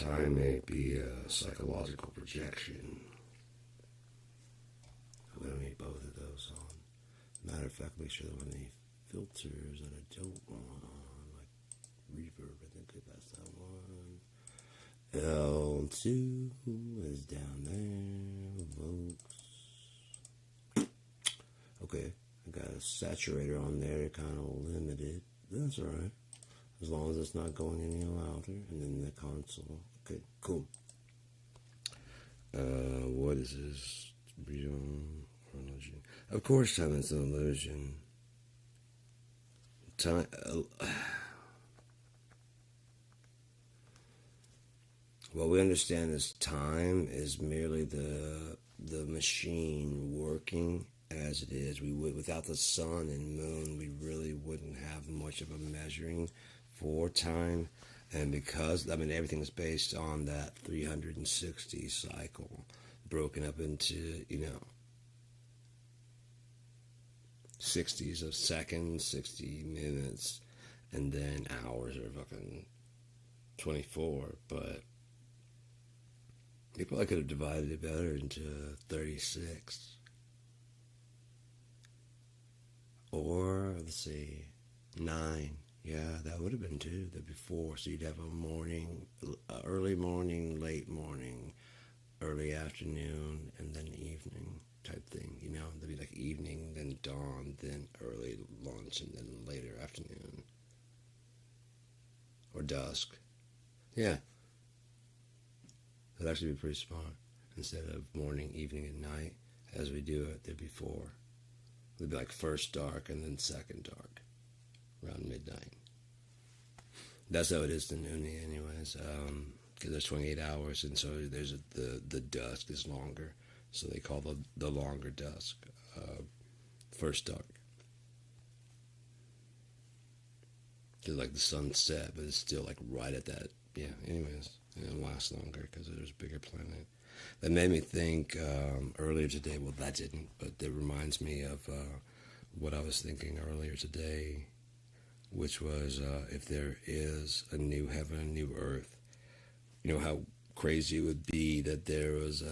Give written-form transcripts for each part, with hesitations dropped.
Time may be a psychological projection. I'm going to need both of those on. Matter of fact, make sure there aren't any filters that I don't want on, like reverb. I think that's that one. L2 is down there, folks. Okay, I got a saturator on there, kind of limited. That's alright. As long as it's not going any louder. And then the console. Okay, cool. What is this? Of course, time is an illusion. Time. What we understand as time is merely the machine working as it is. We would, without the sun and moon, we really wouldn't have much of a measuring for time. And because, I mean, everything is based on that 360 cycle, broken up into, 60s of seconds, 60 minutes, and then hours are fucking 24. But people, I could have divided it better into 36. Or, let's see, 9. Yeah, that would have been 2, the before. So you'd have a morning, early morning, late morning, early afternoon, and then evening type thing. There'd be like evening, then dawn, then early lunch, and then later afternoon. Or dusk. Yeah. That'd actually be pretty smart. Instead of morning, evening, and night, as we do it the before. It'd be like first dark and then second dark. Around midnight. That's how it is in Uni anyways, because there's 28 hours, and so there's the dusk is longer, so they call the longer dusk first dark. It's like the sunset, but it's still like right at that. Yeah. Anyways, it'll last longer because there's a bigger planet. That made me think earlier today. Well, that didn't, but it reminds me of what I was thinking earlier today, which was if there is a new heaven, a new earth, how crazy it would be that there was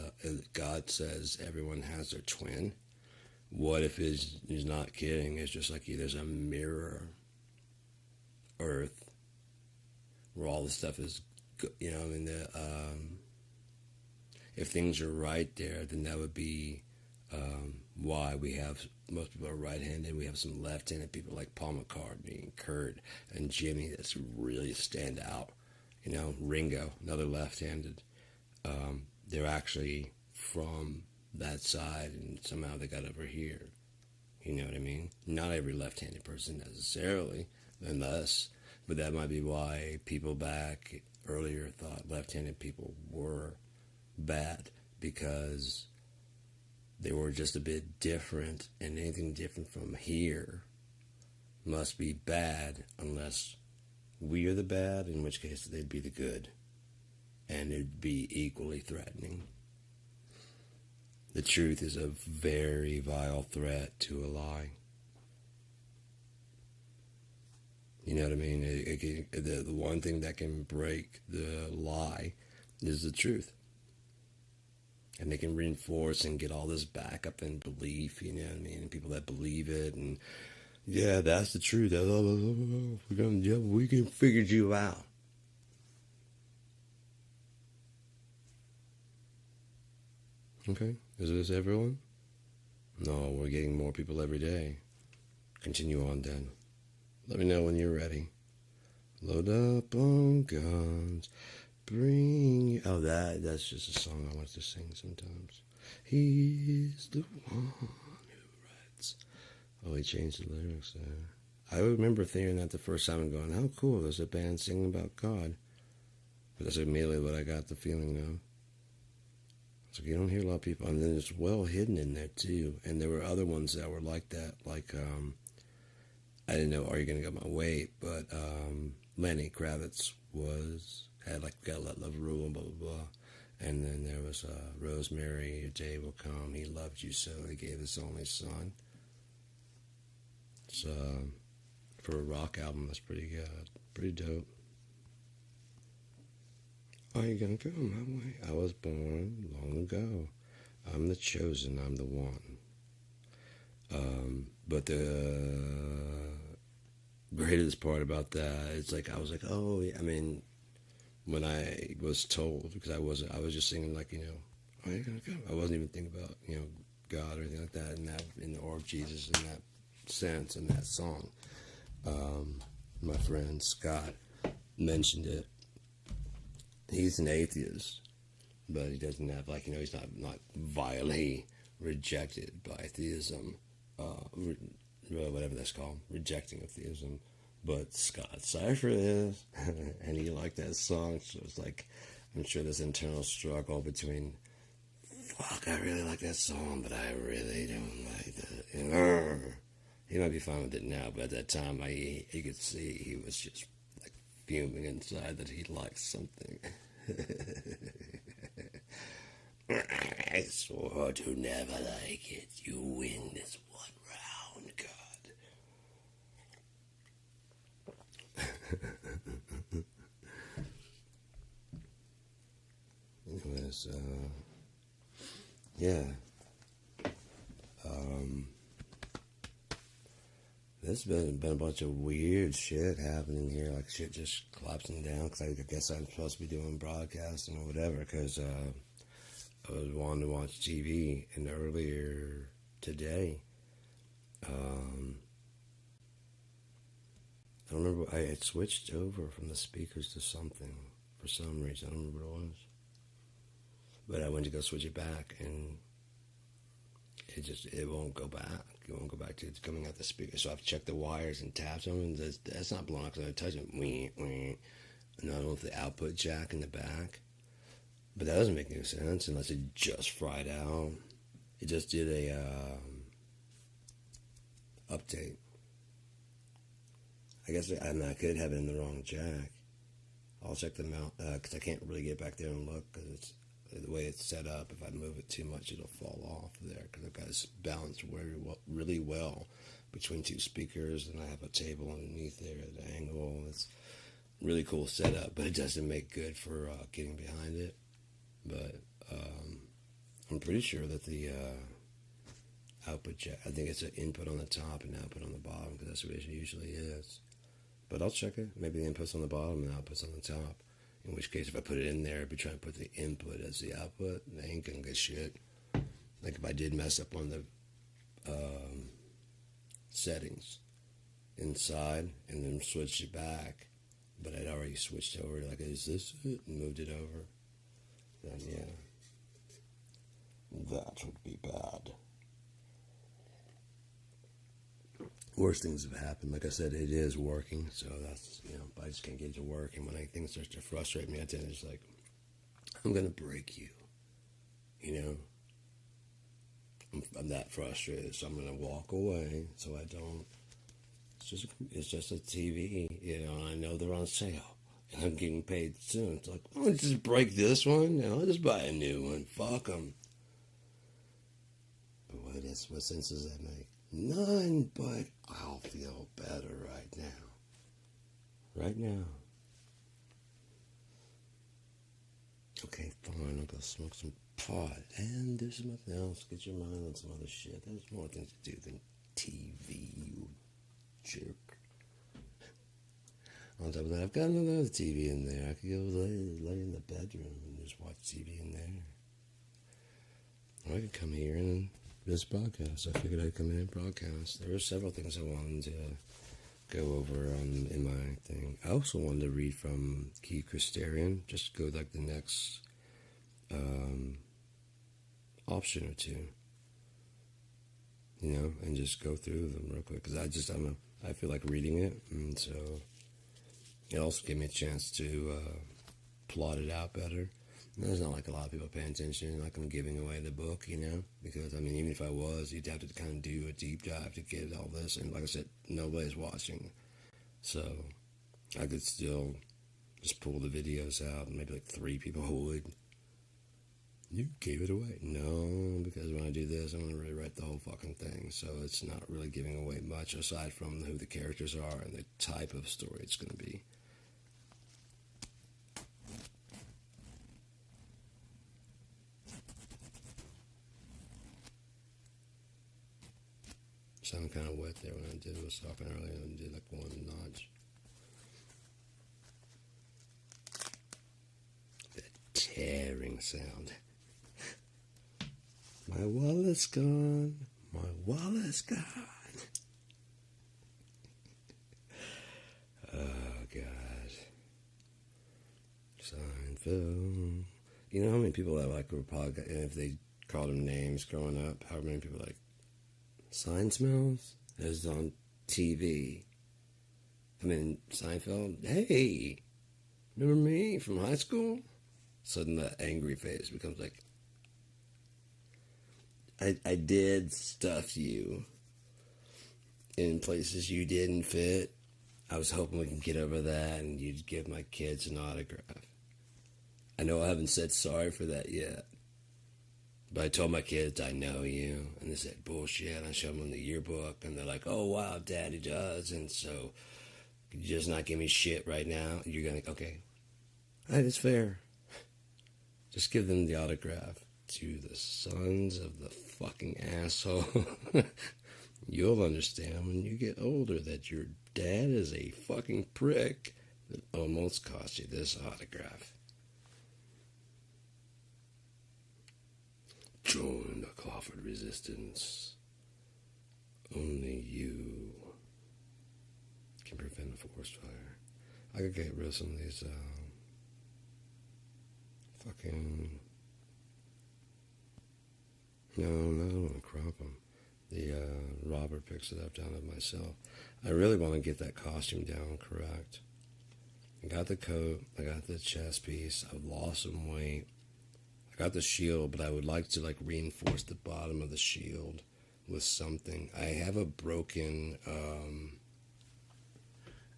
God says everyone has their twin. What if he's not kidding? It's just like there's a mirror earth where all the stuff is, if things are right there, then that would be why we have, most people are right-handed. We have some left-handed people like Paul McCartney and Kurt and Jimmy that's really stand out. Ringo, another left-handed. They're actually from that side, and somehow they got over here. You know what I mean? Not every left-handed person necessarily, unless, but that might be why people back earlier thought left-handed people were bad, because they were just a bit different, and anything different from here must be bad unless we are the bad, in which case they'd be the good, and it'd be equally threatening. The truth is a very vile threat to a lie. You know what I mean? The one thing that can break the lie is the truth. And they can reinforce and get all this backup and belief, you know what I mean? And people that believe it, and yeah, that's the truth. We can figure you out. Okay, is this everyone? No, we're getting more people every day. Continue on then. Let me know when you're ready. Load up on guns. Bring... Oh, that's just a song I like to sing sometimes. He's the one who writes. Oh, he changed the lyrics there. I remember hearing that the first time and going, how cool, there's a band singing about God. But that's immediately what I got the feeling of. So you don't hear a lot of people, and then it's well hidden in there too. And there were other ones that were like that, like I didn't know Are You Gonna Get My Weight, but Lenny Kravitz had like Gotta Let Love Rule and blah blah blah. And then there was Rosemary, A Day Will Come, He Loved You So He Gave His Only Son. So for a rock album, that's pretty good, pretty dope. Are you gonna go my way? I was born long ago. I'm the chosen, I'm the one. But the greatest part about that, it's like, I was like, oh, yeah. I mean, when I was told, because I was just singing like, are you gonna go? I wasn't even thinking about, God or anything like that, in the or of Jesus in that sense, in that song. My friend Scott mentioned it. He's an atheist, but he doesn't have, like, he's not vilely rejected by theism, whatever that's called, rejecting of theism. But Scott Cypher is, and he liked that song. So it's like, I'm sure this internal struggle between, fuck, I really like that song, but I really don't like that. He might be fine with it now, but at that time, you could see he was just like fuming inside that he liked something. I swore to never like it. You win this one round, God. Anyways, yeah. There's been a bunch of weird shit happening here, like shit just collapsing down, because I guess I'm supposed to be doing broadcasting or whatever, because I was wanting to watch TV, and earlier today, I don't remember, I had switched over from the speakers to something for some reason. I don't remember what it was. But I went to go switch it back, and it won't go back. It won't go back to it's coming out the speaker. So I've checked the wires and tapped them, and that's not blown out because I touched it. And I don't know if the output jack in the back. But that doesn't make any sense unless it just fried out. It just did a update. I guess I could have it in the wrong jack. I'll check them out because I can't really get back there and look because it's the way it's set up. If I move it too much, it'll fall off there because I've got this balanced really well between two speakers, and I have a table underneath there at an angle. It's really cool setup, but it doesn't make good for getting behind it. But I'm pretty sure that the output jack, I think it's an input on the top and output on the bottom because that's what it usually is. But I'll check it. Maybe the input's on the bottom and the output's on the top. In which case, if I put it in there, I'd be trying to put the input as the output. They ain't gonna get shit. Like if I did mess up on the settings inside and then switched it back, but I'd already switched over, like, is this it? And moved it over. Then yeah, that would be bad. Worst things have happened. Like I said, it is working, so that's, but I just can't get it to work. And when things start to frustrate me, I tend to just like, I'm gonna break you. I'm that frustrated, so I'm gonna walk away. So I don't. It's just a TV, and I know they're on sale, and I'm getting paid soon. It's like, I'll just break this one, I'll just buy a new one. Fuck them. But what sense does that make? None, but I'll feel better right now. Right now. Okay, fine, I'll go smoke some pot and do something else. Get your mind on some other shit. There's more things to do than TV, you jerk. On top of that, I've got another TV in there. I could go lay in the bedroom and just watch TV in there. Or I could come here and this podcast. I figured I'd come in and broadcast. There were several things I wanted to go over in my thing. I also wanted to read from Key Christerian, just go like the next option or two, and just go through them real quick because I feel like reading it, and so it also gave me a chance to plot it out better. There's not like a lot of people paying attention, like I'm giving away the book, because, even if I was, you'd have to kind of do a deep dive to get all this, and like I said, nobody's watching, so I could still just pull the videos out, and maybe like 3 people would. You gave it away. No, because when I do this, I'm going to rewrite the whole fucking thing, so it's not really giving away much aside from who the characters are and the type of story it's going to be. Sounded kind of wet there when I was talking earlier and did like one notch. The tearing sound. My wallet's gone. My wallet's gone. Oh, God. Seinfeld. You know how many people that like were probably, and if they called them names growing up, how many people like Sign Smells? It was on TV. I mean, Seinfeld. Hey, remember me from high school? Sudden that angry face becomes like, I did stuff you in places you didn't fit. I was hoping we can get over that and you'd give my kids an autograph. I know I haven't said sorry for that yet. But I told my kids, I know you. And they said, bullshit. And I showed them the yearbook. And they're like, oh, wow, Daddy does. And so, could you just not give me shit right now? You're going to, okay. That is fair. Just give them the autograph to the sons of the fucking asshole. You'll understand when you get older that your dad is a fucking prick that almost cost you this autograph. Join the Clawford resistance. Only you can prevent a forest fire. I could get rid of some of these fucking... No, I don't want to crop them. The robber picks that I've done of myself. I really want to get that costume down correct. I got the coat. I got the chest piece. I've lost some weight. I got the shield, but I would like to reinforce the bottom of the shield with something. I have a broken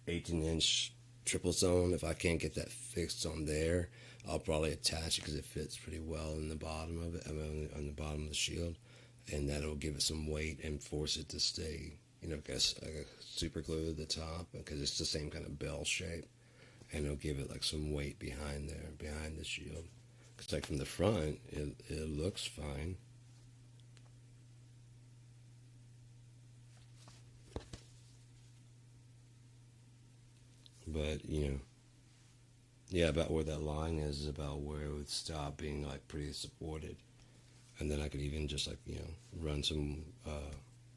18-inch triple zone. If I can't get that fixed on there, I'll probably attach it because it fits pretty well in the bottom of it. I mean, on the bottom of the shield, and that'll give it some weight and force it to stay. You know, I super glue at the top because it's the same kind of bell shape, and it'll give it some weight behind there, behind the shield. Because from the front, it looks fine. But, yeah, about where that line is about where it would stop being, pretty supported. And then I could even just, run some,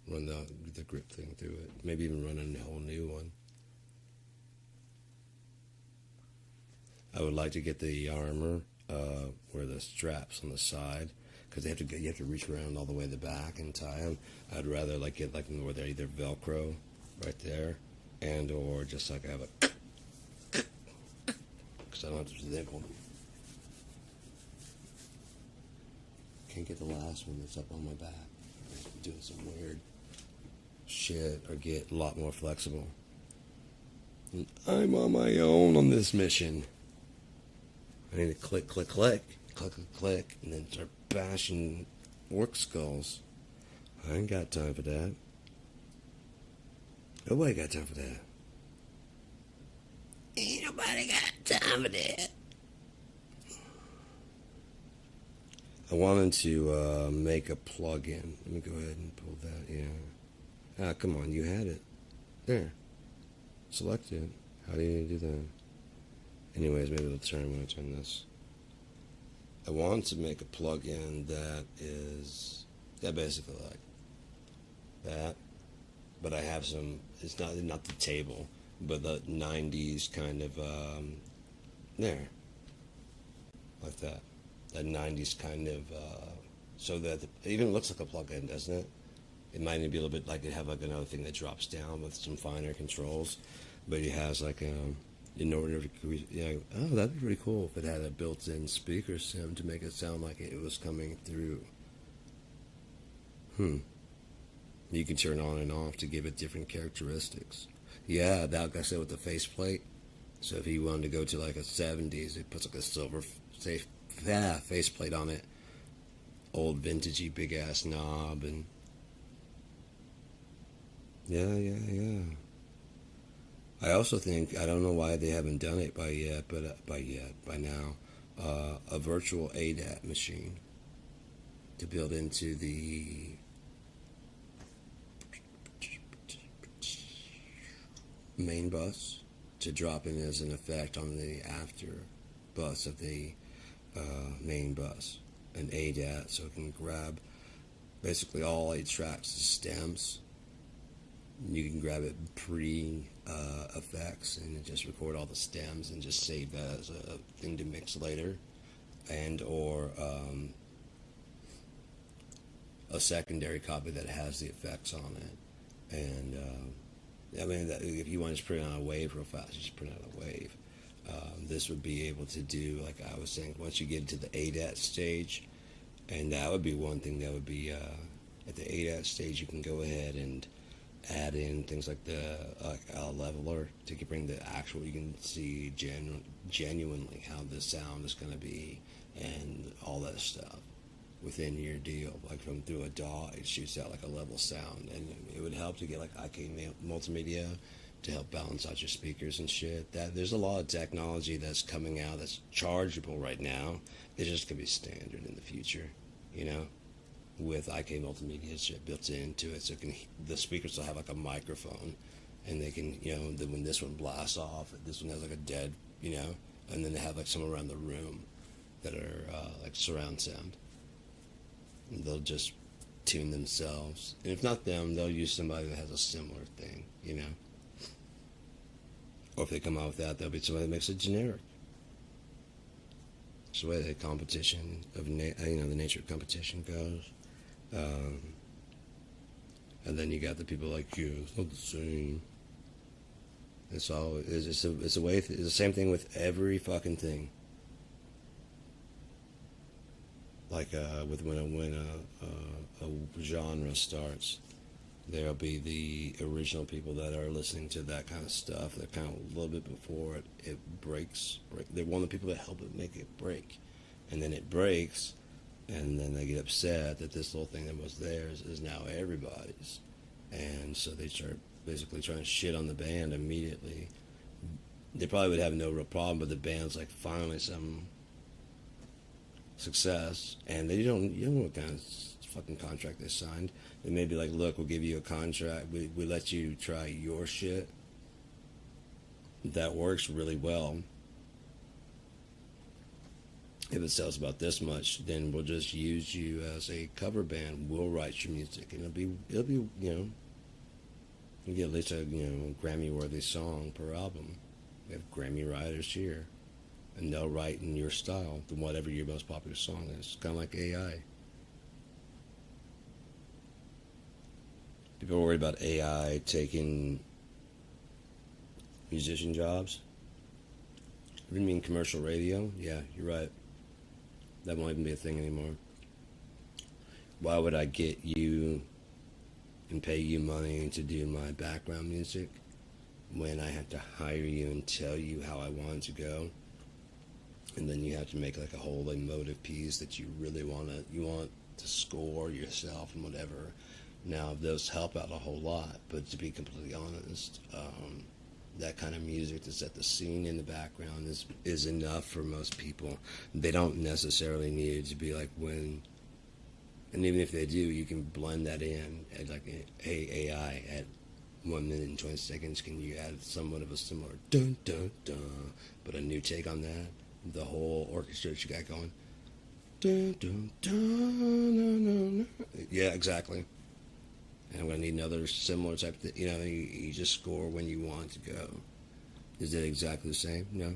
run the grip thing through it. Maybe even run a whole new one. I would like to get the armor where the straps on the side, because you have to reach around all the way to the back and tie them. I'd rather get where they're either Velcro right there, and or just have a, because I don't have to zip them. Can't get the last one that's up on my back. I'm doing some weird shit or get a lot more flexible. And I'm on my own on this mission. I need to click, click, click, click, click, click, and then start bashing orc skulls. I ain't got time for that. Nobody got time for that. Ain't nobody got time for that. I wanted to make a plug-in. Let me go ahead and pull that. Yeah. Ah, come on, you had it. There. Select it. How do you do that? Anyways, maybe it'll turn when I turn this. I want to make a plug-in that is, basically like that. But I have some, it's not the table, but the 90s kind of, there. Like that. That 90s kind of, so that it even looks like a plug-in, doesn't it? It might even be a little bit like it have another thing that drops down with some finer controls, but it has in order to, oh, that'd be pretty cool if it had a built-in speaker sim to make it sound like it was coming through. You can turn on and off to give it different characteristics. Yeah, that, like I said, with the faceplate. So if you wanted to go to a 70s, it puts a silver faceplate on it. Old vintagey big ass knob and yeah. I also think, I don't know why they haven't done it by now, a virtual ADAT machine to build into the main bus to drop in as an effect on the after bus of the main bus, an ADAT, so it can grab basically all 8 tracks as stems. You can grab it pre effects and just record all the stems and just save that as a thing to mix later, and or a secondary copy that has the effects on it. And I mean, if you want to just print out a wave real fast, you just print out a wave. This would be able to do, like I was saying, once you get to the ADAT stage, and that would be one thing that would be at the ADAT stage, you can go ahead and add in things like the leveler to bring the actual, you can see genuinely how the sound is going to be and all that stuff within your deal. Like from through a DAW, it shoots out like a level sound, and it would help to get like IK multimedia to help balance out your speakers and shit. That there's a lot of technology that's coming out that's chargeable right now. It's just gonna be standard in the future, you know, with IK multimedia shit built into it, so the speakers will have like a microphone, and they can, you know, when this one blasts off, this one has like a dead, you know, and then they have like some around the room that are like surround sound. And they'll just tune themselves, and if not them, they'll use somebody that has a similar thing, you know. Or if they come out with that, there'll be somebody that makes it generic. It's the way the competition of, you know, the nature of competition goes. And then you got the people like you. It's not the same. It's a way. It's the same thing with every fucking thing. Like with when a genre starts, there'll be the original people that are listening to that kind of stuff. They're kind of a little bit before it breaks. They're one of the people that help it make it break, and then it breaks, and then they get upset that this little thing that was theirs is now everybody's, and so they start basically trying to shit on the band immediately. They probably would have no real problem, but the band's like finally some success, and you don't know what kind of fucking contract they signed. They may be like, look, we'll give you a contract, we let you try your shit that works really well. If it sells about this much, then we'll just use you as a cover band. We'll write your music, and it'll be you know, you get at least a, you know, Grammy worthy song per album. We have Grammy writers here, and they'll write in your style, whatever your most popular song is. Kind of like AI. People are worried about AI taking musician jobs. You mean commercial radio? Yeah, you're right. That won't even be a thing anymore. Why would I get you and pay you money to do my background music when I have to hire you and tell you how I want it to go? And then you have to make like a whole emotive piece that you really want to score yourself and whatever. Now, those help out a whole lot, but to be completely honest, that kind of music to set the scene in the background is enough for most people. They don't necessarily need it to be like when, and even if they do, you can blend that in at like, hey, AI, at 1 minute and 20 seconds, can you add somewhat of a similar dun dun dun, but a new take on that? The whole orchestra that you got going, dun dun dun, no, no, no. Yeah, exactly. And I'm going to need another similar type of, you know, you just score when you want to go. Is it exactly the same? No.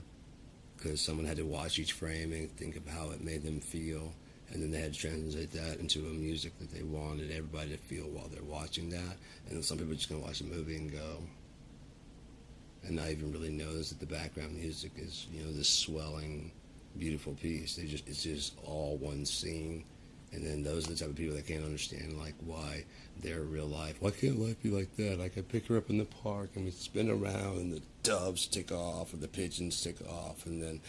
Because someone had to watch each frame and think of how it made them feel, and then they had to translate that into a music that they wanted everybody to feel while they're watching that. And then some people are just going to watch the movie and go, and not even really notice that the background music is, you know, this swelling, beautiful piece. It's just all one scene. And then those are the type of people that can't understand, like, why their real life. Why can't life be like that? I could pick her up in the park and we spin around and the doves take off and the pigeons take off and then,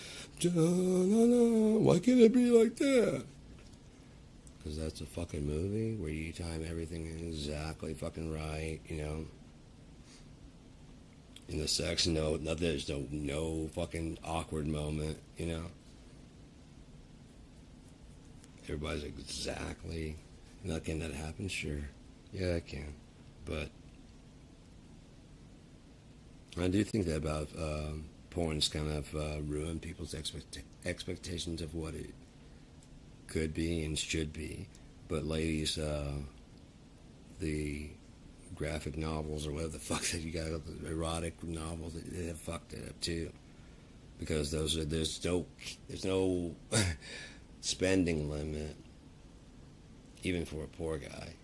no, why can't it be like that? Because that's a fucking movie where you time everything exactly fucking right, you know. In the sex, there's no fucking awkward moment, you know. Everybody's exactly. Now, can that happen? Sure. Yeah, it can. But I do think that about porn's kind of ruined people's expectations of what it could be and should be. But ladies, the graphic novels or whatever the fuck that you got, the erotic novels, they have fucked it up too. Because there's no spending limit, even for a poor guy.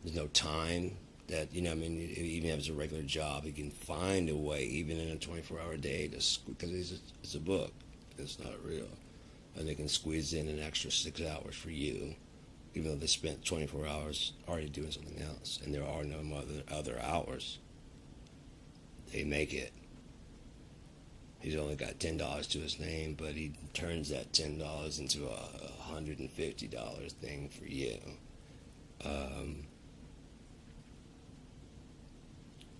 There's no time that I mean, even if it's a regular job, he can find a way, even in a 24-hour day, because it's a book, it's not real, and they can squeeze in an extra 6 hours for you, even though they spent 24 hours already doing something else, and there are no other hours. They make it. He's only got $10 to his name, but he turns that $10 into a $150 thing for you. Um,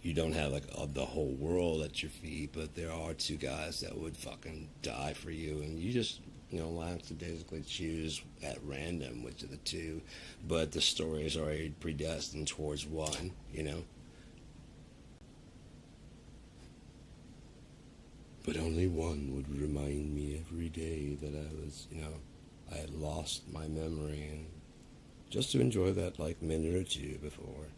you don't have like the whole world at your feet, but there are two guys that would fucking die for you, and you just lackadaisically choose at random which of the two, but the story is already predestined towards one. But only one would remind me every day that I had lost my memory, and just to enjoy that like minute or two before.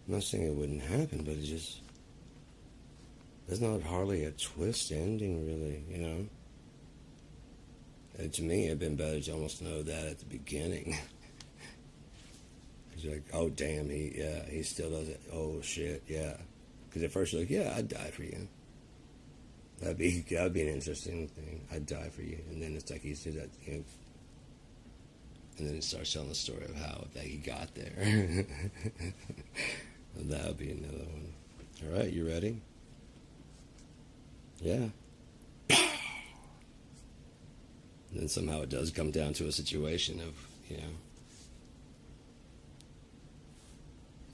I'm not saying it wouldn't happen, but there's not hardly a twist ending, really. And to me, it'd been better to almost know that at the beginning. He's like, oh damn, he still does it. Oh shit, yeah. Because at first you're like, yeah, I'd die for you. That'd be an interesting thing. I'd die for you, and then it's like he said that, and then he starts telling the story of how that he got there. That would be another one. All right, you ready? Yeah. And then somehow it does come down to a situation of,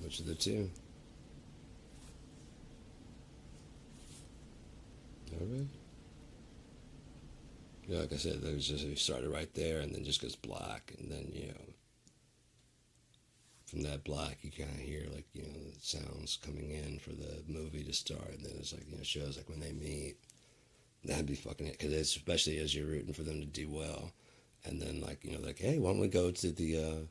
which of the two? All right. Yeah, like I said, there's just he started right there, and then just goes black, and then from that black you kind of hear like the sounds coming in for the movie to start, and then it's like shows like when they meet. That'd be fucking it, because especially as you're rooting for them to do well, and then like like, hey, why don't we go to the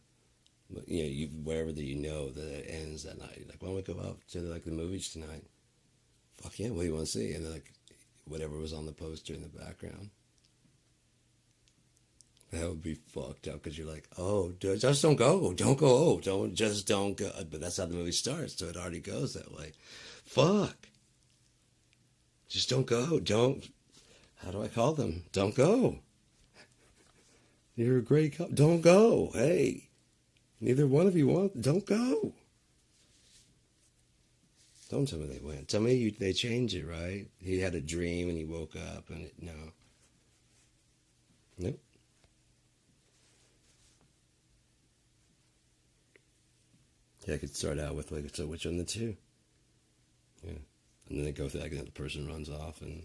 wherever that that it ends that night, like, why don't we go out to like the movies tonight? Fuck yeah, what do you want to see? And then like whatever was on the poster in the background. That would be fucked up, because you're like, oh, just don't go, don't go. But that's how the movie starts, so it already goes that way. Fuck. Just don't go. Don't. How do I call them? Don't go. You're a great couple. Don't go. Hey, neither one of you want. Don't go. Don't tell me they went. Tell me they changed it, right? He had a dream and he woke up and no. Nope. Yeah, I could start out with like, so which one of the two? Yeah. And then they go through that, and the person runs off, and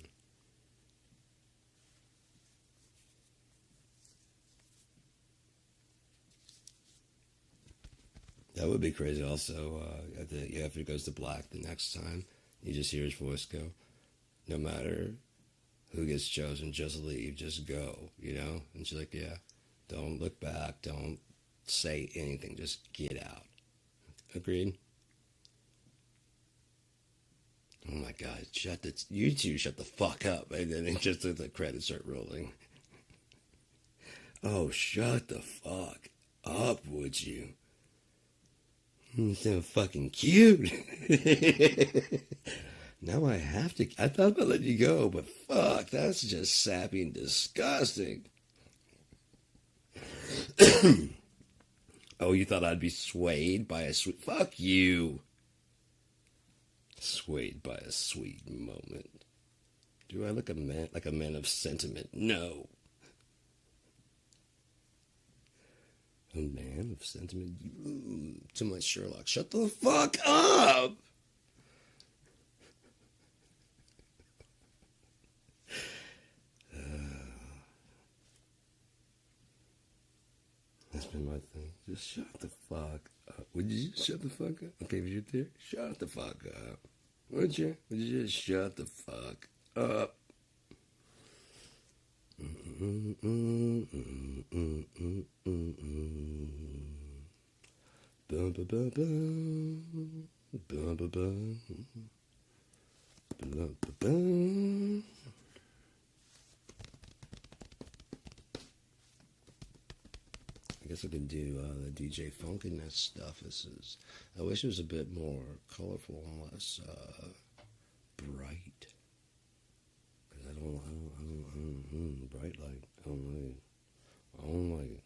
that would be crazy. Also, after it goes to black the next time, you just hear his voice go, "No matter who gets chosen, just leave, just go." And she's like, "Yeah, don't look back, don't say anything, just get out." Agreed. Oh my God! You two shut the fuck up, and then it just the credits start rolling. Oh, shut the fuck up, would you? So fucking cute. Now I have to. I thought about letting you go, but fuck, that's just sappy and disgusting. Oh, you thought I'd be swayed by a sweet. Fuck you. Swayed by a sweet moment. Do I look like a man of sentiment? No. A man of sentiment? Too much Sherlock. Shut the fuck up! That's been my thing. Just shut the fuck up. Would you just shut the fuck up? Okay, if you're there, shut the fuck up. Would you? Would you just shut the fuck up? Bum, bum, bum, bum. Bum, bum, bum. Bum, bum, bum. I guess I could do the DJ Funkiness stuff. I wish it was a bit more colorful and less bright. Cause I don't bright light. I don't like it.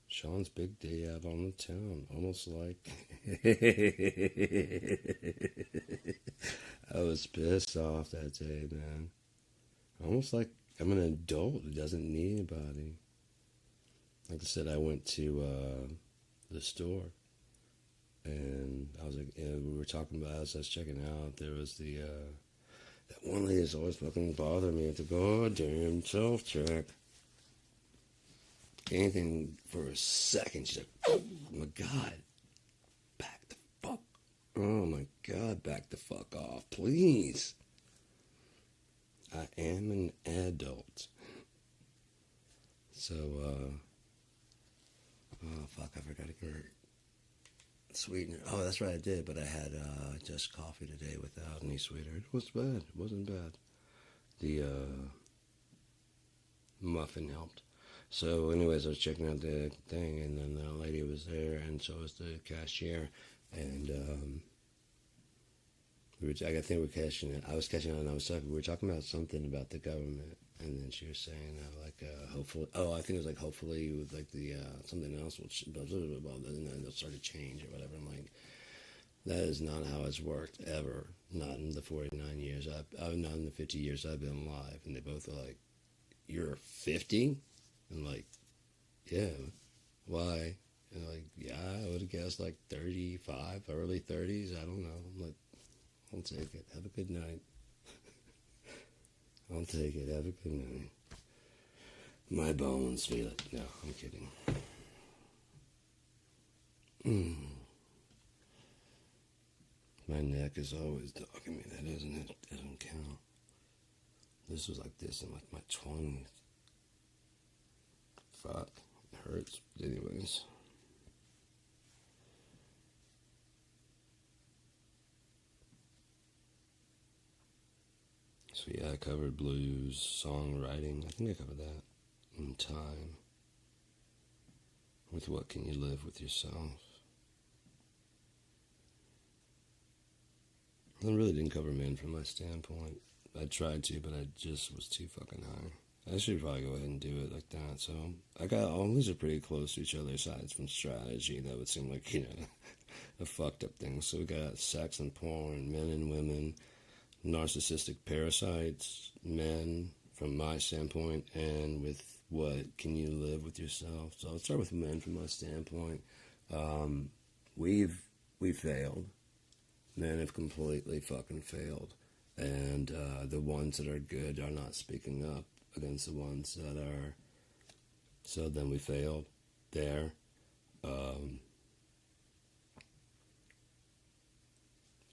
Sean's big day out on the town, almost like I was pissed off that day, man. Almost like I'm an adult who doesn't need anybody. Like I said, I went to the store, and I was like, we were talking about as I was checking out. There was that one lady that's always fucking bothering me at the goddamn self-check. Anything for a second, she's like, oh my god, back the fuck, oh my god, back the fuck off, please. I am an adult. So, oh fuck, I forgot to get sweetener. Oh, that's right, I did, but I had just coffee today without any sweetener. It was bad, it wasn't bad. The muffin helped. So anyways, I was checking out the thing, and then the lady was there, and so was the cashier, and I think we were cashing it. I was cashing it, and we were talking about something about the government, and then she was saying hopefully, I think it was like hopefully with like the something else, which and then they'll start to change or whatever. I'm like, that is not how it's worked ever. Not in the 49 years. Not in the 50 years I've been alive. And they both are like, you're 50? I'm like, yeah, why? And like, yeah, I would have guessed like 35, early 30s. I don't know. I'm like, I'll take it. Have a good night. I'll take it. Have a good night. My bones feel it. No, I'm kidding. My neck is always dogging me. That doesn't count. This was like this in like my 20s. Fuck, it hurts. Anyways. So yeah, I covered blues, songwriting. I think I covered that. In time. With what can you live with yourself? I really didn't cover men from my standpoint. I tried to, but I just was too fucking high. I should probably go ahead and do it like that. So I got all these are pretty close to each other aside from strategy. That would seem like, a fucked up thing. So we got sex and porn, men and women, narcissistic parasites, men from my standpoint, and with what can you live with yourself. So I'll start with men from my standpoint. We've failed. Men have completely fucking failed. And the ones that are good are not speaking up against the ones that are. So then we failed there.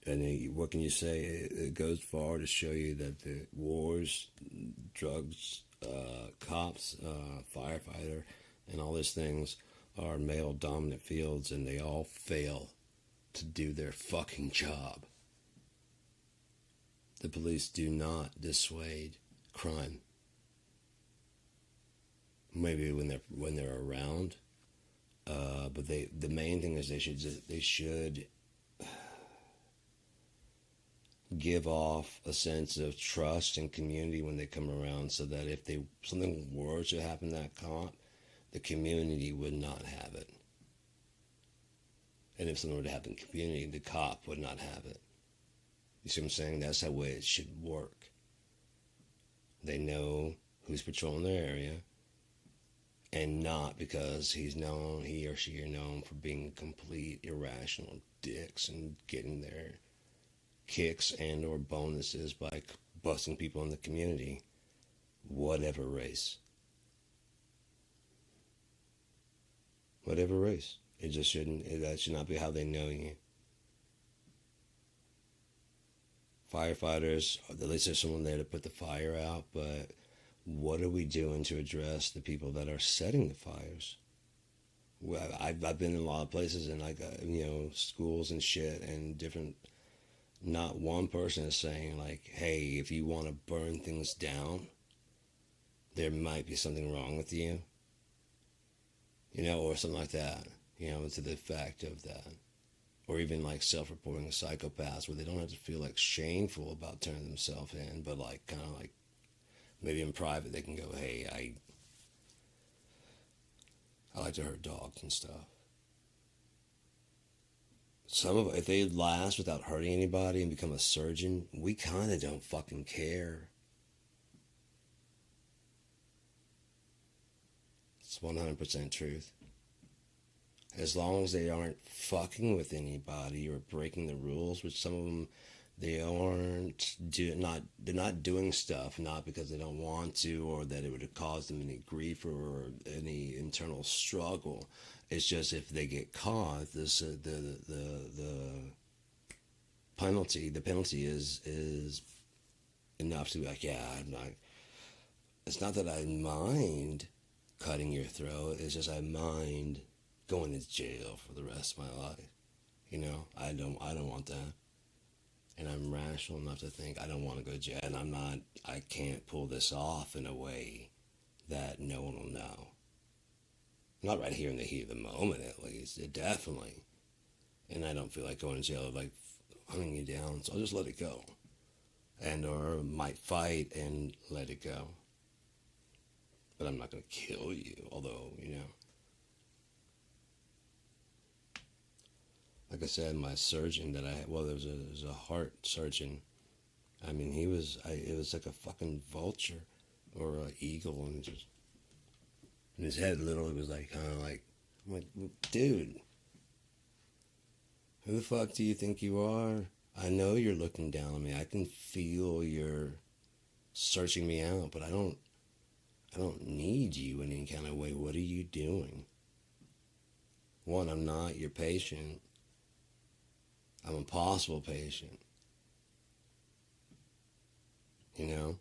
And what can you say? It goes far to show you that the wars, drugs, cops, firefighter, and all these things are male-dominant fields, and they all fail to do their fucking job. The police do not dissuade crime. Maybe when they're around, but the main thing is they should give off a sense of trust and community when they come around, so that if something were to happen to that cop, the community would not have it. And if something were to happen to the community, the cop would not have it. You see what I'm saying? That's the way it should work. They know who's patrolling their area, and not because he or she are known for being complete irrational dicks and getting their kicks and or bonuses by busting people in the community, whatever race. whatever race. It just shouldn't. That should not be how they know you. Firefighters, at least there's someone there to put the fire out. But what are we doing to address the people that are setting the fires? Well, I've been in a lot of places and like schools and shit and different. Not one person is saying like, hey, if you want to burn things down, there might be something wrong with you, or something like that, to the effect of that. Or even like self-reporting psychopaths where they don't have to feel like shameful about turning themselves in, but like kind of like maybe in private they can go, hey, I like to hurt dogs and stuff. Some of if they last without hurting anybody and become a surgeon, we kind of don't fucking care. It's 100% truth. As long as they aren't fucking with anybody or breaking the rules, which some of them they aren't they're not doing stuff not because they don't want to or that it would have caused them any grief or any internal struggle. It's just if they get caught, the penalty is enough to be like, yeah, I'm not. It's not that I mind cutting your throat. It's just I mind going to jail for the rest of my life. I don't want that. And I'm rational enough to think I don't want to go to jail. And I can't pull this off in a way that no one will know. Not right here in the heat of the moment, at least. It definitely. And I don't feel like going to jail, like hunting you down. So I'll just let it go. Or might fight and let it go. But I'm not going to kill you, although, Like I said, my surgeon that I had, there was a heart surgeon. I mean, it was like a fucking vulture or an eagle, and just in his head literally was like, kind of like, I'm like, dude, who the fuck do you think you are? I know you're looking down on me. I can feel you're searching me out, but I don't need you in any kind of way. What are you doing? One, I'm not your patient. I'm a possible patient. And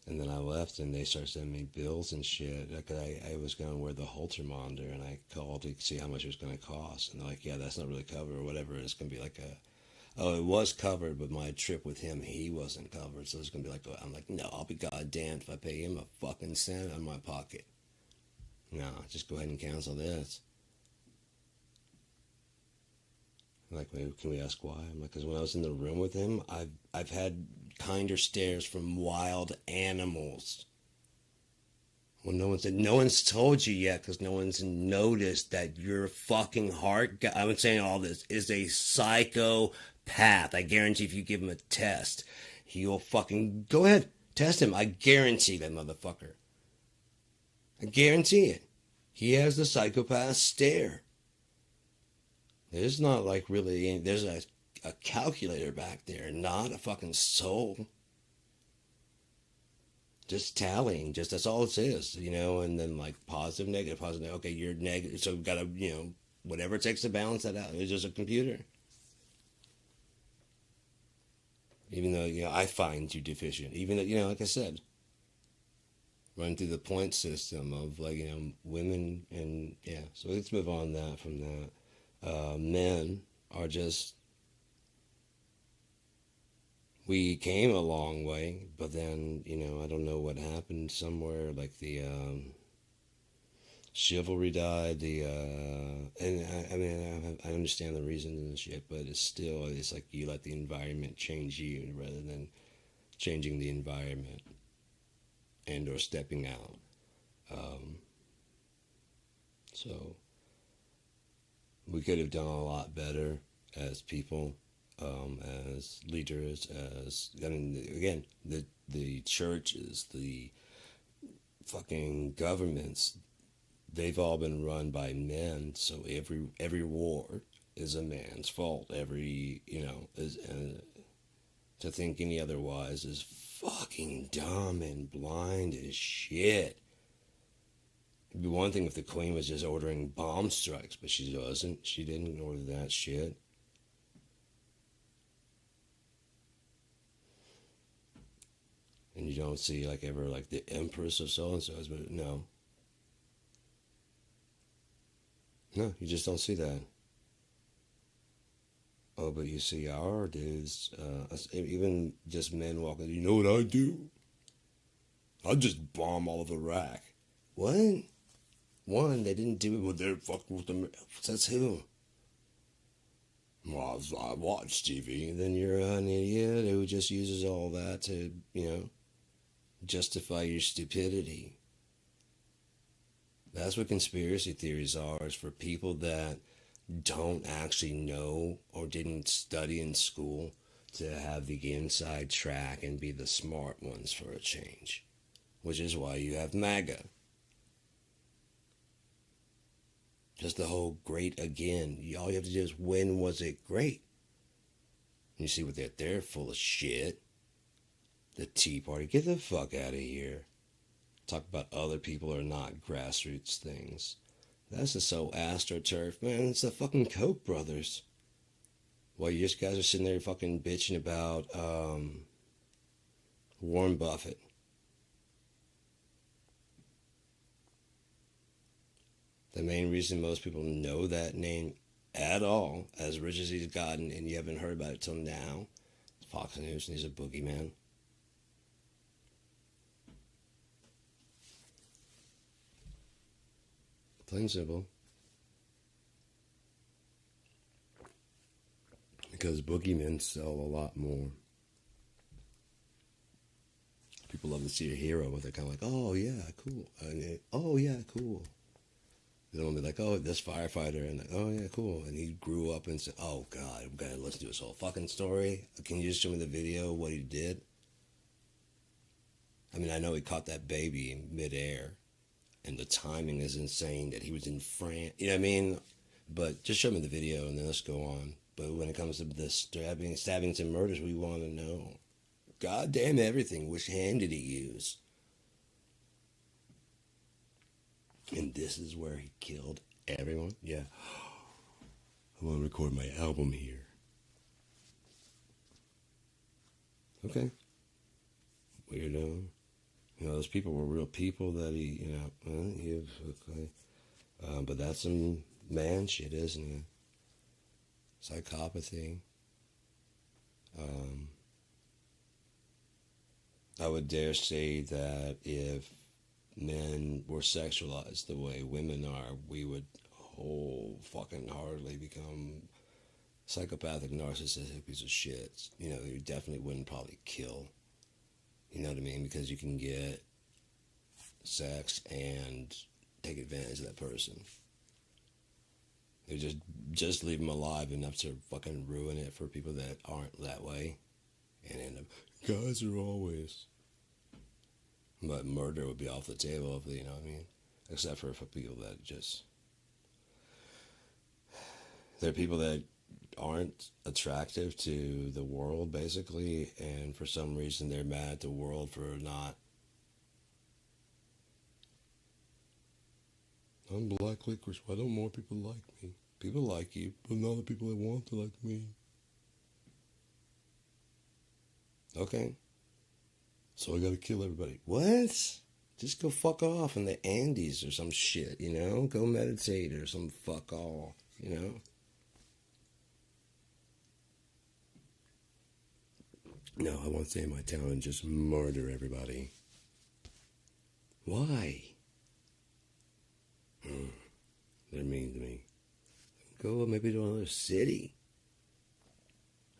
then I left and they started sending me bills and shit. Like I was going to wear the Holter monitor and I called to see how much it was going to cost. And they're like, yeah, that's not really covered or whatever. It's going to be like it was covered, but my trip with him, he wasn't covered. So it's going to be like, I'm like, no, I'll be goddamned if I pay him a fucking cent out of my pocket. No, just go ahead and cancel this. Like, can we ask why? I'm like, because when I was in the room with him, I've had kinder stares from wild animals. Well, no one's told you yet because no one's noticed that your fucking heart, I'm saying all this, is a psychopath. I guarantee if you give him a test, he'll fucking, go ahead, test him. I guarantee that motherfucker. I guarantee it. He has the psychopath stare. There's not like really, there's a calculator back there, not a fucking soul. Just tallying, that's all it is, and then like positive, negative, okay, you're negative, so we've got to, whatever it takes to balance that out. It's just a computer. Even though, I find you deficient, even though, like I said, run through the point system of like, women and, yeah, so let's move on from that. Men are just, we came a long way, but then, I don't know what happened somewhere, like the chivalry died, and I mean, I understand the reasons and shit, but it's like you let the environment change you rather than changing the environment and or stepping out. So we could have done a lot better as people, as leaders, again, the churches, the fucking governments, they've all been run by men, so every war is a man's fault. To think any otherwise is fucking dumb and blind as shit. It'd be one thing if the Queen was just ordering bomb strikes, but she wasn't. She didn't order that shit. And you don't see like ever like the Empress of so and so, but no. No, you just don't see that. Oh, but you see our dudes, even just men walking, you know what I do? I just bomb all of Iraq. What? One, they didn't do it with their fucking with them. That's who? Well, I watch TV. Then you're an idiot who just uses all that to, justify your stupidity. That's what conspiracy theories are, is for people that don't actually know or didn't study in school to have the inside track and be the smart ones for a change. Which is why you have MAGA. Just the whole great again. All you have to do is, when was it great? And you see what they're full of shit. The Tea Party. Get the fuck out of here. Talk about other people are not grassroots things. That's just so astroturf, man. It's the fucking Koch brothers. While you guys are sitting there fucking bitching about Warren Buffett. The main reason most people know that name at all, as rich as he's gotten, and you haven't heard about it till now, Fox News, and he's a boogeyman. Plain simple. Because boogeymen sell a lot more. People love to see a hero, but they're kind of like, oh yeah, cool. Oh yeah, cool. They don't be like, oh, this firefighter, and like, oh yeah, cool. And he grew up and said, oh God, I'm gonna listen to his whole fucking story. Can you just show me the video of what he did? I mean, I know he caught that baby in midair, and the timing is insane that he was in France. You know what I mean? But just show me the video and then let's go on. But when it comes to the stabbings and murders, we want to know. God damn everything. Which hand did he use? And this is where he killed everyone? Yeah. I want to record my album here. Okay. Weirdo. Those people were real people that he, okay. But that's some man shit, isn't it? Psychopathy. I would dare say that if men were sexualized the way women are, we would fucking hardly become psychopathic, narcissistic piece of shit. You definitely wouldn't probably kill. You know what I mean? Because you can get sex and take advantage of that person. They just leave them alive enough to fucking ruin it for people that aren't that way. And end up, guys are always. But murder would be off the table, you know what I mean? Except for people that just... There are people that aren't attractive to the world, basically, and for some reason they're mad at the world for not... I'm black licorice. Why don't more people like me? People like you, but not the people that want to like me. Okay. So I gotta kill everybody. What? Just go fuck off in the Andes or some shit, Go meditate or some fuck all, No, I want to stay in my town and just murder everybody. Why? They're mean to me. Go maybe to another city.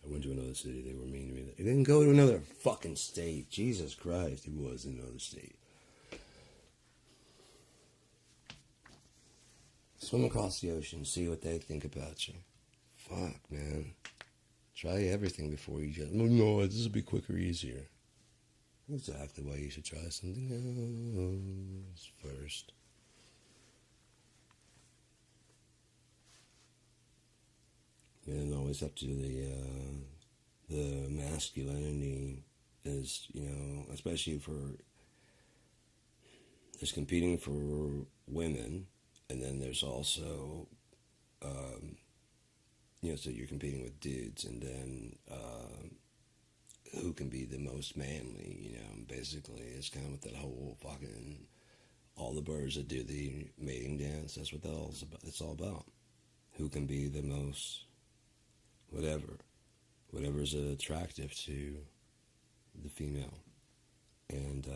I went to another city. They were mean to me. They didn't go to another fucking state. Jesus Christ, he was in another state. Swim across the ocean. See what they think about you. Fuck, man. Try everything before you just... No, this will be quicker, easier. Exactly why you should try something else first. You don't always have to do the masculinity is, especially for there's competing for women, and then there's also, so you're competing with dudes, and then who can be the most manly, basically. It's kind of what that whole fucking, all the birds that do the mating dance, that's what it's all about. Who can be the most, whatever's attractive to the female. And,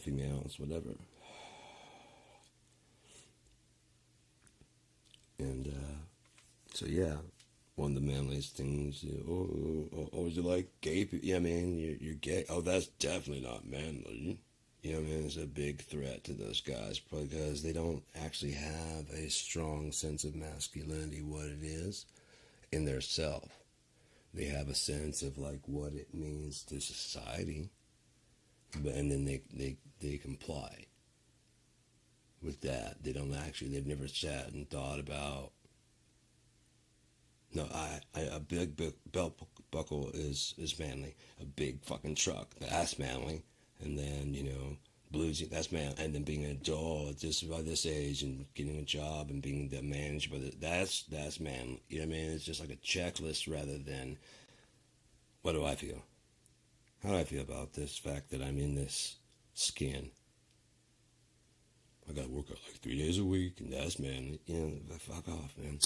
females, whatever. And so yeah, one of the manliest things. Is it like gay people? Yeah, man, you're gay. Oh, that's definitely not manly. It's a big threat to those guys because they don't actually have a strong sense of masculinity, what it is in their self. They have a sense of like what it means to society, and then they comply with that. They've never sat and thought about, no, a big belt buckle is manly. A big fucking truck, that's manly. And then, blues, that's man. And then being an adult just by this age and getting a job and being the manager, that's manly. You know what I mean? It's just like a checklist rather than, what do I feel? How do I feel about this fact that I'm in this skin? I gotta work out like 3 days a week, and that's manly. Fuck off, man.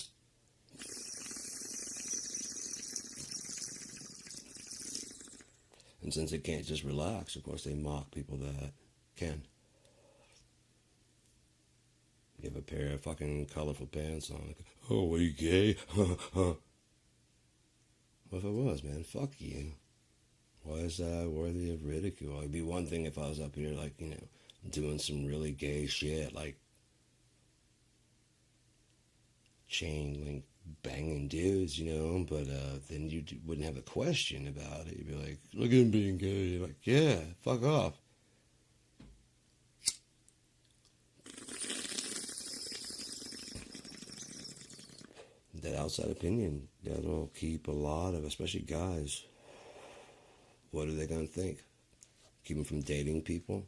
And since they can't just relax, of course they mock people that can. You have a pair of fucking colorful pants on. Like, oh, are you gay? What if I was, man? Fuck you. Why is that worthy of ridicule? It'd be one thing if I was up here, like, doing some really gay shit, like chain link banging dudes, but then you wouldn't have a question about it. You'd be like, look at him being gay. You're like, yeah, fuck off. That outside opinion, that'll keep a lot of, especially guys, what are they going to think? Keep them from dating people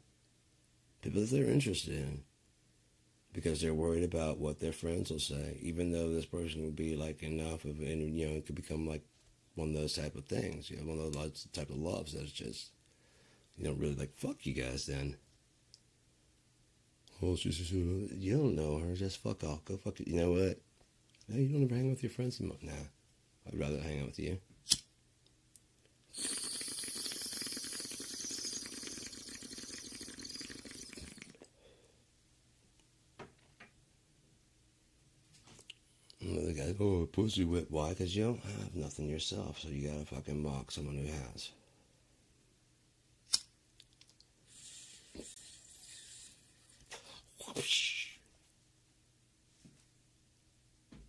that they're interested in. Because they're worried about what their friends will say, even though this person would be like enough of, and it could become like one of those type of things, one of those type of loves that's just, really like, fuck you guys then. Well, you don't know her, just fuck off, go fuck it. You know what? No, you don't ever hang out with your friends anymore. Nah, I'd rather hang out with you. The guy, oh, pussy whip. Why? Because you don't have nothing yourself, so you gotta fucking mock someone who has.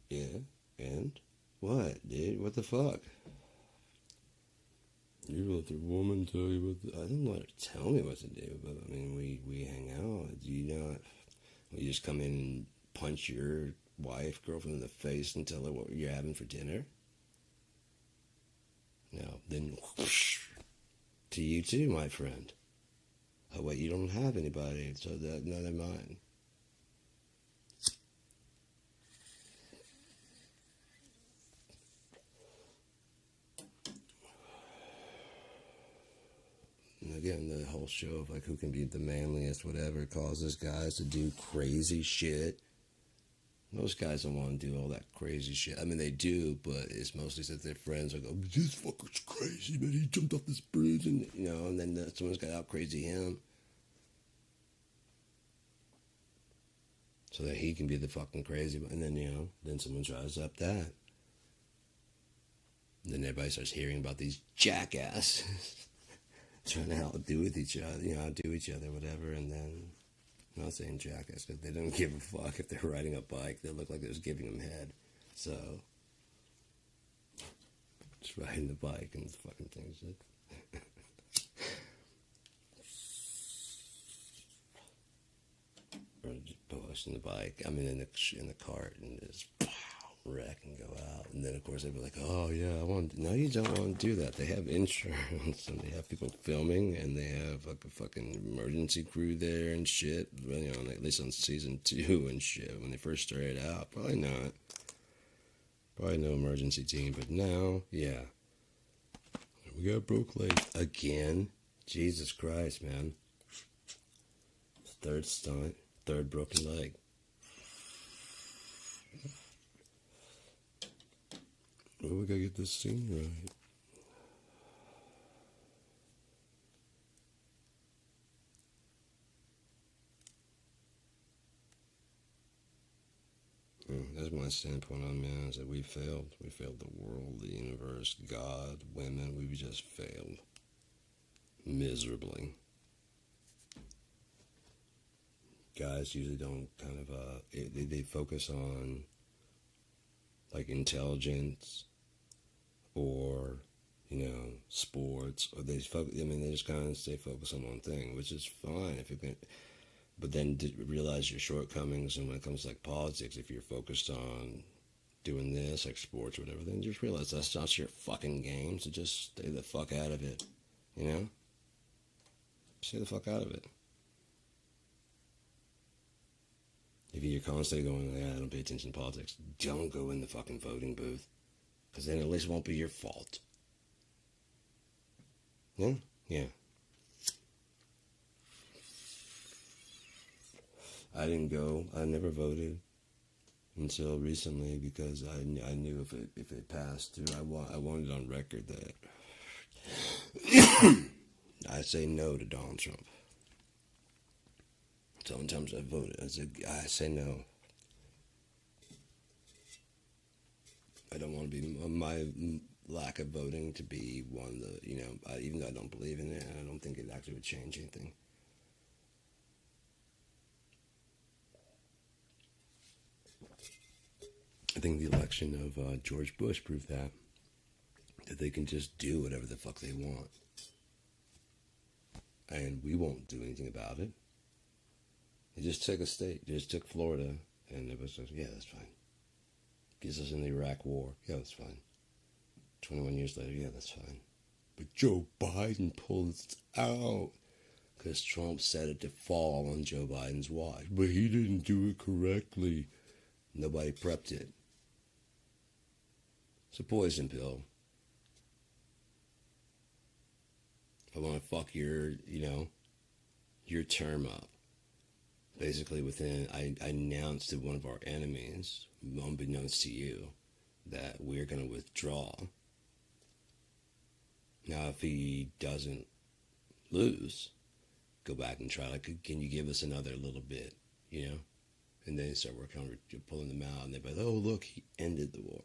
Yeah, and what, dude? What the fuck? You let the woman tell you what? I don't let her tell me what to do, but I mean, we hang out. Do you not? You just come in and punch your wife, girlfriend in the face and tell her what you're having for dinner? No, then whoosh, to you too, my friend. Oh wait, you don't have anybody, so never mind. And again, the whole show of like who can be the manliest, whatever, causes guys to do crazy shit. Most guys don't want to do all that crazy shit. I mean, they do, but it's mostly that their friends are going, this fucker's crazy, man. He jumped off this bridge, and and then someone's got to out crazy him, so that he can be the fucking crazy one. And then then someone drives up that. And then everybody starts hearing about these jackasses trying to outdo each other, whatever, and then. I'm not saying jackass because they don't give a fuck if they're riding a bike. They look like they're just giving them head. So, just riding the bike and fucking things. Or just pushing the bike. I mean, in the cart and just pow. wreck and go out. And then, of course, they'd be like, oh, yeah, I want. No, you don't want to do that. They have insurance, and they have people filming, and they have like a fucking emergency crew there and shit. Well, you know, at least on season 2 and shit. When they first started out, probably not. Probably no emergency team, but now, yeah. We got broke legs again. Jesus Christ, man. Third stunt, third broken leg. Well, we gotta get this scene right. That's my standpoint on man, is that we failed. We failed the world, the universe, God, women. We just failed. Miserably. Guys usually don't kind of, they focus on, like, intelligence or, you know, sports, or they just kind of stay focused on one thing, which is fine if you can. But then realize your shortcomings, and when it comes to like politics, if you're focused on doing this, like sports or whatever, then just realize that's not your fucking game, so just stay the fuck out of it, you know? Stay the fuck out of it. If you're constantly going, I don't pay attention to politics, don't go in the fucking voting booth, because then at least it won't be your fault. Yeah? Yeah. I didn't go. I never voted until recently because I knew if it passed through, I wanted on record that I say no to Donald Trump. So in terms of voted, I say no. I don't want to be my lack of voting to be one that, you know, even though I don't believe in it, I don't think it actually would change anything. I think the election of George Bush proved that they can just do whatever the fuck they want. And we won't do anything about it. They just took a state, just took Florida, and it was just, yeah, that's fine. Gets us in the Iraq War, yeah, that's fine. 21 years later, yeah, that's fine. But Joe Biden pulled it out because Trump set it to fall on Joe Biden's watch. But he didn't do it correctly. Nobody prepped it. It's a poison pill. If I want to fuck your, your term up, basically I announced to one of our enemies, unbeknownst to you, that we're going to withdraw. Now, if he doesn't lose, go back and try, like, can you give us another little bit, And then start working on pulling them out, and they're like, oh, look, he ended the war.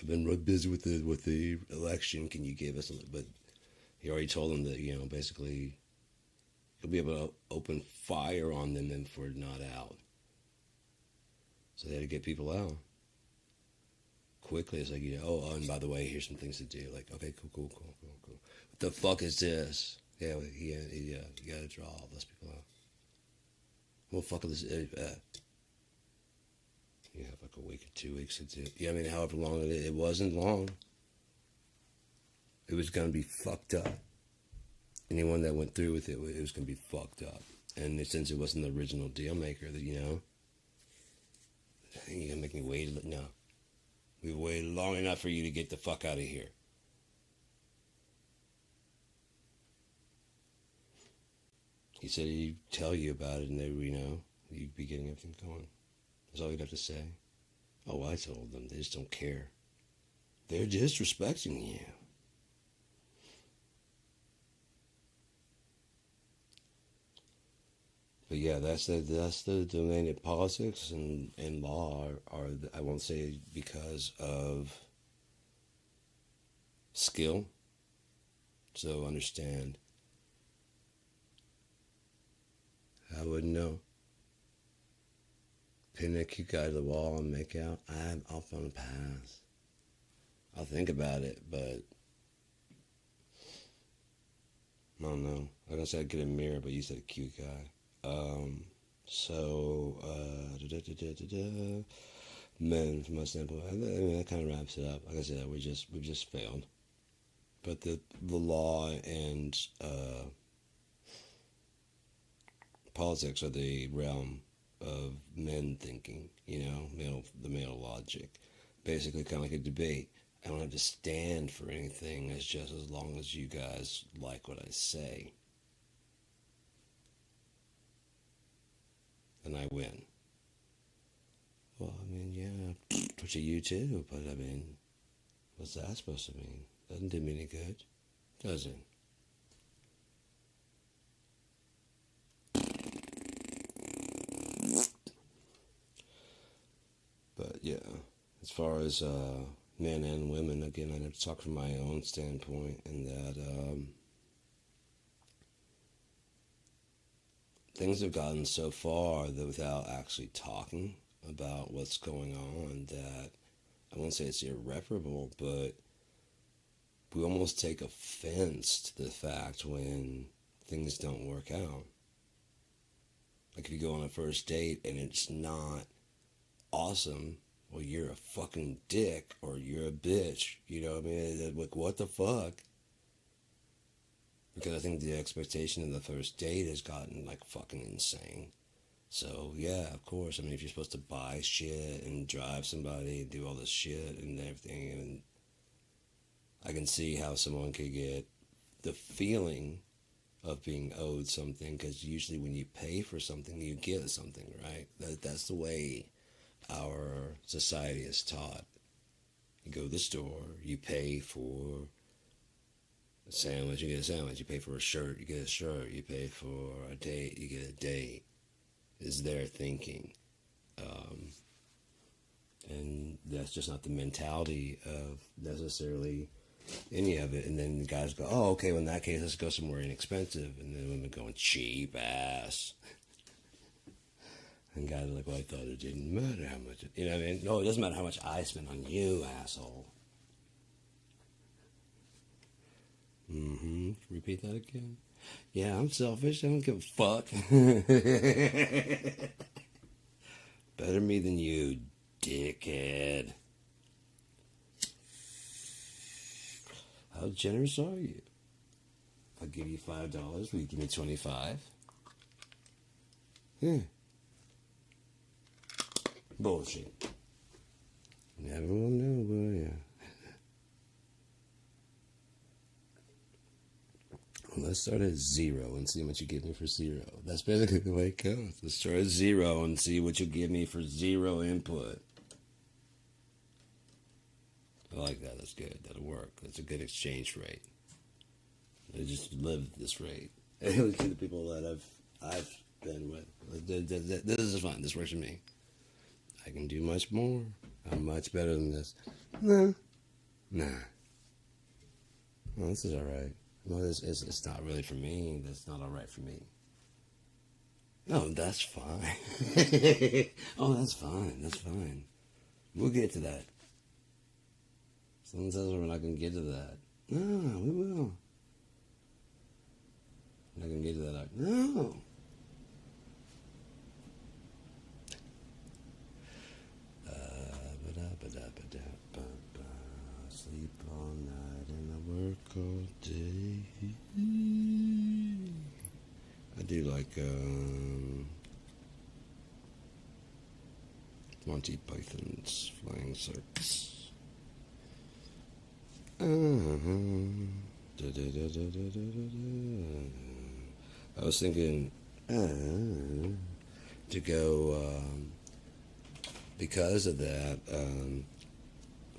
I've been real busy with the election. Can you give us a little? But he already told them that, basically, he'll be able to open fire on them if we're not out. So they had to get people out quickly. It's like, oh, and by the way, here's some things to do. Like, okay, cool. What the fuck is this? Yeah, you gotta draw all those people out. What the fuck is this? You have like a week or 2 weeks to do. Yeah, I mean, however long it is, it wasn't long. It was gonna be fucked up. Anyone that went through with it was gonna be fucked up. And since it wasn't the original deal maker, that you're gonna make me wait. No, we waited long enough for you to get the fuck out of here. He said he'd tell you about it, and you'd be getting everything going. That's all you'd have to say. Oh, I told them. They just don't care. They're disrespecting you. But yeah, that's the domain of politics and law are I won't say because of skill. So understand. I wouldn't know. Pin a cute guy to the wall and make out. I'm off on a pass. I'll think about it, but I don't know. Like I said, I'd get a mirror, but you said a cute guy. men, from my standpoint, I mean, that kind of wraps it up. Like I said, we've just failed. But the law and politics are the realm of men thinking. The male logic. Basically, kind of like a debate. I don't have to stand for anything. It's just as long as you guys like what I say, then I win. Well, I mean, yeah, which are you too, but I mean, what's that supposed to mean? Doesn't do me any good, does it? But yeah, as far as men and women, again, I have to talk from my own standpoint, in that things have gotten so far that without actually talking about what's going on, that I won't say it's irreparable, but we almost take offense to the fact when things don't work out. Like if you go on a first date and it's not awesome, well, you're a fucking dick or you're a bitch. You know what I mean? Like, what the fuck? Because I think the expectation of the first date has gotten like fucking insane. So yeah, of course. I mean, if you're supposed to buy shit and drive somebody and do all this shit and everything, and I can see how someone could get the feeling of being owed something, because usually when you pay for something, you get something, right? That's the way our society is taught. You go to the store, you pay for a sandwich, you get a sandwich. You pay for a shirt, you get a shirt. You pay for a date, you get a date. Is their thinking. And that's just not the mentality of necessarily any of it. And then the guys go, oh, okay, well, in that case, let's go somewhere inexpensive. And then women going, cheap ass. And guys are like, well, I thought it didn't matter how much. You know what I mean? No, it doesn't matter how much I spend on you, asshole. Repeat that again. Yeah, I'm selfish. I don't give a fuck. Better me than you, dickhead. How generous are you? If I give you $5, will you give me 25? Yeah. Bullshit. Never will know, will ya? Let's start at 0 and see what you give me for 0. That's basically the way it goes. Let's start at 0 and see what you give me for 0 input. I like that. That's good. That'll work. That's a good exchange rate. I just live at this rate. At least the people that I've been with. This is fun. This works for me. I can do much more. I'm much better than this. Nah. Well, this is all right. Well, it's not really for me. That's not all right for me. No, that's fine. Oh, that's fine. That's fine. We'll get to that. Someone says we're not going to get to that. No, we will. We're not going to get to that. No. Sleep all night and I work all day. I do like Monty Python's Flying Circus. I was thinking to go because of that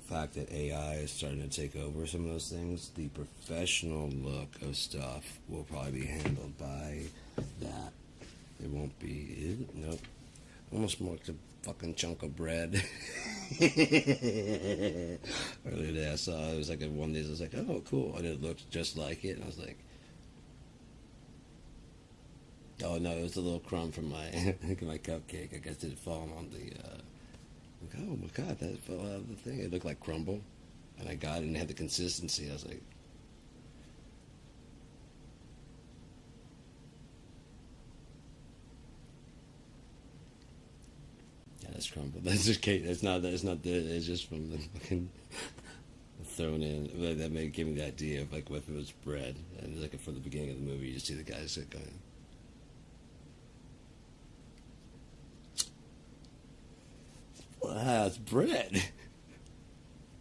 fact that AI is starting to take over some of those things. The professional look of stuff will probably be handled by that. It won't be. Nope. Almost marked a fucking chunk of bread. Earlier today I saw it was like one of these. I was like, oh, cool, and it looked just like it. And I was like, oh no, it was a little crumb from my my cupcake. I guess it had fallen on the. Like, oh my god, that fell out of the thing. It looked like crumble, and I got it and it had the consistency. I was like, yeah, That's crumpled. That's just Kate. That's not. That's not. It's just from the fucking thrown in. But that may give me the idea of like what if it was bread, and like from the beginning of the movie, you just see the guys that going. Wow, it's bread.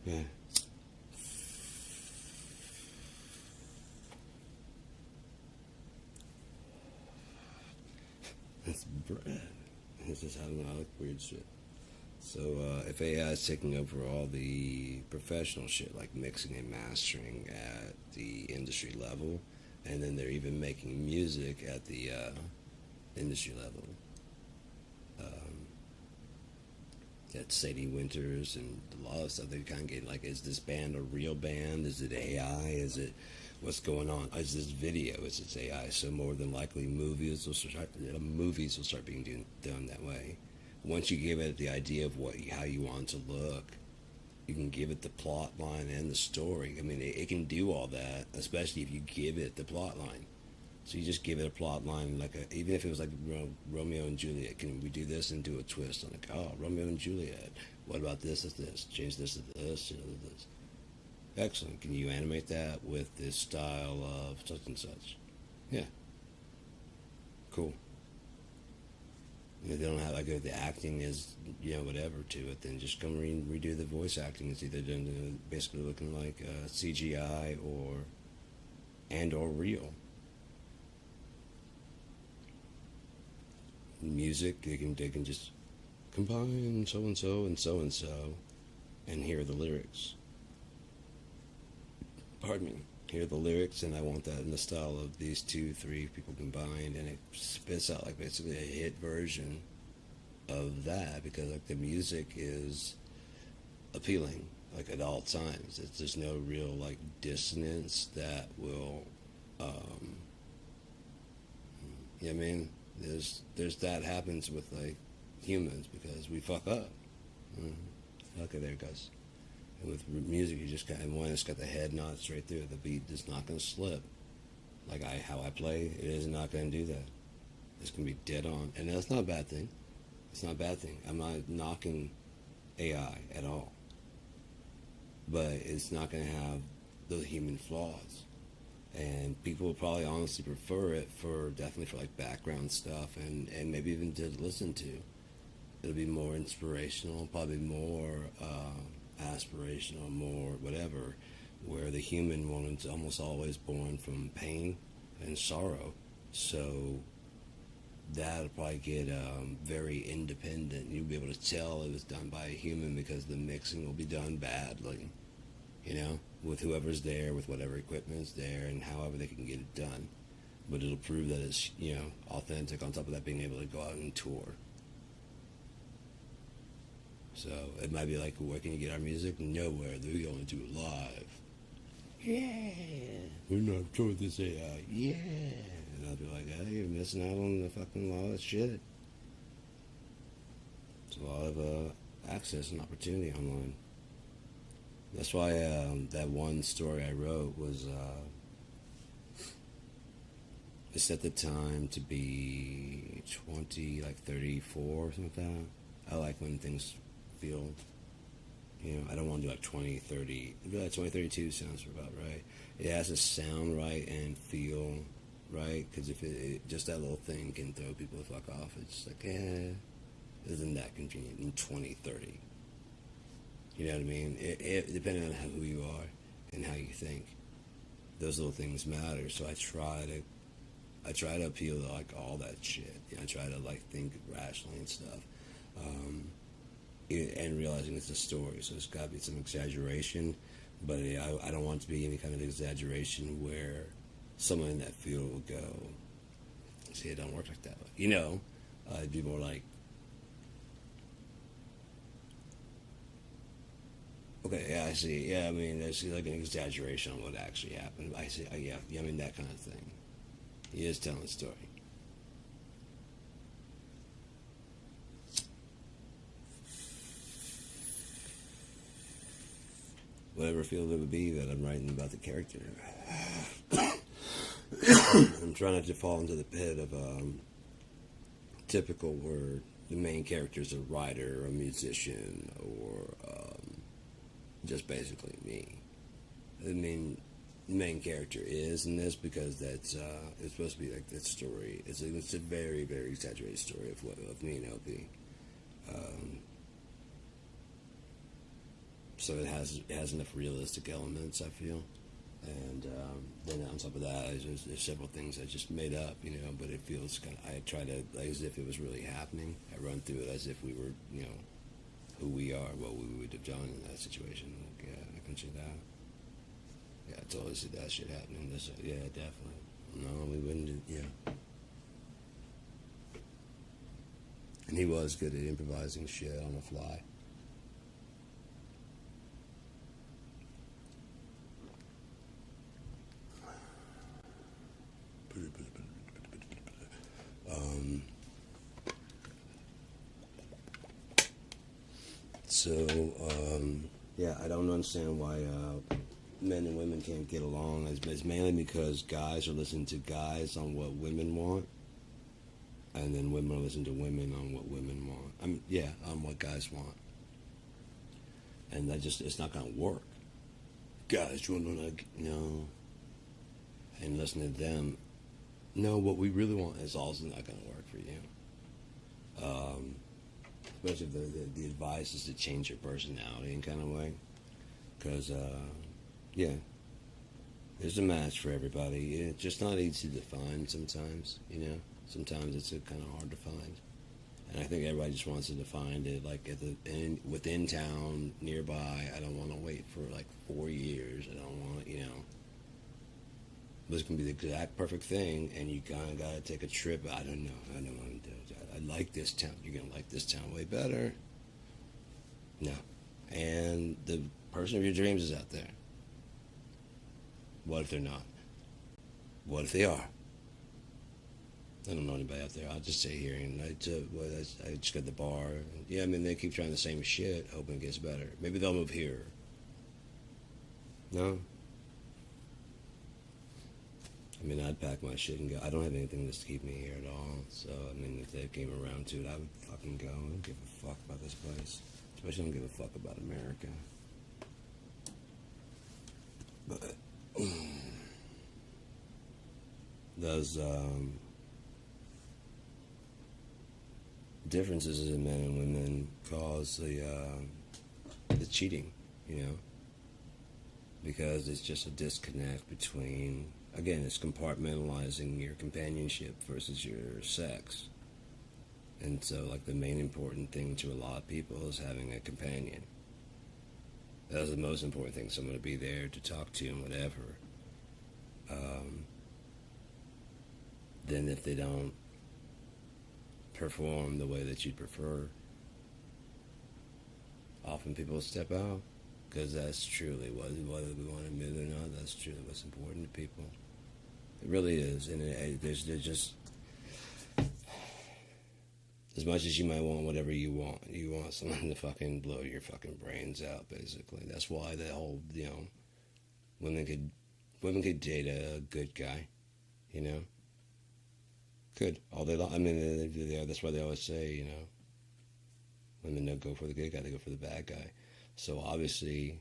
Yeah. It's bread. It's just having all like weird shit. So if AI is taking over all the professional shit like mixing and mastering at the industry level, and then they're even making music at the industry level, that Sadie Winters and a lot of stuff, they kind of get like, is this band a real band? Is it AI? Is it what's going on? Is this video? Is it AI? So more than likely, movies will start being done that way. Once you give it the idea of how you want it to look, you can give it the plot line and the story. I mean, it can do all that, especially if you give it the plot line. So you just give it a plot line, even if it was like Romeo and Juliet. Can we do this and do a twist on like, oh, Romeo and Juliet? What about this? Change this to this. This. Excellent. Can you animate that with this style of such and such? Yeah. Cool. If they don't have if the acting is whatever to it, then just come redo the voice acting. It's either done basically looking like CGI or real. Music, they can just combine so and so and so and so, and hear the lyrics. Pardon me. Hear the lyrics, and I want that in the style of these 2-3 people combined, and it spits out like basically a hit version of that, because like the music is appealing like at all times. There's no real like dissonance that will you know what I mean? There's that happens with like humans because we fuck up. Okay, there it goes. And with music, you just when it's got the head nod straight through, the beat is not going to slip. Like how I play, it is not going to do that. It's going to be dead on, and that's not a bad thing. It's not a bad thing. I'm not knocking AI at all, but it's not going to have the human flaws. And people will probably honestly prefer it definitely for like background stuff and maybe even to listen to. It'll be more inspirational, probably more aspirational, more whatever, where the human one is almost always born from pain and sorrow. So that'll probably get very independent. You'll be able to tell it was done by a human because the mixing will be done badly, with whoever's there, with whatever equipment's there, and however they can get it done. But it'll prove that it's, authentic, on top of that being able to go out and tour. So it might be like, where can you get our music? Nowhere. They're going to do it live. Yeah. We're not toward this AI. Yeah. And I'll be like, hey, you're missing out on the fucking lot of shit. It's a lot of access and opportunity online. That's why that one story I wrote was I set the time to be 34 or something like that. I like when things feel, I don't want to do like 20, 30. It'd be like 20, 32 sounds about right. It has to sound right and feel right, because if it just that little thing can throw people the fuck off. It's like, isn't that convenient in 20, 30? You know what I mean? It depending on who you are and how you think, those little things matter. So I try to appeal to like all that shit. I try to like think rationally and stuff, and realizing it's a story. So there's got to be some exaggeration, but I don't want it to be any kind of exaggeration where someone in that field will go, see, it don't work like that. It'd be more like, okay, yeah, I see. Yeah, I mean, I see like an exaggeration on what actually happened. I see, yeah, I mean, that kind of thing. He is telling a story. Whatever field it would be that I'm writing about the character. I'm trying not to fall into the pit of typical word, the main character is a writer or a musician or just basically me. I mean, the main character is in this because that's it's supposed to be like that story. It's a very very exaggerated story of me and LP. Um, so it has enough realistic elements, I feel. And then on top of that, there's several things I just made up, but it feels kind of, I try to, like, as if it was really happening. I run through it as if we were, who we are, what we would have done in that situation. Like, yeah, I can see that. Yeah, I totally see that shit happening. Yeah, definitely. No, we wouldn't do, yeah. And he was good at improvising shit on the fly. Um, yeah, I don't understand why men and women can't get along. It's mainly because guys are listening to guys on what women want, and then women are listening to women on what women want. On what guys want. And it's not going to work. Guys, you want to, and listen to them. No, what we really want is also not going to work for you. Especially if the advice is to change your personality in kind of way. Because, there's a match for everybody. It's just not easy to find sometimes, Sometimes it's kind of hard to find. And I think everybody just wants to find it, like, within town, nearby. I don't want to wait for, like, 4 years. I don't want, This can be the exact perfect thing, and you kind of got to take a trip. I don't know. I don't want to do that. I like this town. You're going to like this town way better. No. And the person of your dreams is out there. What if they're not? What if they are? I don't know anybody out there. I'll just sit here and I just got the bar. Yeah, I mean, they keep trying the same shit, hoping it gets better. Maybe they'll move here. No? I mean, I'd pack my shit and go. I don't have anything to keep me here at all. So, I mean, if they came around to it, I would fucking go. I don't give a fuck about this place. Especially I don't give a fuck about America. But those differences in men and women cause the cheating, because it's just a disconnect between, again, it's compartmentalizing your companionship versus your sex. And so, like, the main important thing to a lot of people is having a companion. That's the most important thing, someone to be there to talk to and whatever. Then if they don't perform the way that you'd prefer, often people step out, because that's truly, whether we want to admit it or not, that's truly what's important to people. It really is. And there's just, as much as you might want whatever you want someone to fucking blow your fucking brains out, basically. That's why the whole, women could date a good guy, Could, all day long. I mean, that's why they always say, women don't go for the good guy, they go for the bad guy. So obviously,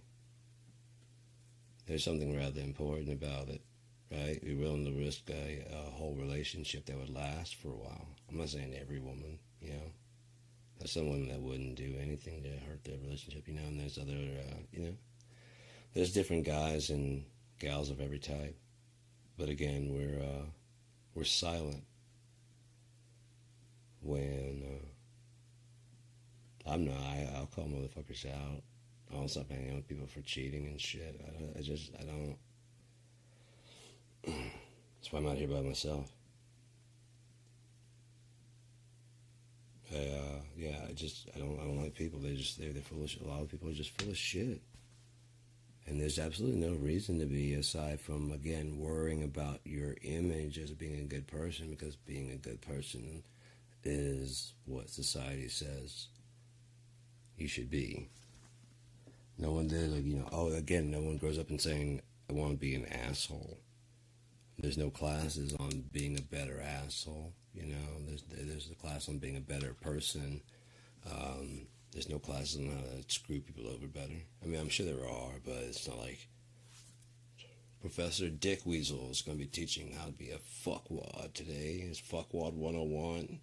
there's something rather important about it, right? You're willing to risk a whole relationship that would last for a while. I'm not saying every woman, There's some women that wouldn't do anything to hurt their relationship, and there's other, there's different guys and gals of every type. But again, we're silent when I'll call motherfuckers out. I'll stop hanging out with people for cheating and shit. I don't. That's why I'm out here by myself. I don't like people. They're full of shit. A lot of people are just full of shit. And there's absolutely no reason to be, aside from, again, worrying about your image as being a good person, because being a good person is what society says you should be. No one did, no one grows up and saying, I want to be an asshole. There's no classes on being a better asshole. You know, there's a class on being a better person. There's no classes on how to screw people over better. I mean, I'm sure there are, but it's not like Professor Dick Weasel is going to be teaching how to be a fuckwad today. It's fuckwad 101.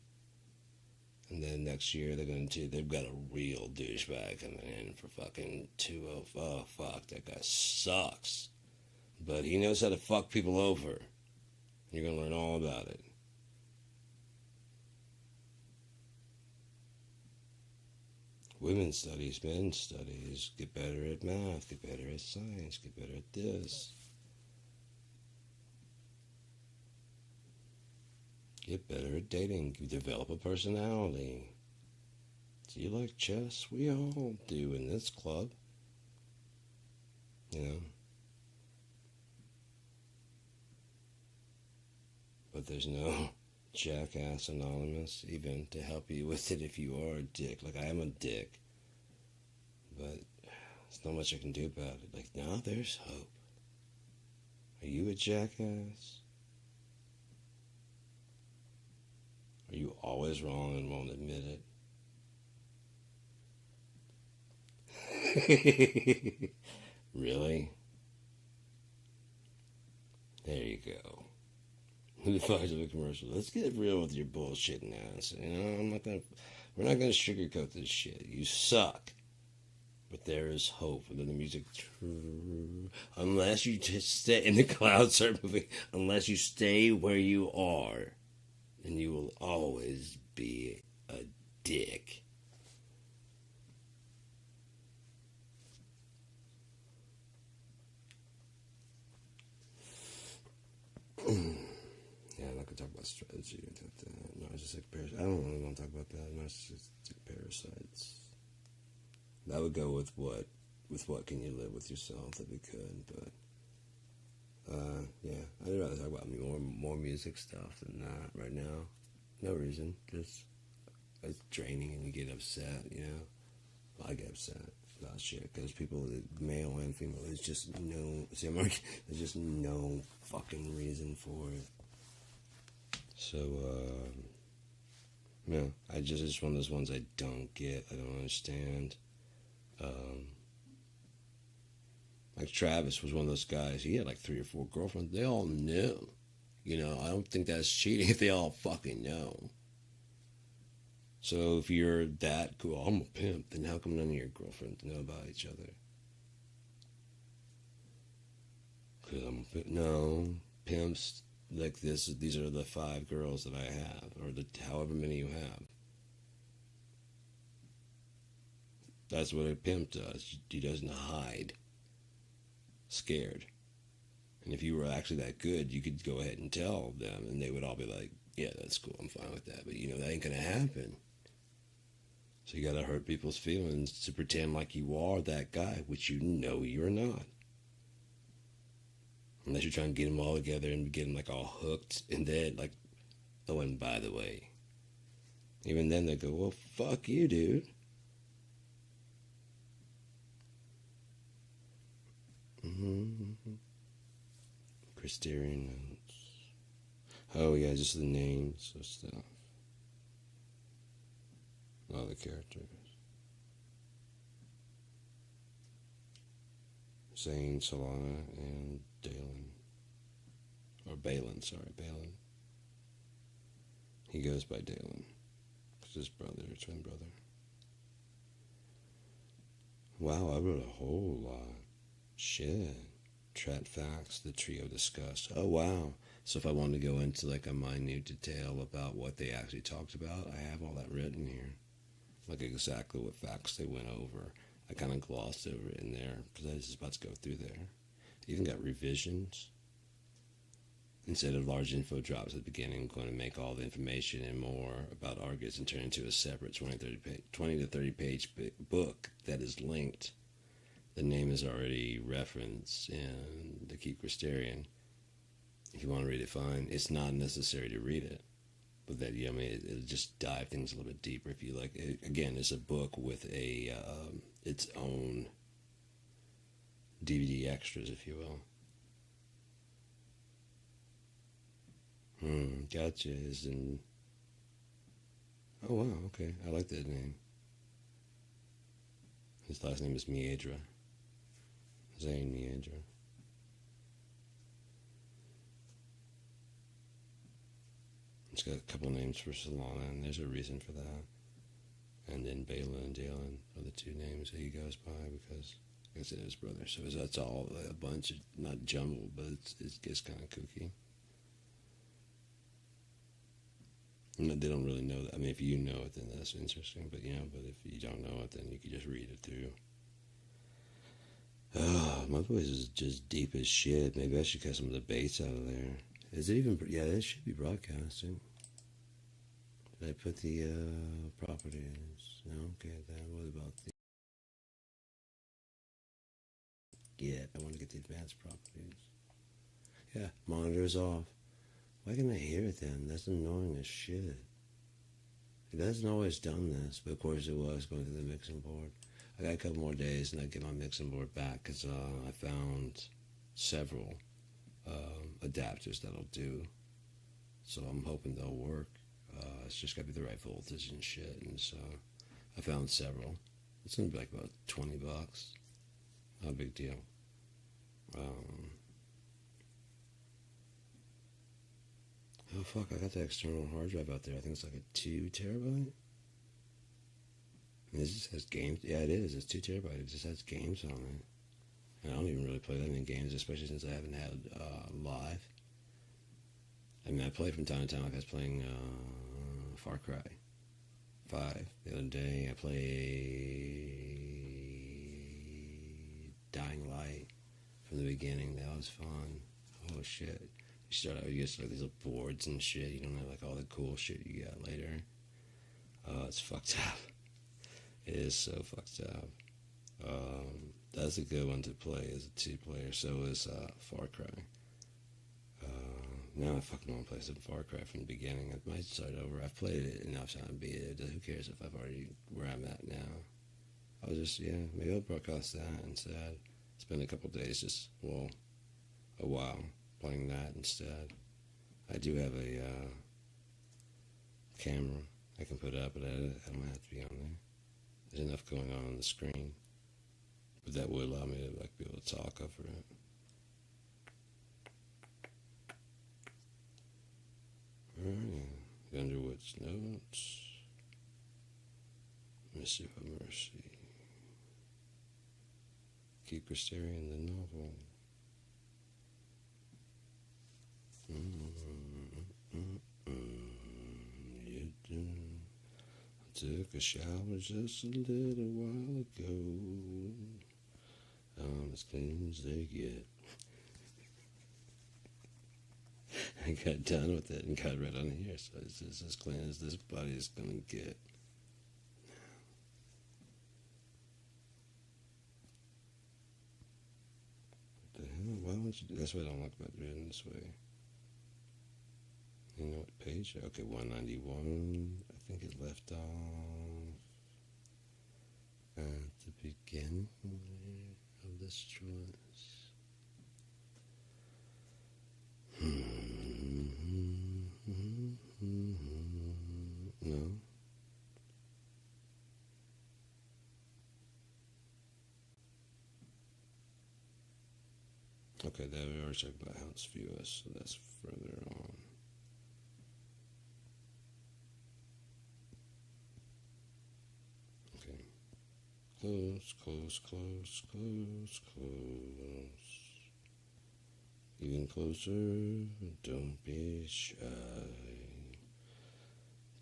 And then next year they've got a real douchebag coming in for fucking 205. Oh, fuck, that guy sucks. But he knows how to fuck people over. You're going to learn all about it. Women's studies, men's studies, get better at math, get better at science, get better at this. Get better at dating, develop a personality. Do you like chess? We all do in this club. You know? But there's no Jackass Anonymous even to help you with it if you are a dick. Like, I am a dick. But there's not much I can do about it. Like, now there's hope. Are you a jackass? Are you always wrong and won't admit it? Really? There you go. The fires of a commercial. Let's get real with your bullshitting ass. You know, we're not gonna sugarcoat this shit. You suck. But there is hope. And then the music, unless you just stay in the clouds, start moving. Unless you stay where you are, then you will always be a dick. Yeah, I'm not gonna talk about strategy or that. Narcissistic parasites. I don't really want to talk about that. Narcissistic parasites. That would go with what? With what can you live with yourself? That'd be good, but yeah, I'd rather talk about more music stuff than that right now. No reason, just it's draining and you get upset. You know, I get upset about shit because people, male and female, there's just no. There's just no fucking reason for it. So yeah, it's one of those ones I don't get. I don't understand. Like Travis was one of those guys. He had like 3 or 4 girlfriends. They all knew. You know, I don't think that's cheating if they all fucking know. So if you're that cool, I'm a pimp, then how come none of your girlfriends know about each other? Because I'm a pimp. No, pimps like this. These are the 5 girls that I have, or however many you have. That's what a pimp does. He doesn't hide. Scared. And if you were actually that good, you could go ahead and tell them, and they would all be like, yeah, that's cool, I'm fine with that. But you know, that ain't going to happen. So you got to hurt people's feelings to pretend like you are that guy, which you know you're not. Unless you're trying to get them all together and get them like all hooked, and then like, oh, and by the way, even then they go, well, fuck you, dude. Mm-hmm. Christerian notes. Oh yeah, just the names of stuff. All the characters. Zane, Solana, and Dalen. Or Balin, sorry, Balin. He goes by Dalen. It's his brother, twin brother. Wow, I wrote a whole lot. Shit. Trat facts, the trio discussed. Oh, wow. So if I wanted to go into like a minute detail about what they actually talked about, I have all that written here. Like exactly what facts they went over. I kind of glossed over it in there because I was just about to go through there. Even got revisions. Instead of large info drops at the beginning, I'm going to make all the information and more about Argus and turn it into a separate 20 to 30 page book that is linked. The name is already referenced in the Keep Christerian. If you want to read it, fine. It's not necessary to read it. But that, yeah, I mean, it'll just dive things a little bit deeper if you like. Again, it's a book with its own DVD extras, if you will. Gotcha. Is in. Oh wow. Okay, I like that name. His last name is Miedra. Zane Miedra. It's got a couple names for Solana, and there's a reason for that. And then Balin and Dalen are the two names that he goes by because it's his brother. So that's all a bunch of, not jumbled, but it gets kind of kooky. They don't really know that. I mean, if you know it, then that's interesting. But but if you don't know it, then you can just read it through. Oh, my voice is just deep as shit. Maybe I should cut some of the bass out of there. Is it even? Yeah, it should be broadcasting. Did I put the properties? No, okay. Then what about the? Yeah, I want to get the advanced properties. Yeah, monitor's off. Why can't I hear it then? That's annoying as shit. It hasn't always done this, but of course it was going through the mixing board. I got a couple more days and I get my mixing board back because I found several adapters that'll do. So I'm hoping they'll work. It's just got to be the right voltage and shit. And so I found several. It's going to be like about $20. Not a big deal. Oh fuck, I got the external hard drive out there. I think it's like a 2 terabyte. And it just has games. Yeah, it is. It's 2 terabyte. It just has games on it. And I don't even really play that many games, especially since I haven't had live. I mean, I play from time to time. Like I was playing Far Cry 5 the other day. I played Dying Light from the beginning. That was fun. Oh shit. You start out, you get like these little boards and shit. You don't have like all the cool shit you got later. It's fucked up. It is so fucked up. That's a good one to play as a 2-player. So is Far Cry. Now I fucking want to play some Far Cry from the beginning. I might start over. I've played it enough time to beat it. Who cares if I've already where I'm at now? I'll just maybe I'll broadcast that instead. Spend a couple days a while playing that instead. I do have a camera I can put up, but I don't have to be on there. There's enough going on the screen, but that would allow me to be able to talk over it. Alright, Underwood's notes. Missy of Mercy. Keep Christerian the novel. I took a shower just a little while ago. I'm as clean as they get. I got done with it and got right on here, so it's just as clean as this body is gonna get. What the hell? Why don't you do that's why I don't like about doing it this way. You know what page? Okay, 191. I think it left off at the beginning of this choice. No. Okay, that we already talked about how it's view us, so that's further on. Okay. Close, close, close, close, close. Even closer, don't be shy.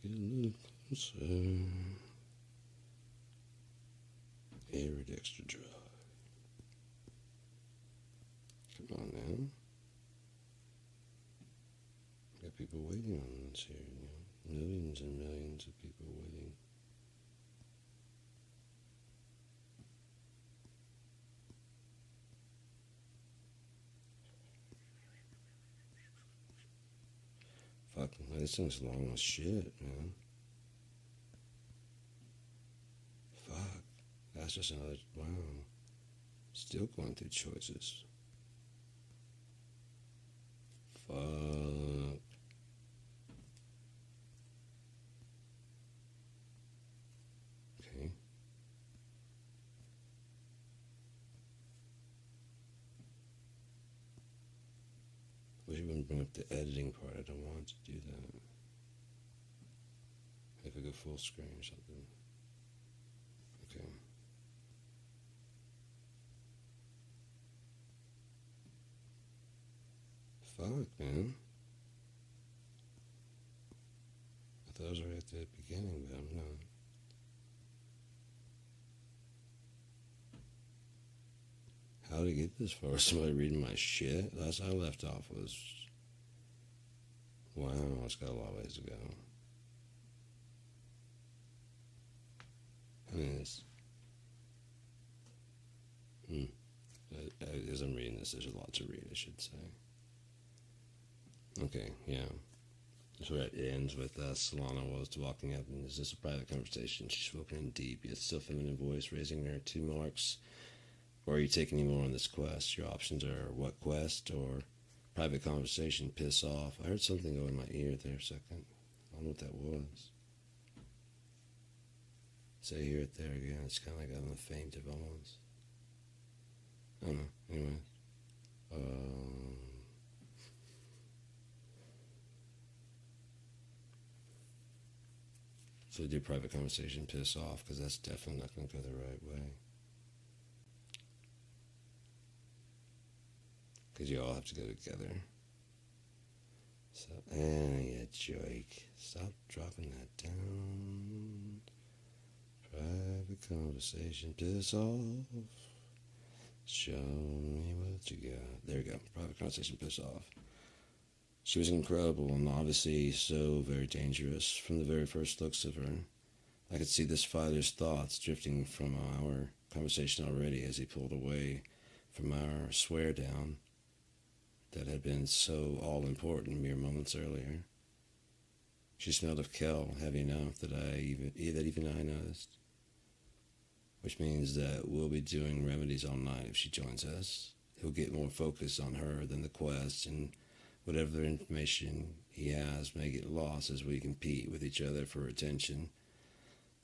Get a little closer. Air it extra dry. Come on now. Got people waiting on this here, Millions and millions of people waiting. Fuck, this thing's long as shit, man. Fuck. That's just another, wow. Still going through choices. Fuck. wish it wouldn't bring up the editing part. I don't want to do that. If I go full screen or something. Okay. Fuck, man. I thought I was right at the beginning, but I'm not. How did I get this far? Somebody reading my shit? Last I left off was... Wow, it's got a lot of ways to go. I mean, it's... As I'm reading this, there's a lot to read, I should say. Okay, yeah. So it ends with Solana was walking up, and is this a private conversation? She's spoken in deep, yet still feminine voice, raising her 2 marks. Or are you taking any more on this quest? Your options are what quest or private conversation, piss off. I heard something go in my ear there a second. I don't know what that was. Say hear it there again. It's kind of like I'm fainted almost. I don't know. Anyway. So do private conversation, piss off, because that's definitely not going to go the right way. Because you all have to go together. So, you jerk. Stop dropping that down. Private conversation, piss off. Show me what you got. There we go. Private conversation, piss off. She was incredible and obviously so very dangerous from the very first looks of her. I could see this fighter's thoughts drifting from our conversation already as he pulled away from our swear down that had been so all-important mere moments earlier. She smelled of Kel heavy enough that even I noticed. Which means that we'll be doing remedies all night if she joins us. He'll get more focus on her than the quest, and whatever information he has may get lost as we compete with each other for attention,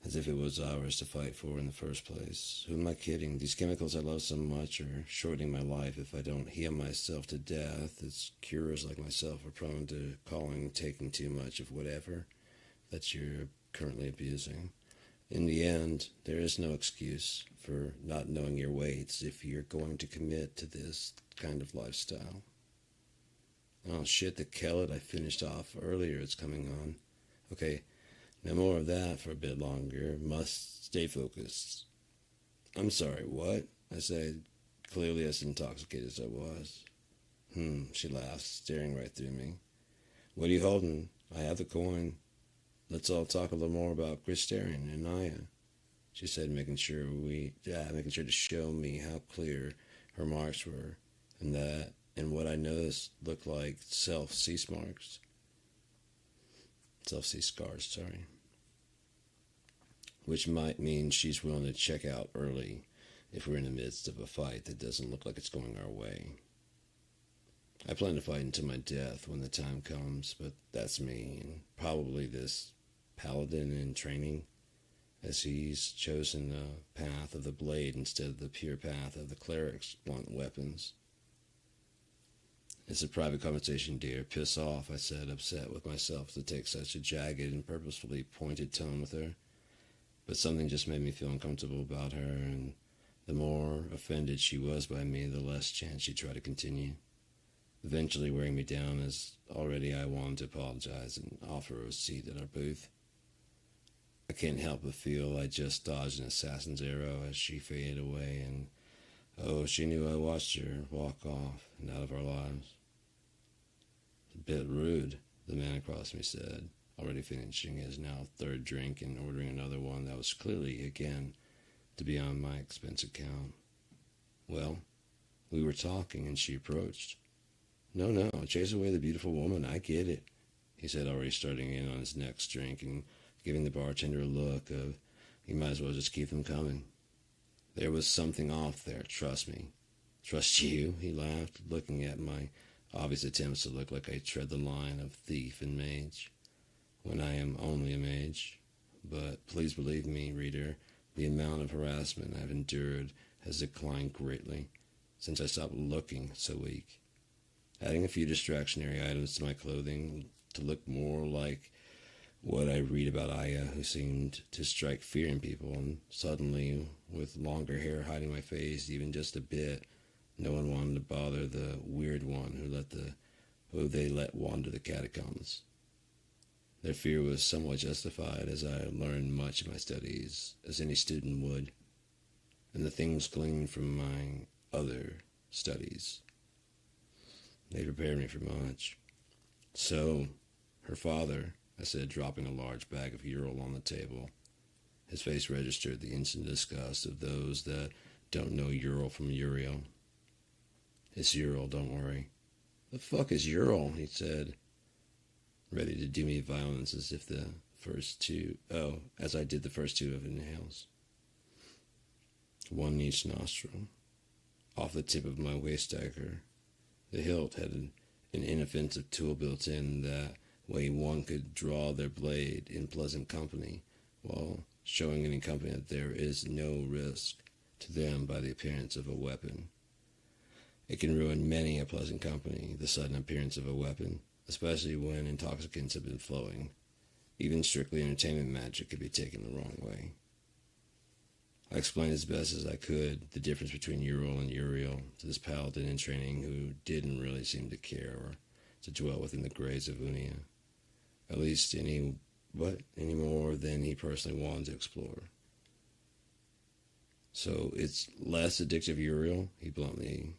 as if it was ours to fight for in the first place. Who am I kidding? These chemicals I love so much are shortening my life if I don't heal myself to death. It's curers like myself are prone to taking too much of whatever that you're currently abusing. In the end, there is no excuse for not knowing your weights if you're going to commit to this kind of lifestyle. Oh shit, the Kellet I finished off earlier is coming on. Okay, no more of that for a bit longer. Must stay focused. I'm sorry, what? I said, clearly as intoxicated as I was. She laughed, staring right through me. What are you holding? I have the coin. Let's all talk a little more about Christarian and Naya, she said, making sure to show me how clear her marks were, and what I noticed looked like self-see scars, sorry. Which might mean she's willing to check out early if we're in the midst of a fight that doesn't look like it's going our way. I plan to fight until my death when the time comes, but that's me, and probably this paladin in training, as he's chosen the path of the blade instead of the pure path of the cleric's blunt weapons. It's a private conversation, dear. Piss off, I said, upset with myself to take such a jagged and purposefully pointed tone with her. But something just made me feel uncomfortable about her, and the more offended she was by me, the less chance she'd try to continue. Eventually wearing me down as already I wanted to apologize and offer her a seat at our booth. I can't help but feel I just dodged an assassin's arrow as she faded away, and she knew I watched her walk off and out of our lives. A bit rude, the man across me said, already finishing his now third drink and ordering another one that was clearly, again, to be on my expense account. Well, we were talking and she approached. No, chase away the beautiful woman, I get it, he said, already starting in on his next drink and giving the bartender a look of, you might as well just keep them coming. There was something off there, trust me. Trust you, he laughed, looking at my obvious attempts to look like I tread the line of thief and mage, when I am only a mage. But please believe me, reader, the amount of harassment I've endured has declined greatly since I stopped looking so weak. adding a few distractionary items to my clothing to look more like what I read about Aya, who seemed to strike fear in people, and suddenly, with longer hair hiding my face even just a bit, no one wanted to bother the weird one who they let wander the catacombs. Their fear was somewhat justified, as I learned much in my studies, as any student would, and the things gleaned from my other studies. They prepared me for much. So, her father, I said, dropping a large bag of Ural on the table. His face registered the instant disgust of those that don't know Ural from Uriel. It's Ural, don't worry. The fuck is Ural? He said, ready to do me violence as I did the first two of inhales. One in each nostril. Off the tip of my waist dagger. The hilt had an inoffensive tool built in that way one could draw their blade in pleasant company, while showing any company that there is no risk to them by the appearance of a weapon. It can ruin many a pleasant company, the sudden appearance of a weapon, especially when intoxicants have been flowing. Even strictly entertainment magic could be taken the wrong way. I explained as best as I could the difference between Ural and Uriel to this paladin in training who didn't really seem to care or to dwell within the grays of Unia, at least any more than he personally wanted to explore. So it's less addictive Uriel, he bluntly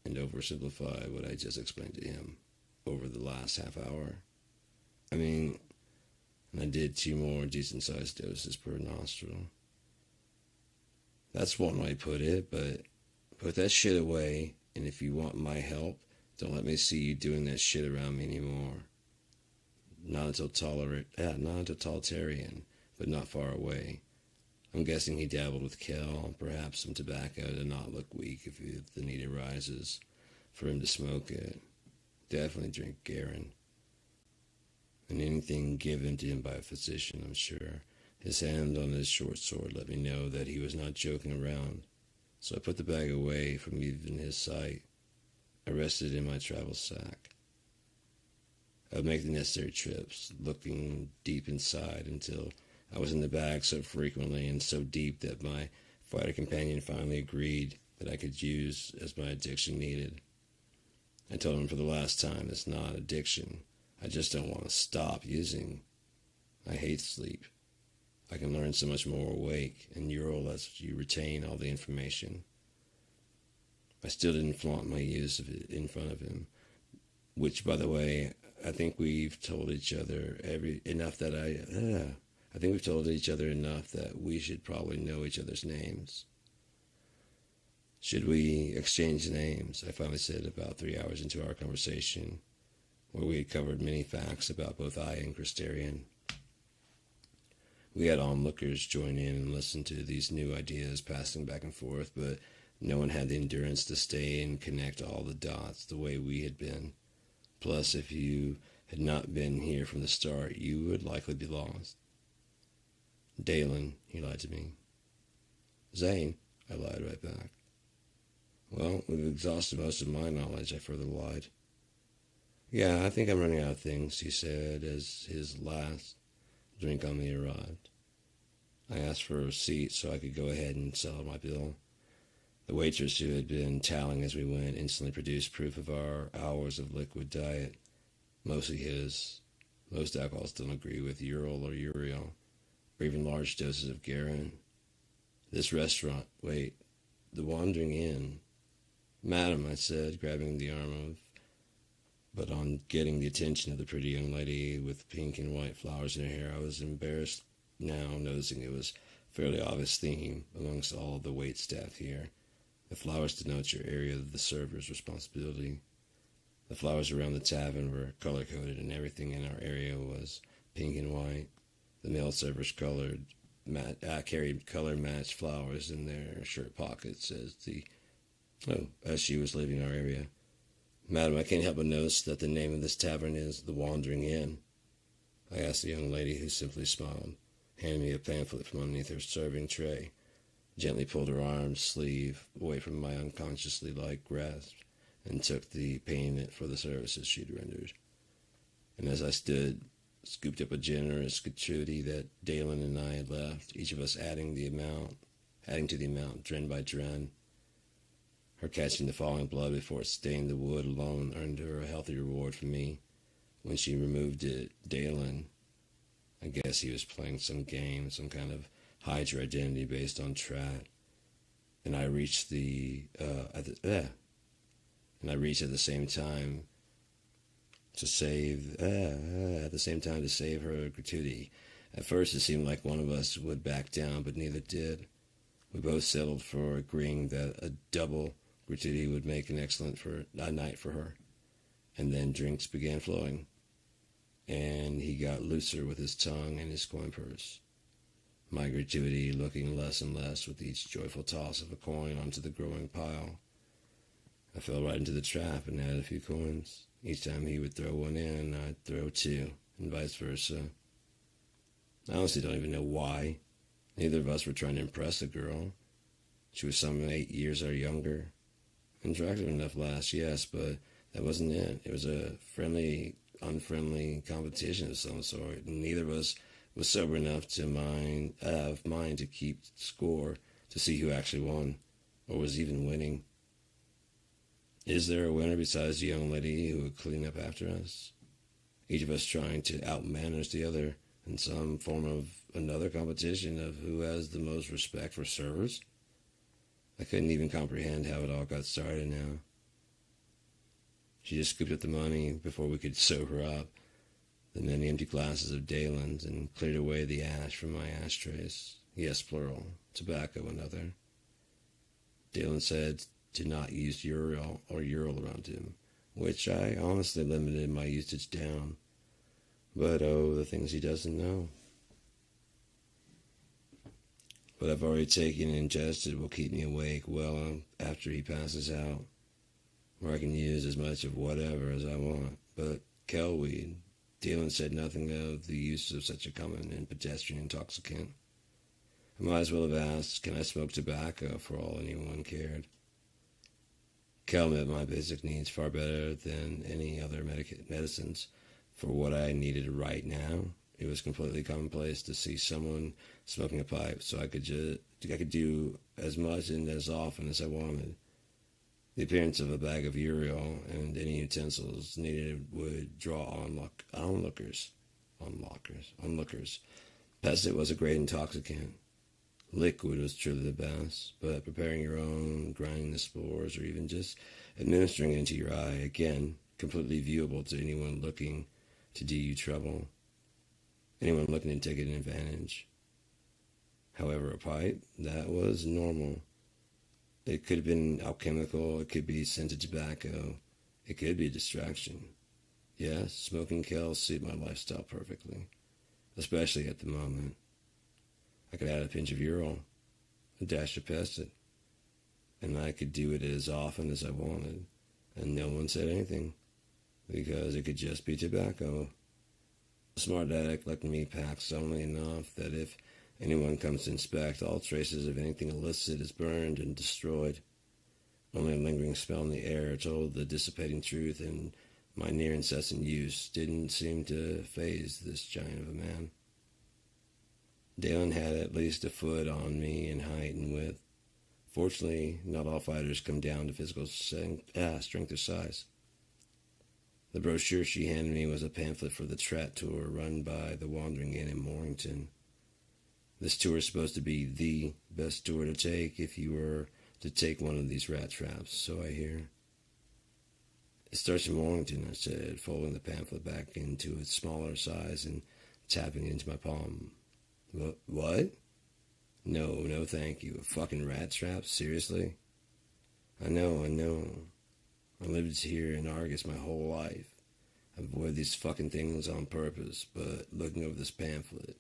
and oversimplified what I just explained to him over the last half hour. I mean, and I did 2 more decent-sized doses per nostril. That's one way to put it, but put that shit away, and if you want my help, don't let me see you doing that shit around me anymore. Not until totalitarian, but not far away. I'm guessing he dabbled with Kel, perhaps some tobacco to not look weak if the need arises for him to smoke it. Definitely drink Garen. And anything given to him by a physician, I'm sure. His hand on his short sword let me know that he was not joking around, so I put the bag away from even his sight. I rested in my travel sack. I would make the necessary trips, looking deep inside until I was in the bag so frequently and so deep that my fighter companion finally agreed that I could use as my addiction needed. I told him for the last time it's not addiction. I just don't want to stop using. I hate sleep. I can learn so much more awake, and Ural lets you retain all the information. I still didn't flaunt my use of it in front of him, which, by the way, I think we've told each other enough that we should probably know each other's names. Should we exchange names? I finally said about 3 hours into our conversation, where we had covered many facts about both I and Christerian. We had onlookers join in and listen to these new ideas passing back and forth, but no one had the endurance to stay and connect all the dots the way we had been. Plus, if you had not been here from the start, you would likely be lost. Dalen, he lied to me. Zane, I lied right back. Well, we've exhausted most of my knowledge, I further lied. Yeah, I think I'm running out of things, he said as his last drink on me arrived. I asked for a receipt so I could go ahead and settle my bill. The waitress, who had been tallying as we went, instantly produced proof of our hours of liquid diet, mostly his. Most alcohols don't agree with Ural or Uriel, or even large doses of Garen. This restaurant, the Wandering Inn. Madam, I said, grabbing the arm but on getting the attention of the pretty young lady with pink and white flowers in her hair, I was embarrassed now, noticing it was a fairly obvious theme amongst all of the wait staff here. The flowers denote your area of the server's responsibility. The flowers around the tavern were color-coded, and everything in our area was pink and white. The male servers carried color-matched flowers in their shirt pockets as she was leaving our area. Madam, I can't help but notice that the name of this tavern is The Wandering Inn. I asked the young lady, who simply smiled, handed me a pamphlet from underneath her serving tray, gently pulled her arm sleeve away from my unconsciously light grasp, and took the payment for the services she'd rendered. And as I stood, scooped up a generous gratuity that Dalen and I had left, each of us adding to the amount, dren by dren. Her catching the falling blood before it stained the wood alone earned her a healthy reward from me. When she removed it, Dalen, I guess he was playing some game, some kind of hide your identity based on Trat, and I reached at the same time to save her gratuity. At first, it seemed like one of us would back down, but neither did. We both settled for agreeing that a double gratuity would make an excellent night for her. And then drinks began flowing, and he got looser with his tongue and his coin purse. My gratuity looking less and less with each joyful toss of a coin onto the growing pile. I fell right into the trap and added a few coins. Each time he would throw one in, I'd throw two, and vice versa. I honestly don't even know why. Neither of us were trying to impress the girl. She was some 8 years our younger. Attractive enough last, yes, but that wasn't it. It was a friendly, unfriendly competition of some sort, and neither of us was sober enough to have mind to keep score to see who actually won, or was even winning. Is there a winner besides the young lady who would clean up after us? Each of us trying to outmanage the other in some form of another competition of who has the most respect for servers? I couldn't even comprehend how it all got started now. She just scooped up the money before we could sew her up, the many empty glasses of Dalen's, and cleared away the ash from my ashtrays. Yes, plural. Tobacco, another. Dalen said to not use Ural around him, which I honestly limited my usage down. But oh, the things he doesn't know. What I've already taken and ingested will keep me awake well after he passes out, where I can use as much of whatever as I want. But Kelweed, Dalen said nothing of the use of such a common and pedestrian intoxicant. I might as well have asked, can I smoke tobacco, for all anyone cared. Kel met my basic needs far better than any other medicines. For what I needed right now, it was completely commonplace to see someone smoking a pipe, so I could do as much and as often as I wanted. The appearance of a bag of Uriel and any utensils needed would draw onlookers. Pest, it was a great intoxicant. Liquid was truly the best, but preparing your own, grinding the spores, or even just administering it into your eye, again, completely viewable to anyone looking to do you trouble, anyone looking to take an advantage. However, a pipe, that was normal. It could have been alchemical, it could be scented tobacco, it could be a distraction. Yes, smoking Kel suited my lifestyle perfectly, especially at the moment. I could add a pinch of Ural, a dash of Pestet, and I could do it as often as I wanted, and no one said anything, because it could just be tobacco. A smart addict like me packs only enough that if anyone comes to inspect, all traces of anything illicit is burned and destroyed. Only a lingering smell in the air told the dissipating truth, and my near incessant use didn't seem to faze this giant of a man. Dalen had at least a foot on me in height and width. Fortunately, not all fighters come down to physical strength or size. The brochure she handed me was a pamphlet for the Trat tour run by the Wandering Inn in Morrington. This tour is supposed to be the best tour to take if you were to take one of these rat traps, so I hear. It starts in Morrington, I said, folding the pamphlet back into its smaller size and tapping it into my palm. What? No, thank you. A fucking rat trap? Seriously? I know. I lived here in Argus my whole life. I avoid these fucking things on purpose, but looking over this pamphlet,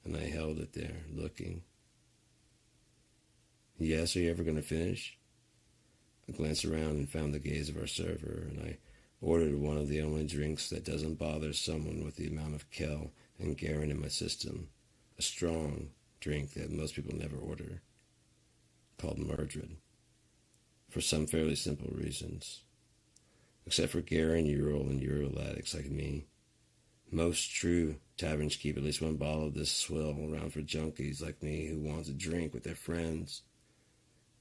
and I held it there, looking. Yes, are you ever going to finish? I glanced around and found the gaze of our server, and I ordered one of the only drinks that doesn't bother someone with the amount of Kel and Garen in my system. A strong drink that most people never order, called Murdred, for some fairly simple reasons. except for Garen, Ural, and Ural addicts like me. Most true taverns keep at least one bottle of this swill around for junkies like me who want to drink with their friends.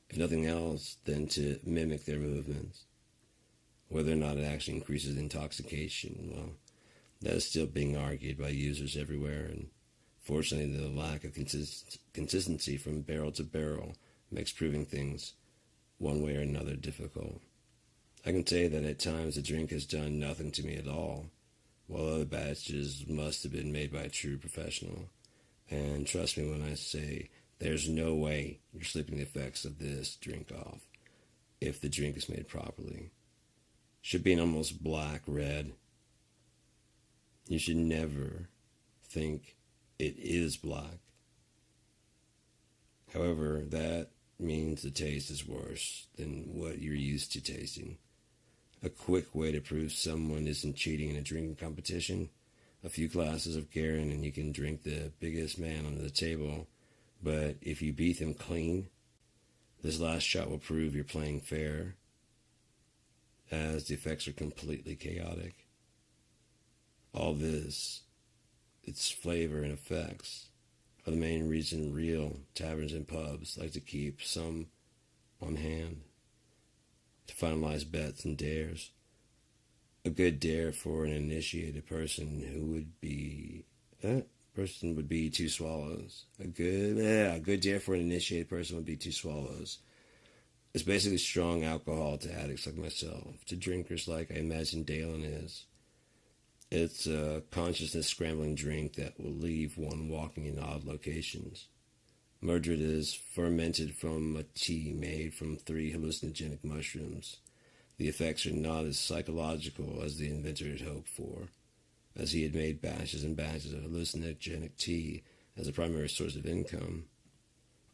If nothing else, then to mimic their movements. Whether or not it actually increases intoxication, well, that is still being argued by users everywhere, and fortunately the lack of consistency from barrel to barrel makes proving things one way or another difficult. I can say that at times the drink has done nothing to me at all, while other batches must have been made by a true professional. And trust me when I say there's no way you're sleeping the effects of this drink off if the drink is made properly. Should be an almost black red. You should never think it is black. However, that means the taste is worse than what you're used to tasting. A quick way to prove someone isn't cheating in a drinking competition: a few glasses of Garen and you can drink the biggest man under the table, but if you beat them clean, this last shot will prove you're playing fair, as the effects are completely chaotic. All this, its flavor and effects, are the main reason real taverns and pubs like to keep some on hand to finalize bets and dares. A good dare for an initiated person who would be would be 2 swallows. A good dare for an initiated person would be 2 swallows. It's basically strong alcohol to addicts like myself, to drinkers like I imagine Dalen is. It's a consciousness scrambling drink that will leave one walking in odd locations. Mordred is fermented from a tea made from 3 hallucinogenic mushrooms. The effects are not as psychological as the inventor had hoped for, as he had made batches and batches of hallucinogenic tea as a primary source of income.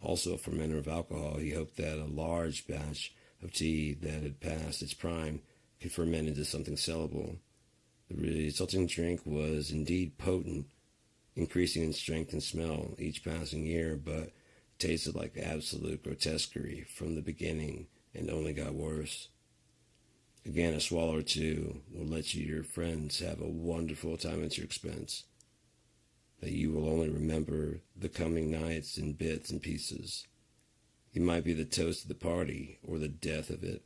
Also a fermenter of alcohol, he hoped that a large batch of tea that had passed its prime could ferment into something sellable. The resulting drink was indeed potent, increasing in strength and smell each passing year, but tasted like absolute grotesquerie from the beginning and only got worse. Again, a swallow or two will let you your friends have a wonderful time at your expense, that you will only remember the coming nights in bits and pieces. You might be the toast of the party or the death of it.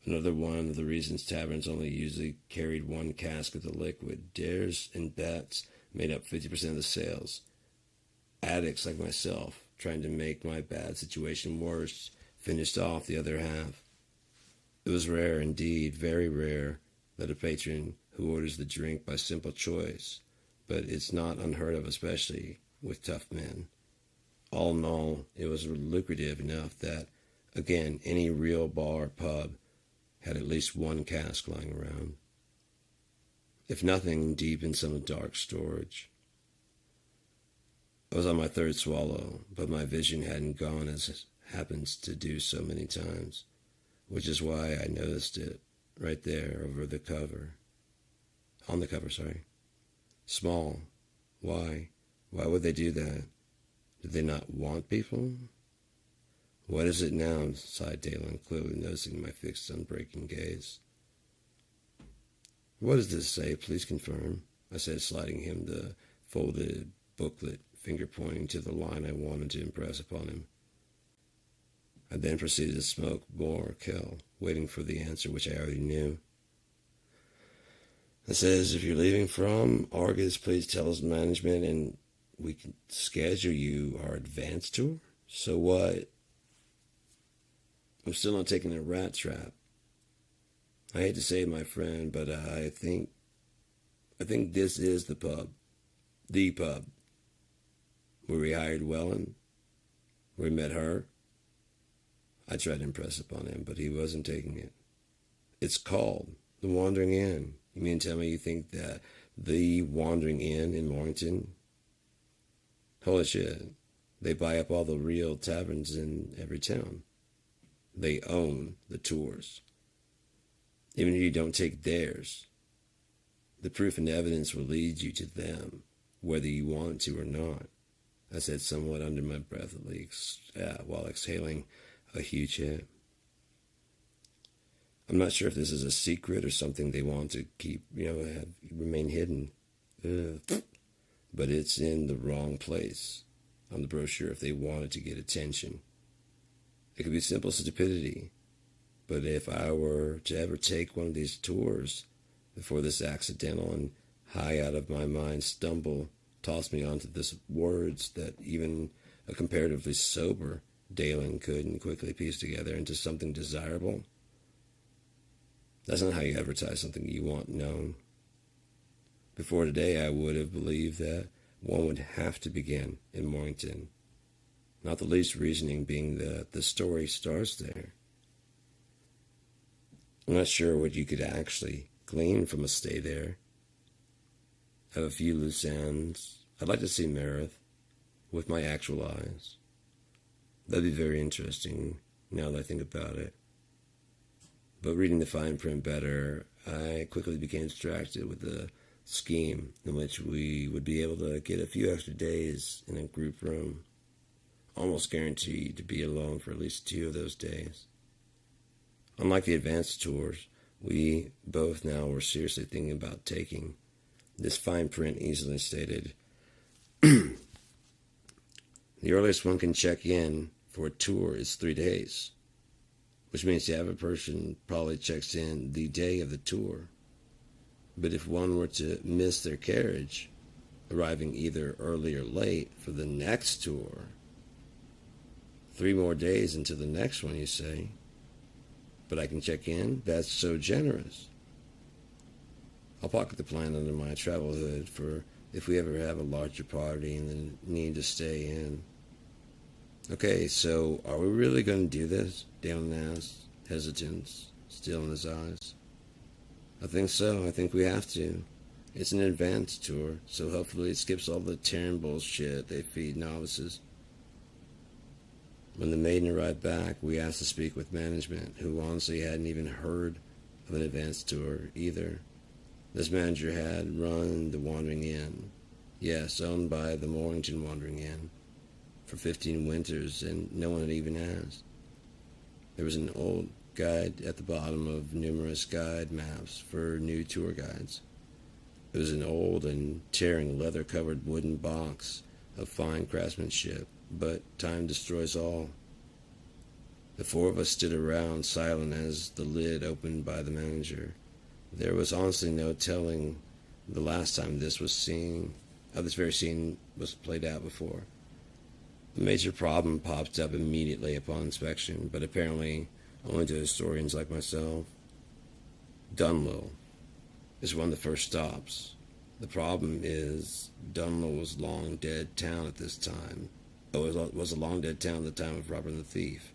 Another one of the reasons taverns only usually carried 1 cask of the liquid. Dares and bets made up 50% of the sales. Addicts like myself, trying to make my bad situation worse, finished off the other half. It was rare indeed, very rare, that a patron who orders the drink by simple choice, but it's not unheard of, especially with tough men. All in all, it was lucrative enough that, again, any real bar or pub had at least 1 cask lying around, if nothing, deep in some dark storage. I was on my 3rd swallow, but my vision hadn't gone, as happens to do so many times, which is why I noticed it right there over the cover. On the cover, sorry. Small. Why? Why would they do that? Did they not want people? What is it now? Sighed Dalen, clearly noticing my fixed, unbreaking gaze. What does this say? Please confirm, I said, sliding him the folded booklet, finger pointing to the line I wanted to impress upon him. I then proceeded to smoke more Kel, waiting for the answer which I already knew. It says, if you're leaving from Argus, please tell us management and we can schedule you our advance tour. So what? I'm still not taking a rat trap. I hate to say it, my friend, but I think this is the pub where we hired Wellen, where we met her. I tried to impress upon him, but he wasn't taking it. It's called The Wandering Inn. You mean to tell me you think that the Wandering Inn in Mornington? Holy shit. They buy up all the real taverns in every town. They own the tours. Even if you don't take theirs, the proof and evidence will lead you to them, whether you want to or not. I said somewhat under my breath, at least, while exhaling a huge hit. I'm not sure if this is a secret or something they want to keep, remain hidden. But it's in the wrong place on the brochure if they wanted to get attention. It could be simple stupidity. But if I were to ever take one of these tours before this accidental and high out of my mind stumble tossed me onto this words that even a comparatively sober Dalen couldn't quickly piece together into something desirable, that's not how you advertise something you want known. Before today, I would have believed that one would have to begin in Mornington, not the least reasoning being that the story starts there. I'm not sure what you could actually glean from a stay there. I have a few loose ends. I'd like to see Meredith with my actual eyes. That'd be very interesting now that I think about it. But reading the fine print better, I quickly became distracted with the scheme in which we would be able to get a few extra days in a group room, almost guaranteed to be alone for at least 2 of those days. Unlike the advanced tours, we both now were seriously thinking about taking. This fine print easily stated, the earliest one can check in for a tour is 3 days, which means the average person probably checks in the day of the tour. But if one were to miss their carriage, arriving either early or late for the next tour, 3 more days into the next one, you say, but I can check in? That's so generous. I'll pocket the plan under my travel hood for if we ever have a larger party and the need to stay in. Okay, so are we really going to do this? Dalen asked, hesitance still in his eyes. I think so. I think we have to. It's an advanced tour, so hopefully it skips all the tearing bullshit they feed novices. When the maiden arrived back, we asked to speak with management, who honestly hadn't even heard of an advanced tour either. This manager had run the Wandering Inn, yes, owned by the Mornington Wandering Inn, for 15 winters, and no one had even asked. There was an old guide at the bottom of numerous guide maps for new tour guides. It was an old and tearing leather-covered wooden box of fine craftsmanship, but time destroys all. The 4 of us stood around, silent as the lid opened by the manager. There was honestly no telling the last time this very scene was played out before. A major problem popped up immediately upon inspection, but apparently only to historians like myself. Dunlow is one of the first stops. The problem is Dunlow was a long dead town at this time. It was a long dead town at the time of Robert the Thief.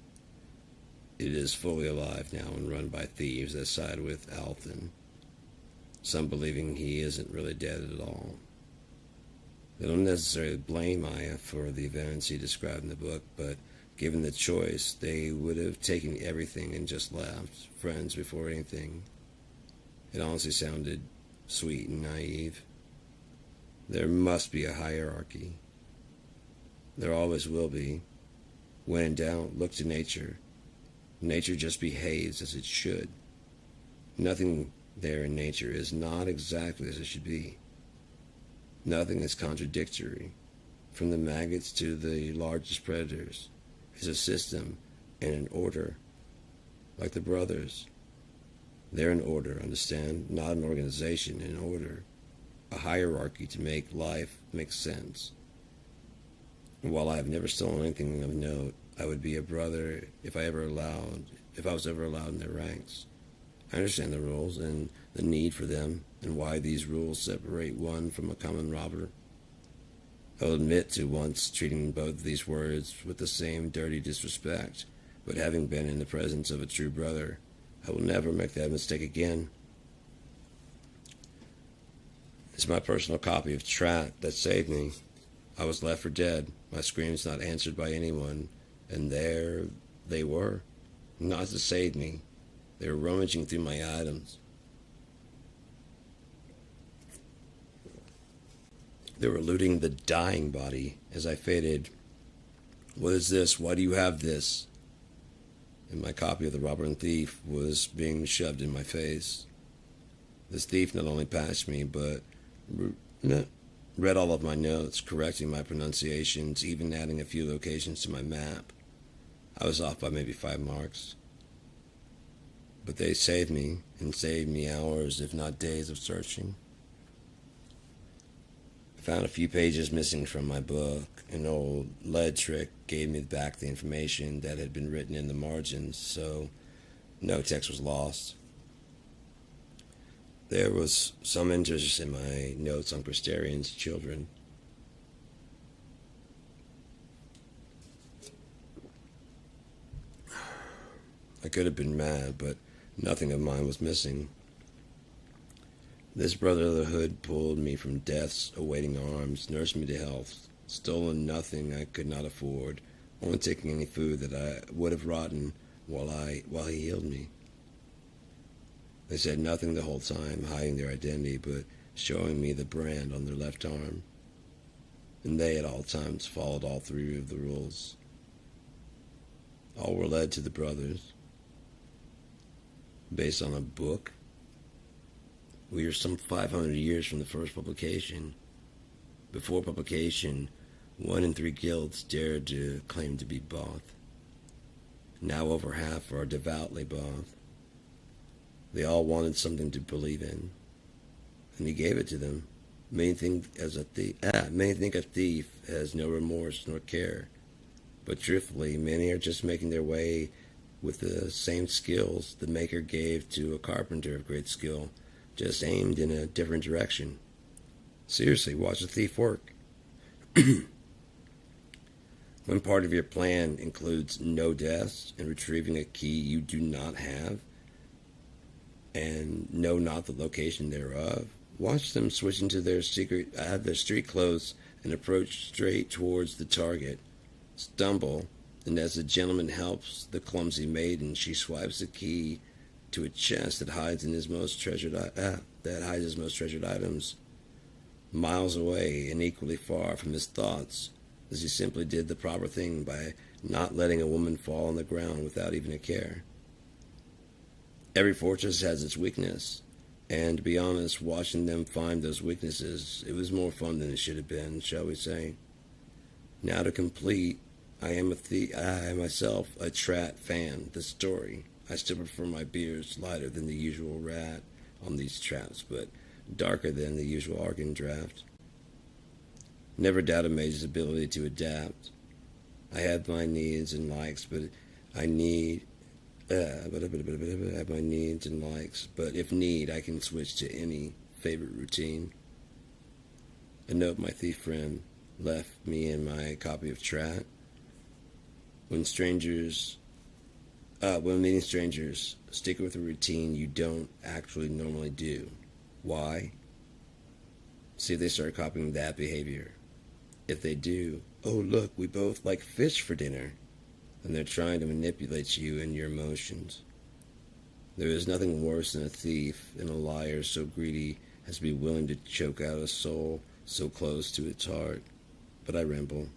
It is fully alive now and run by thieves that side with Alton, some believing he isn't really dead at all. They don't necessarily blame Aya for the events he described in the book, but given the choice, they would have taken everything and just left, friends before anything. It honestly sounded sweet and naive. There must be a hierarchy. There always will be. When in doubt, look to nature. Nature just behaves as it should. Nothing there in nature is not exactly as it should be. Nothing is contradictory. From the maggots to the largest predators is a system and an order. Like the brothers. They're an order, understand? Not an organization, an order. A hierarchy to make life make sense. And while I have never stolen anything of note, I would be a brother if I was ever allowed in their ranks. I understand the rules and the need for them and why these rules separate one from a common robber. I'll admit to once treating both of these words with the same dirty disrespect, but having been in the presence of a true brother, I will never make that mistake again. It's my personal copy of Troth that saved me. I was left for dead, my screams not answered by anyone, and there they were, not to save me. They were rummaging through my items. They were looting the dying body as I faded. What is this? Why do you have this? and my copy of The Robber and Thief was being shoved in my face. This thief not only passed me, but read all of my notes, correcting my pronunciations, even adding a few locations to my map. I was off by maybe 5 marks. But they saved me, and saved me hours, if not days, of searching. I found a few pages missing from my book. An old lead trick gave me back the information that had been written in the margins, so no text was lost. There was some interest in my notes on Christerian's children. I could have been mad, but nothing of mine was missing. This brotherhood pulled me from death's awaiting arms, nursed me to health, stolen nothing I could not afford, only taking any food that I would have rotten while he healed me. They said nothing the whole time, hiding their identity, but showing me the brand on their left arm. And they at all times followed all 3 of the rules. All were led to the brothers. Based on a book? We are some 500 years from the first publication. Before publication, 1 in 3 guilds dared to claim to be Both. Now over half are devoutly Both. They all wanted something to believe in, and he gave it to them. Many think a thief has no remorse nor care, but truthfully, many are just making their way with the same skills the Maker gave to a carpenter of great skill, just aimed in a different direction. Seriously, watch a thief work. When part of your plan includes no deaths and retrieving a key you do not have, and know not the location thereof, watch them switch into their street clothes and approach straight towards the target, stumble, and as the gentleman helps the clumsy maiden, she swipes the key to a chest that hides his most treasured items, miles away and equally far from his thoughts, as he simply did the proper thing by not letting a woman fall on the ground without even a care. Every fortress has its weakness, and to be honest, watching them find those weaknesses, it was more fun than it should have been, shall we say. Now to complete, I am myself a Trat fan. The story. I still prefer my beers lighter than the usual rat on these traps, but darker than the usual Argon draft. Never doubted Mage's ability to adapt. I have my needs and likes, but I have my needs and likes, but if need, I can switch to any favorite routine. A note my thief friend left me in my copy of Trat. When meeting strangers, stick with a routine you don't actually normally do. Why? See if they start copying that behavior. If they do, oh look, we both like fish for dinner, then they're trying to manipulate you and your emotions. There is nothing worse than a thief and a liar so greedy as to be willing to choke out a soul so close to its heart. But I ramble.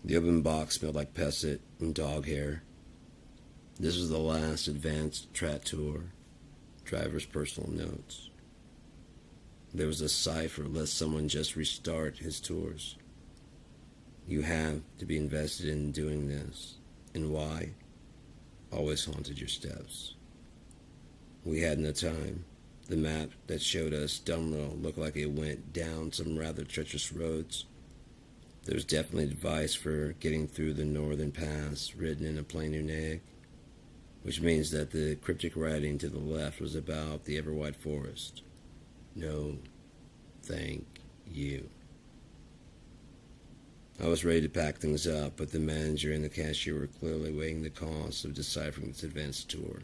The open box smelled like pesset and dog hair. This was the last advanced Trat tour. Driver's personal notes. There was a cipher lest someone just restart his tours. You have to be invested in doing this. And why? Always haunted your steps. We had no time. The map that showed us Dumrill looked like it went down some rather treacherous roads. There was definitely advice for getting through the northern pass written in a plain Unaic, which means that the cryptic writing to the left was about the ever-wide forest. No, thank you. I was ready to pack things up, but the manager and the cashier were clearly weighing the cost of deciphering this advanced tour.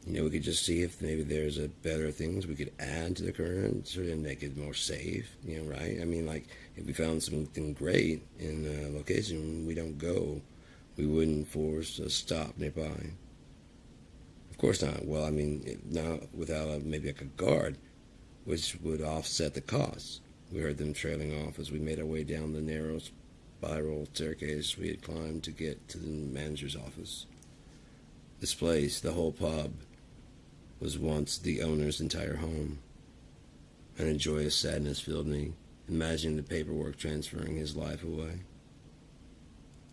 We could just see if maybe there's a better things we could add to the current sort of make it more safe, right? I mean, like, if we found something great in a location we don't go, we wouldn't force a stop nearby. Of course not. Well, I mean, not without maybe like a guard, which would offset the costs. We heard them trailing off as we made our way down the narrow spiral staircase we had climbed to get to the manager's office. This place, the whole pub, was once the owner's entire home, and a joyous sadness filled me, imagining the paperwork transferring his life away.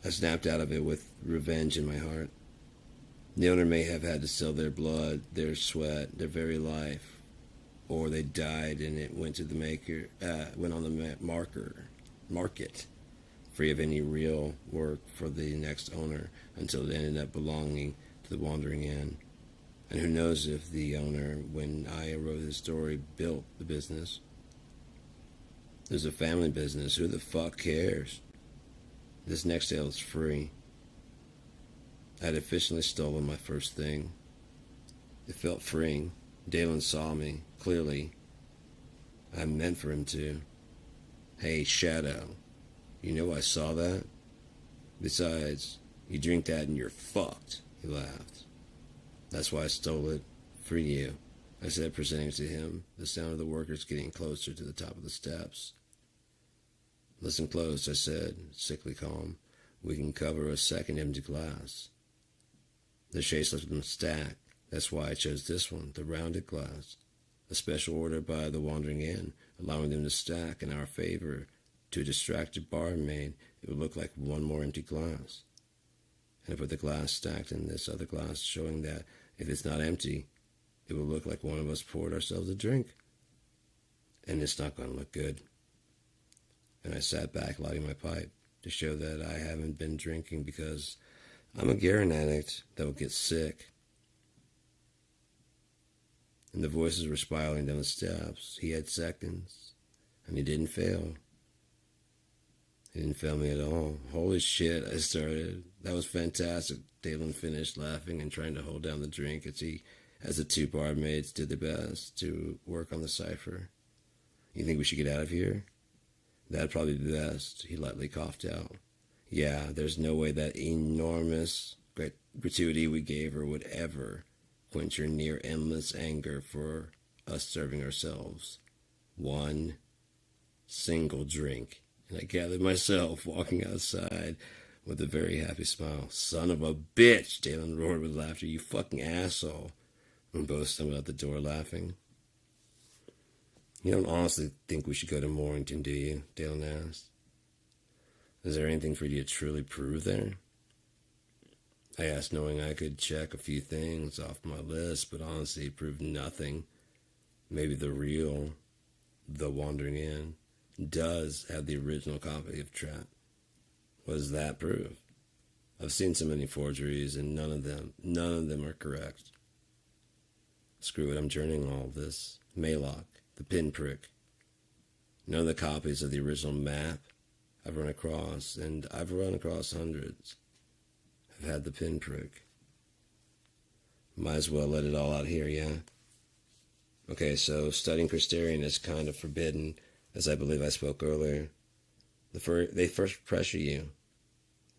I snapped out of it with revenge in my heart. The owner may have had to sell their blood, their sweat, their very life, or they died and it went to the went on the market, free of any real work for the next owner until it ended up belonging to the Wandering Inn. And who knows if the owner, when I wrote this story, built the business. There's a family business. Who the fuck cares? This next sale is free. I had officially stolen my first thing. It felt freeing. Dalen saw me, clearly. I meant for him to. Hey, Shadow, you know I saw that? Besides, you drink that and you're fucked, he laughed. That's why I stole it. For you, I said, presenting it to him, the sound of the workers getting closer to the top of the steps. Listen close, I said, sickly calm. We can cover a second empty glass. The Chase left them stacked. That's why I chose this one, the rounded glass. A special order by the Wandering Inn, allowing them to stack in our favor. To a distracted barmaid, it would look like one more empty glass. And I put the glass stacked in this other glass, showing that if it's not empty, it will look like one of us poured ourselves a drink. And it's not going to look good. And I sat back lighting my pipe to show that I haven't been drinking because I'm a Garen addict that will get sick. And the voices were spiraling down the steps. He had seconds, and he didn't fail. He didn't fail me at all. Holy shit, I started. That was fantastic. Dalen finished laughing and trying to hold down the drink as the two barmaids did their best to work on the cipher. You think we should get out of here? That'd probably be best, he lightly coughed out. Yeah, there's no way that enormous gratuity we gave her would ever quench your near endless anger for us serving ourselves. One single drink. And I gathered myself, walking outside with a very happy smile. Son of a bitch, Dalen roared with laughter. You fucking asshole. We both stumbled out the door laughing. You don't honestly think we should go to Morrington, do you? Dalen asked. Is there anything for you to truly prove there? I asked, knowing I could check a few things off my list, but honestly it proved nothing. Maybe the Wandering Inn, does have the original copy of Troth. What does that prove? I've seen so many forgeries, and none of them are correct. Screw it, I'm journeying all of this. Maylock, the pinprick. None of the copies of the original map I've run across, and I've run across hundreds. I've had the pinprick. Might as well let it all out here, yeah? Okay, so studying Christerian is kind of forbidden, as I believe I spoke earlier. They first pressure you,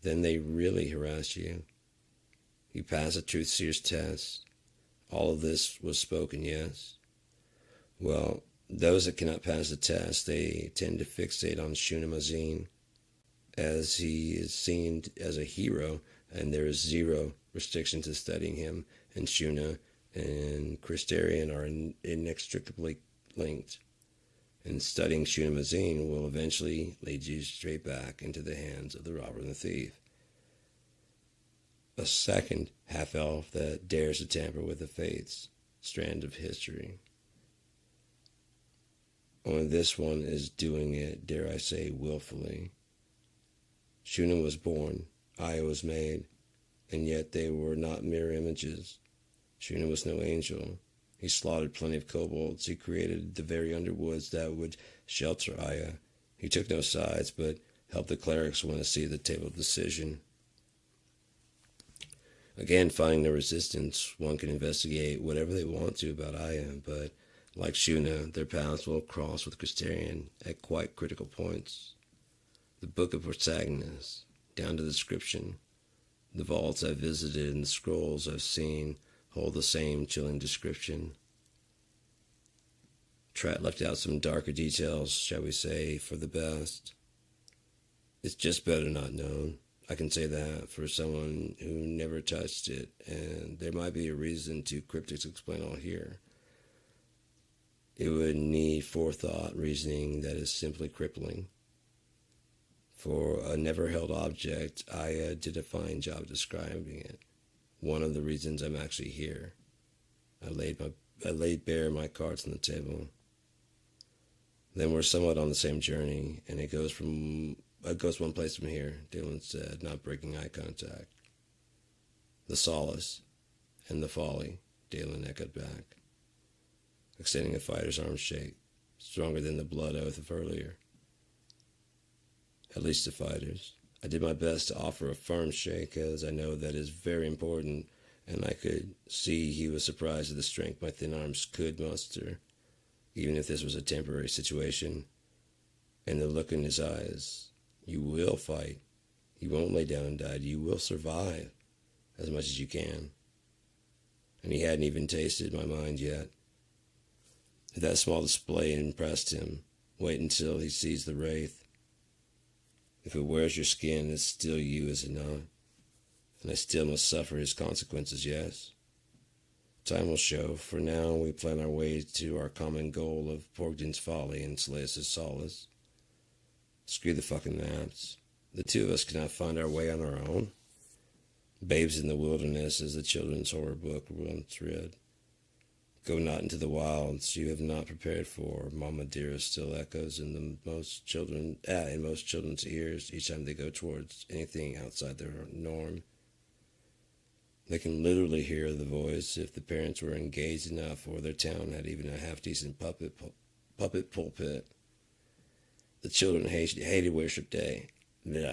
then they really harass you. You pass a truth seer's test. All of this was spoken, yes? Well, those that cannot pass the test, they tend to fixate on Shuna Mazin, as he is seen as a hero, and there is zero restriction to studying him, and Shuna and Christerian are inextricably linked. And studying Shuna Mazin will eventually lead you straight back into the hands of the robber and the thief. A second half-elf that dares to tamper with the faith's strand of history. Only this one is doing it, dare I say, willfully. Shuna was born, Aya was made, and yet they were not mirror images. Shuna was no angel. He slaughtered plenty of kobolds. He created the very underwoods that would shelter Aya. He took no sides, but helped the clerics win a seat at the table of decision. Again, finding no resistance, one can investigate whatever they want to about Aya, but like Shuna, their paths will cross with Christerian at quite critical points. The Book of Protagonists, down to the description. The vaults I've visited and the scrolls I've seen hold the same chilling description. Troth left out some darker details, shall we say, for the best. It's just better not known. I can say that for someone who never touched it, and there might be a reason too cryptic to explain all here. It would need forethought, reasoning that is simply crippling. For a never-held object, I did a fine job describing it. One of the reasons I'm actually here. I laid bare my cards on the table. Then we're somewhat on the same journey, and it goes one place from here, Dylan said, not breaking eye contact. The solace and the folly, Dylan echoed back, extending a fighter's arm shake, stronger than the blood oath of earlier. At least to fighters. I did my best to offer a firm shake, as I know that is very important, and I could see he was surprised at the strength my thin arms could muster, even if this was a temporary situation. And the look in his eyes, you will fight. You won't lay down and die. You will survive as much as you can. And he hadn't even tasted my mind yet. If that small display impressed him, wait until he sees the wraith. If it wears your skin, it's still you, is it not? And I still must suffer his consequences, yes? Time will show. For now, we plan our way to our common goal of Porgden's folly and Slaus' solace. Screw the fucking maps. The two of us cannot find our way on our own. Babes in the Wilderness, as the children's horror book once read. Go not into the wilds you have not prepared for, Mama dearest still echoes in most children's ears each time they go towards anything outside their norm. They can literally hear the voice if the parents were engaged enough or their town had even a half-decent puppet pulpit. The children hated worship day.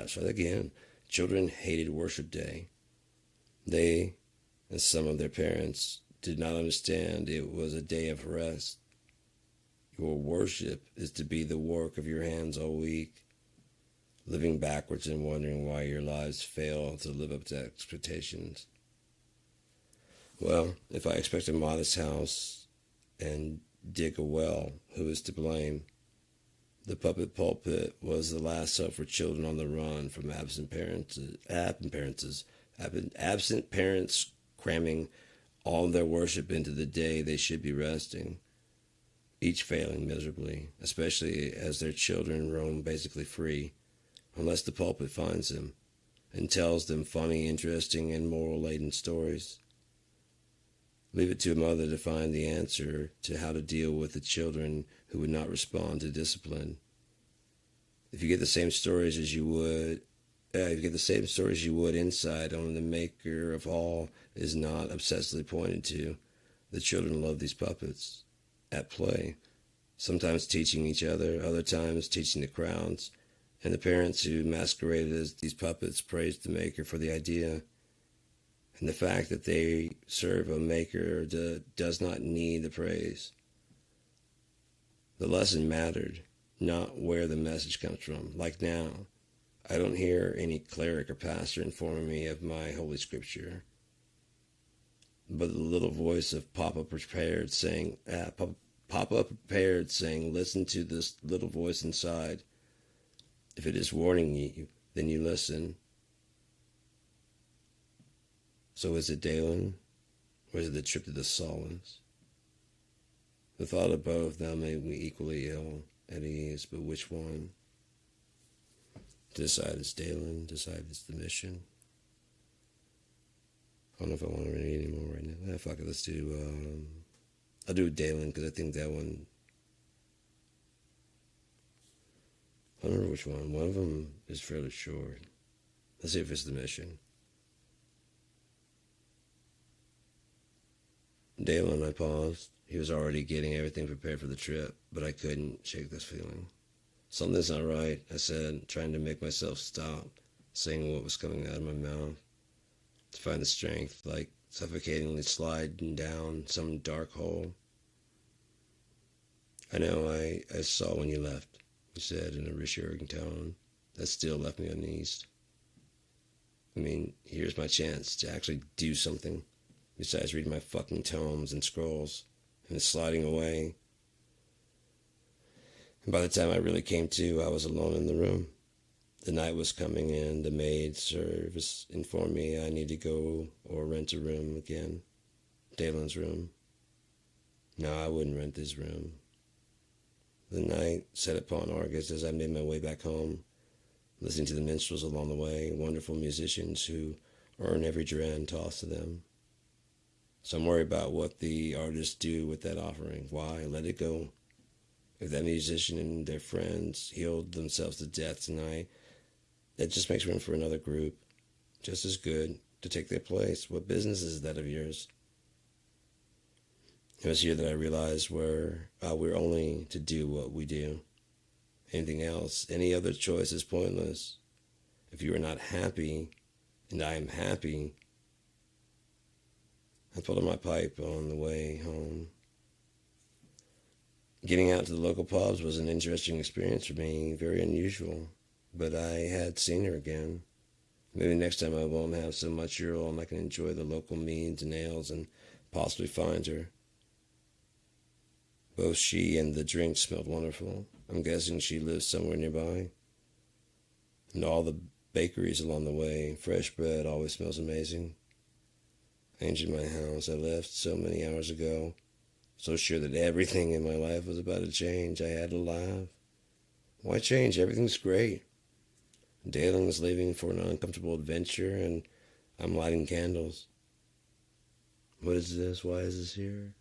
So again, children hated worship day. They, and some of their parents, did not understand it was a day of rest. Your worship is to be the work of your hands all week, living backwards and wondering why your lives fail to live up to expectations. Well, if I expect a modest house and dig a well, who is to blame? The puppet pulpit was the last hope for children on the run from absent parents cramming all their worship into the day they should be resting, each failing miserably, especially as their children roam basically free, unless the pulpit finds them and tells them funny, interesting, and moral-laden stories. Leave it to a mother to find the answer to how to deal with the children who would not respond to discipline. If you get the same stories you would inside, only the maker of all is not obsessively pointed to. The children love these puppets at play, sometimes teaching each other, other times teaching the crowds, and the parents who masqueraded as these puppets praised the maker for the idea. And the fact that they serve a maker does not need the praise. The lesson mattered, not where the message comes from. Like now, I don't hear any cleric or pastor informing me of my holy scripture, but the little voice of Papa prepared saying, listen to this little voice inside. If it is warning you, then you listen. So is it Dalen, or is it the trip to the Solons? The thought of both of them made me equally ill at ease, but which one? Decide it's Dalen, decide it's the mission. I don't know if I want to read any more right now. Fuck it, let's do, I'll do Dalen, because I think that one, I don't remember which one. One of them is fairly short. Let's see if it's the mission. Dalen, I paused. He was already getting everything prepared for the trip, but I couldn't shake this feeling. Something's not right, I said, trying to make myself stop saying what was coming out of my mouth, to find the strength, like suffocatingly sliding down some dark hole. I know I saw when you left, he said in a reassuring tone that still left me uneased. I mean, here's my chance to actually do something, besides reading my fucking tomes and scrolls, and sliding away. And by the time I really came to, I was alone in the room. The night was coming in. The maid service informed me I need to go or rent a room again. Dalen's room. No, I wouldn't rent this room. The night set upon August as I made my way back home, listening to the minstrels along the way, wonderful musicians who earn every dram tossed to them. So I'm worried about what the artists do with that offering. Why? Let it go. If that musician and their friends healed themselves to death tonight, that just makes room for another group, just as good, to take their place. What business is that of yours? It was here that I realized we're only to do what we do. Anything else, any other choice is pointless. If you are not happy, and I am happy, I pulled on my pipe on the way home. Getting out to the local pubs was an interesting experience for me, very unusual, but I had seen her again. Maybe next time I won't have so much Earl and I can enjoy the local meads and ales and possibly find her. Both she and the drink smelled wonderful. I'm guessing she lives somewhere nearby. And all the bakeries along the way, fresh bread always smells amazing. I entered my house. I left so many hours ago, so sure that everything in my life was about to change. I had to laugh. Why change? Everything's great. Dalen was leaving for an uncomfortable adventure, and I'm lighting candles. What is this? Why is this here?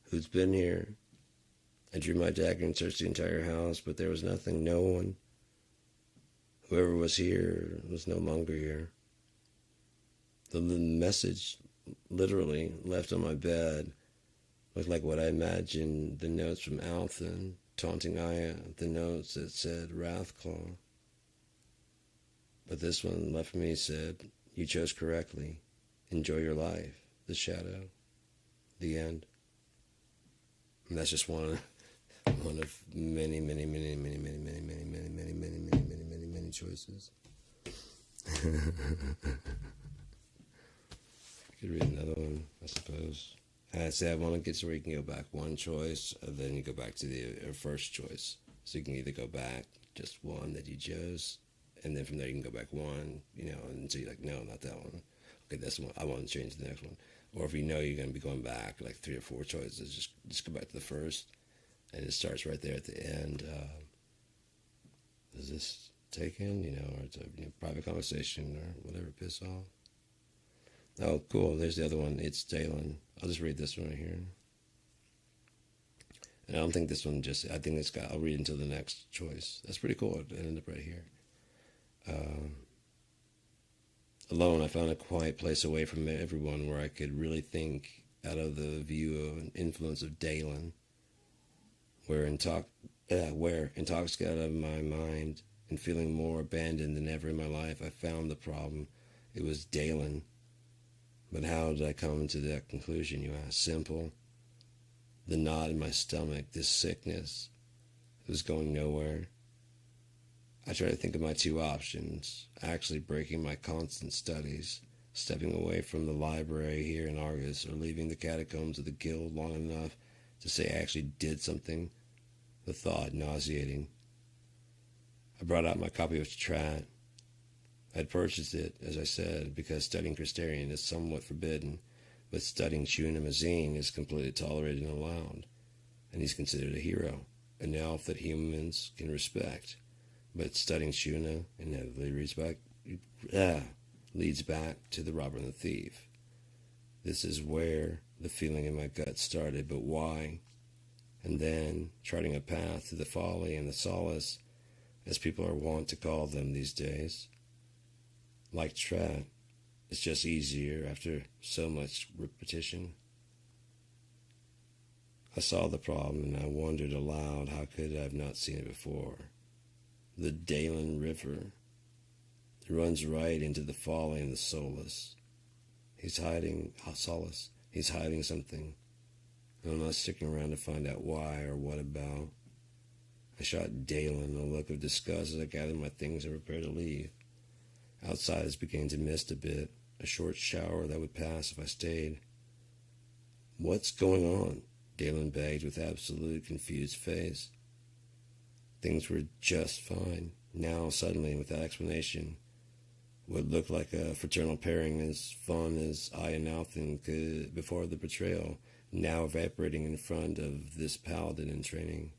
Who's been here? I drew my dagger and searched the entire house, but there was nothing, no one. Whoever was here was no longer here. The message, literally, left on my bed, looked like what I imagined the notes from Althan, taunting Aya, the notes that said Wrathclaw. But this one left for me said, you chose correctly. Enjoy your life. The shadow. The end. And that's just one of many, many, many, many, many, many, many, many, many, many, many, many, many, many choices. I could read another one, I suppose. I say I want to get to where you can go back one choice, and then you go back to the first choice. So you can either go back just one that you chose, and then from there you can go back one, and so you're like, no, not that one. Okay, that's the one. I want to change the next one. Or if you know you're going to be going back like 3 or 4 choices, just go back to the first, and it starts right there at the end. Is this taken, or it's a private conversation or whatever, piss off. Oh, cool. There's the other one. It's Dalen. I'll just read this one right here. And I don't think this one I think this guy, I'll read until the next choice. That's pretty cool. It ended up right here. Alone, I found a quiet place away from everyone where I could really think out of the view and influence of Dalen. Where intoxicated out of my mind and feeling more abandoned than ever in my life, I found the problem. It was Dalen. But how did I come to that conclusion, you ask? Simple. The knot in my stomach, this sickness, it was going nowhere. I tried to think of my 2 options, actually breaking my constant studies, stepping away from the library here in Argus, or leaving the catacombs of the guild long enough to say I actually did something. The thought nauseating. I brought out my copy of Troth. I'd purchased it, as I said, because studying Christerian is somewhat forbidden, but studying Shuna Mazine is completely tolerated and allowed, and he's considered a hero, an elf that humans can respect. But studying Shuna inevitably leads back to the robber and the thief. This is where the feeling in my gut started, but why? And then, charting a path to the folly and the solace, as people are wont to call them these days. Like Troth, it's just easier after so much repetition. I saw the problem and I wondered aloud, how could I have not seen it before? The Dalen River. It runs right into the folly and the solace. He's hiding something. And I'm not sticking around to find out why or what about. I shot Dalen a look of disgust as I gathered my things and prepared to leave. Outside it's beginning to mist a bit, a short shower that would pass if I stayed. What's going on? Dalen begged with absolutely confused face. Things were just fine. Now, suddenly, without explanation, what looked like a fraternal pairing as fun as I and Alton could before the betrayal, now evaporating in front of this paladin in training.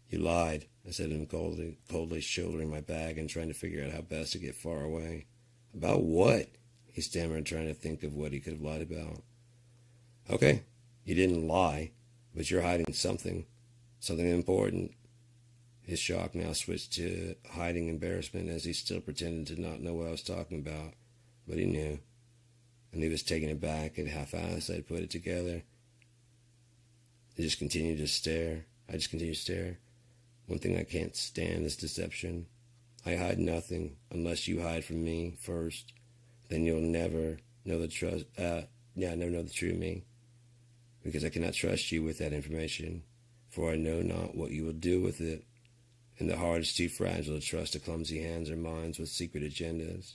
You lied, I said to him coldly shouldering my bag and trying to figure out how best to get far away. About what? He stammered, trying to think of what he could have lied about. Okay, you didn't lie, but you're hiding something. Something important. His shock now switched to hiding embarrassment as he still pretended to not know what I was talking about. But he knew. And he was taken aback at how fast I'd put it together. I just continued to stare. One thing I can't stand is deception. I hide nothing unless you hide from me first. Then you'll never know the never know the true me. Because I cannot trust you with that information. For I know not what you will do with it. And the heart is too fragile to trust to clumsy hands or minds with secret agendas.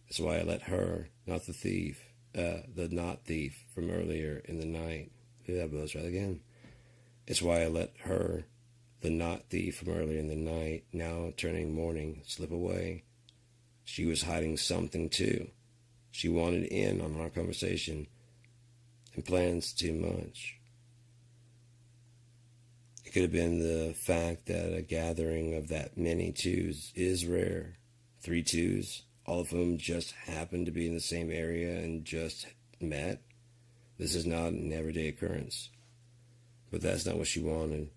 That's why I let her, not the thief, the not thief from earlier in the night. Let's try that again. It's why I let her, the not thief from earlier in the night, now turning morning, slip away. She was hiding something too. She wanted in on our conversation and plans too much. It could have been the fact that a gathering of that many twos is rare. 3 twos, all of whom just happened to be in the same area and just met. This is not an everyday occurrence. But that's not what she wanted.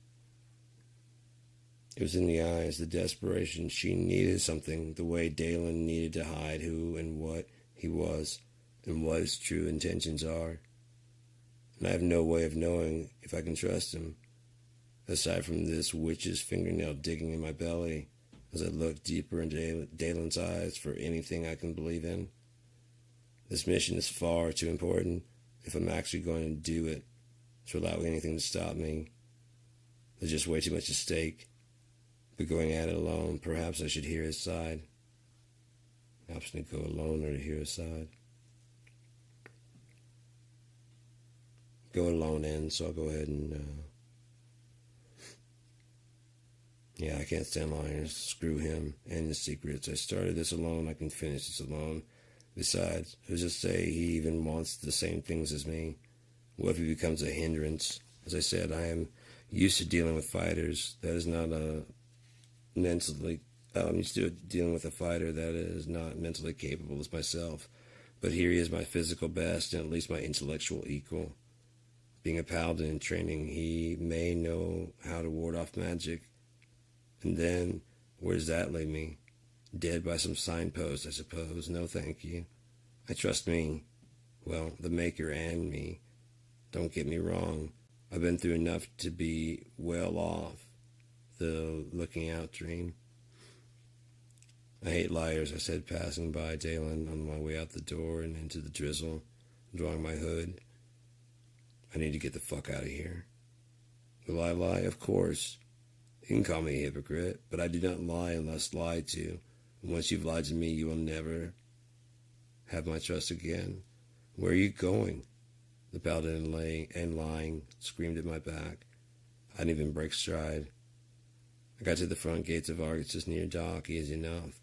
It was in the eyes, the desperation. She needed something, the way Dalen needed to hide who and what he was and what his true intentions are. And I have no way of knowing if I can trust him. Aside from this witch's fingernail digging in my belly as I look deeper into Dalen's eyes for anything I can believe in. This mission is far too important if I'm actually going to do it to allow anything to stop me. There's just way too much at stake. But going at it alone, perhaps I should hear his side. Option to go alone or to hear his side. Go alone in, so I'll go ahead and yeah, I can't stand lying. Screw him and his secrets. I started this alone. I can finish this alone. Besides, who's to say he even wants the same things as me? What if he becomes a hindrance? As I said, I am used to dealing with fighters. That is not mentally. I'm used to dealing with a fighter that is not mentally capable as myself. But here he is, my physical best and at least my intellectual equal. Being a paladin in training, he may know how to ward off magic. And then, where does that leave me? Dead by some signpost, I suppose. No, thank you. I trust me. Well, the Maker and me. Don't get me wrong. I've been through enough to be well off the looking out dream. I hate liars, I said, passing by Dalen on my way out the door and into the drizzle, drawing my hood. I need to get the fuck out of here. Will I lie? Of course. You can call me a hypocrite, but I do not lie unless lied to. And once you've lied to me, you will never have my trust again. Where are you going? The paladin lying screamed at my back. I didn't even break stride. I got to the front gates of Argus near dock easy enough.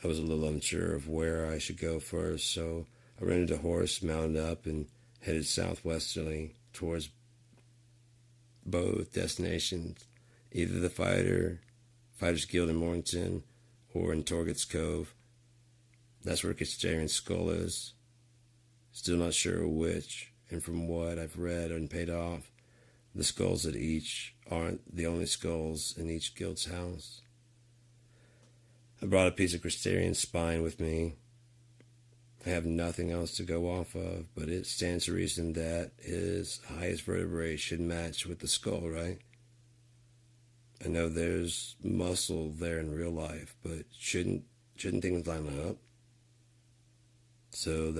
I was a little unsure of where I should go first, so I rented a horse, mounted up, and headed southwesterly towards both destinations. Either the Fighters Guild in Mornington or in Torget's Cove. That's where Kistarian's skull is. Still not sure which, and from what I've read and paid off, the skulls at each aren't the only skulls in each guild's house. I brought a piece of Kistarian's spine with me. I have nothing else to go off of, but it stands to reason that his highest vertebrae should match with the skull, right? I know there's muscle there in real life, but shouldn't things line up? So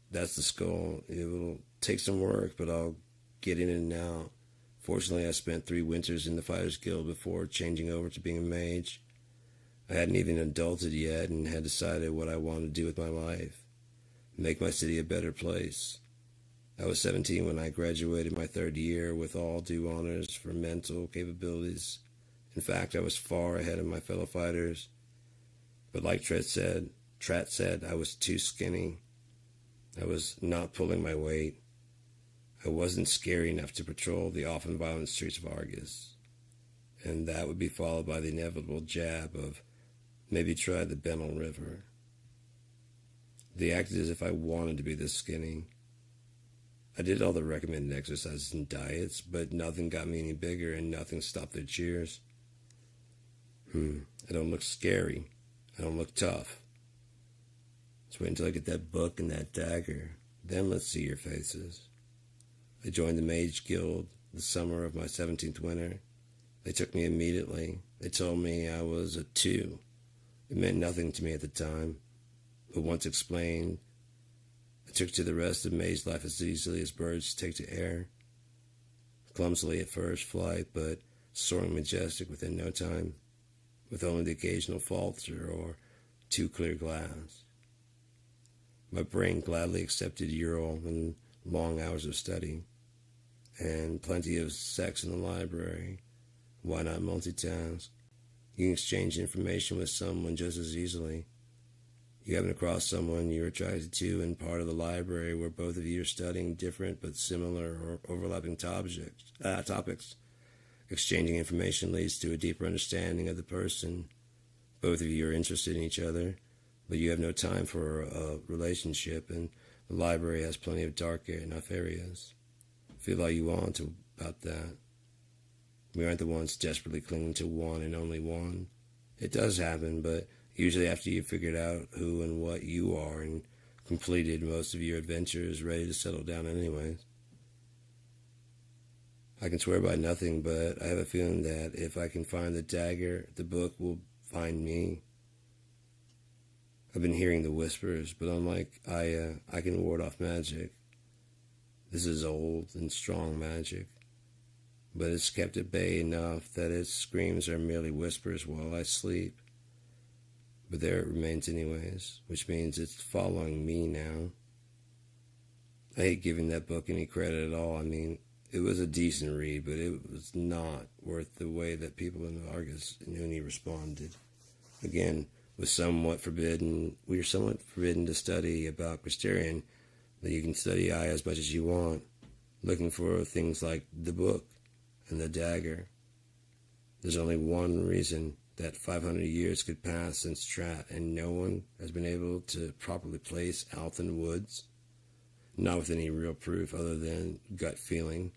that's the skull. It will take some work, but I'll get in and out. Fortunately, I spent 3 winters in the Fighters Guild before changing over to being a mage. I hadn't even adulted yet and had decided what I wanted to do with my life. Make my city a better place. I was 17 when I graduated my 3rd year with all due honors for mental capabilities In fact, I was far ahead of my fellow fighters. But like Trat said, I was too skinny. I was not pulling my weight. I wasn't scary enough to patrol the often violent streets of Argus. And that would be followed by the inevitable jab of, maybe try the Bennell River. They acted as if I wanted to be this skinny. I did all the recommended exercises and diets, but nothing got me any bigger and nothing stopped their cheers. I don't look scary. I don't look tough. Let's wait until I get that book and that dagger. Then let's see your faces. I joined the Mage Guild the summer of my 17th winter. They took me immediately. They told me I was a 2. It meant nothing to me at the time, but once explained, I took to the rest of mage life as easily as birds take to air. Clumsily at first flight, but soaring majestic within no time, with only the occasional falter or too clear glass. My brain gladly accepted Ural and long hours of study, and plenty of sex in the library. Why not multitask? You can exchange information with someone just as easily. You happen across someone you're attracted to in part of the library where both of you are studying different but similar or overlapping topics. Exchanging information leads to a deeper understanding of the person. Both of you are interested in each other, but you have no time for a relationship, and the library has plenty of dark enough areas. Feel all you want about that. We aren't the ones desperately clinging to one and only one. It does happen, but usually after you've figured out who and what you are and completed most of your adventures, ready to settle down anyways. I can swear by nothing, but I have a feeling that if I can find the dagger, the book will find me. I've been hearing the whispers, but unlike Aya, I can ward off magic. This is old and strong magic, but it's kept at bay enough that its screams are merely whispers while I sleep. But there it remains anyways, which means it's following me now. I hate giving that book any credit at all. I mean, it was a decent read, but it was not worth the way that people in Argus and Uni responded. Again, we are somewhat forbidden to study about Crystarian, that you can study Aya as much as you want, looking for things like the book and the dagger. There's only one reason that 500 years could pass since Trat, and no one has been able to properly place Althen Woods, not with any real proof other than gut feeling.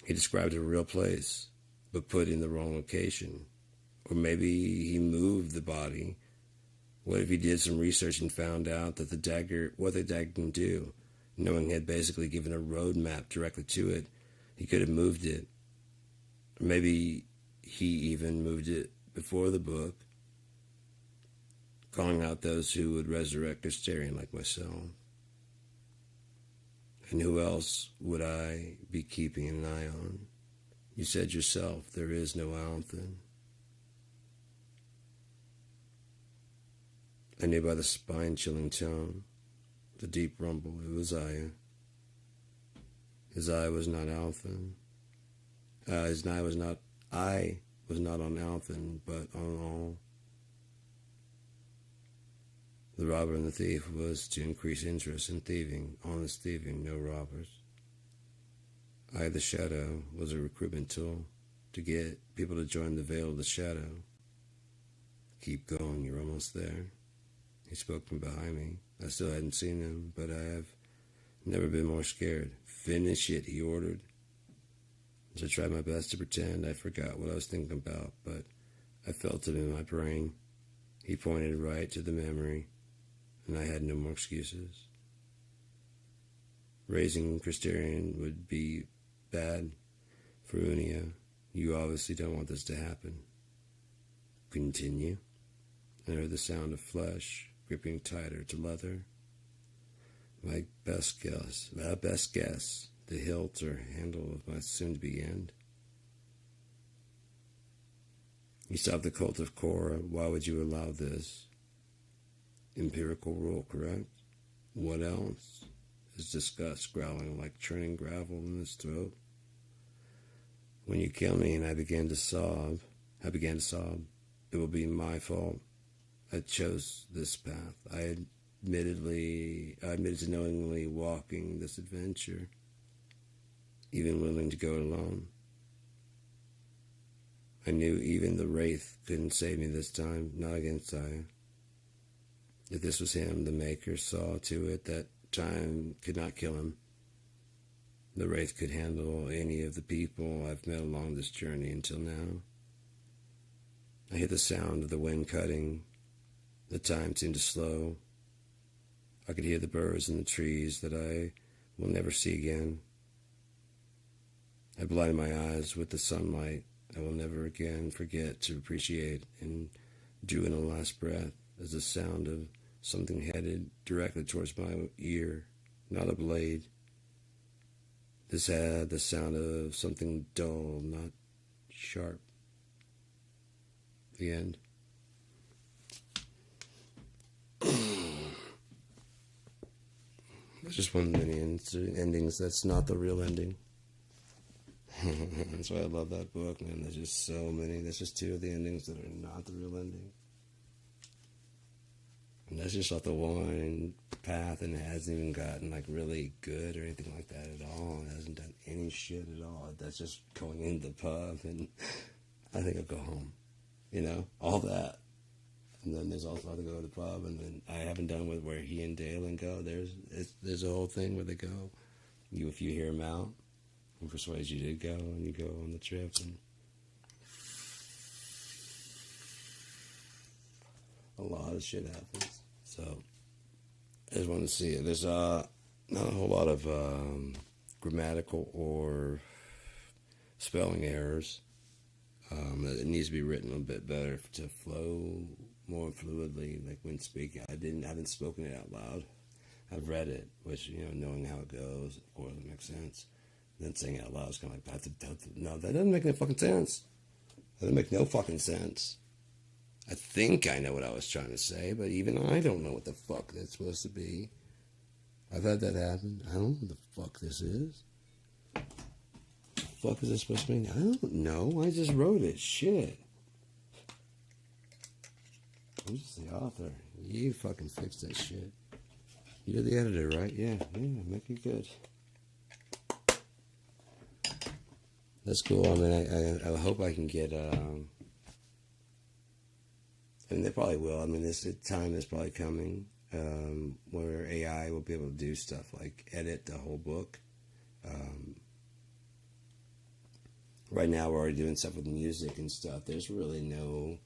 He described a real place, but put in the wrong location. Or maybe he moved the body. What if he did some research and found out that what the dagger can do? Knowing he had basically given a road map directly to it, he could have moved it. Or maybe he even moved it before the book, calling out those who would resurrect Crystarian like myself. And who else would I be keeping an eye on? You said yourself, there is no Althen. I knew by the spine-chilling tone, the deep rumble, it was Aya. His eye was not Althen. I was not on Althen, but on all. The robber and the thief was to increase interest in thieving, honest thieving, no robbers. I, the Shadow, was a recruitment tool to get people to join the Veil of the Shadow. Keep going, you're almost there. He spoke from behind me. I still hadn't seen him, but I have never been more scared. Finish it, he ordered. As I tried my best to pretend I forgot what I was thinking about, but I felt it in my brain. He pointed right to the memory, and I had no more excuses. Raising Crystarian would be bad for Unia. You obviously don't want this to happen. Continue. I heard the sound of flesh gripping tighter to leather. My best guess, the hilt or handle of my soon-to-be end. You stopped the cult of Korra. Why would you allow this? Empirical rule, correct? What else? His disgust growling like churning gravel in his throat. When you kill me and I began to sob, it will be my fault. I chose this path. I admitted to knowingly walking this adventure, even willing to go alone. I knew even the Wraith couldn't save me this time, not against Saya. If this was him, the Maker saw to it that time could not kill him. The Wraith could handle any of the people I've met along this journey until now. I hear the sound of the wind cutting. The time seemed to slow. I could hear the birds in the trees that I will never see again. I blinded my eyes with the sunlight I will never again forget to appreciate, and drew in a last breath as the sound of something headed directly towards my ear, not a blade. This had the sound of something dull, not sharp. The end. There's just one many endings. That's not the real ending. That's why I love that book, man. There's just so many. There's just two of the endings that are not the real ending. And that's just off the one path, and it hasn't even gotten like really good or anything like that at all. It hasn't done any shit at all. That's just going into the pub, and I think I'll go home. You know, all that. And then there's also how to go to the pub, and then I haven't done with where he and Dalen go. There's a whole thing where they go. If you hear them out, and persuades you to go, and you go on the trip, and a lot of shit happens. So I just want to see it. There's not a whole lot of grammatical or spelling errors. It needs to be written a little bit better to flow more fluidly, like when speaking. I haven't spoken it out loud. I've read it, which, you know, knowing how it goes, of course, it makes sense. Then saying it out loud is kind of like, no, that doesn't make any fucking sense. That doesn't make no fucking sense. I think I know what I was trying to say, but even I don't know what the fuck that's supposed to be. I've had that happen. I don't know what the fuck this is. What the fuck is this supposed to mean? I don't know. I just wrote it. Shit. I'm just the author. You fucking fix that shit. You're the editor, right? Yeah, make it good. That's cool. I mean, I hope I can get, and they probably will. I mean, this time is probably coming where AI will be able to do stuff like edit the whole book. Right now, we're already doing stuff with music and stuff. There's really no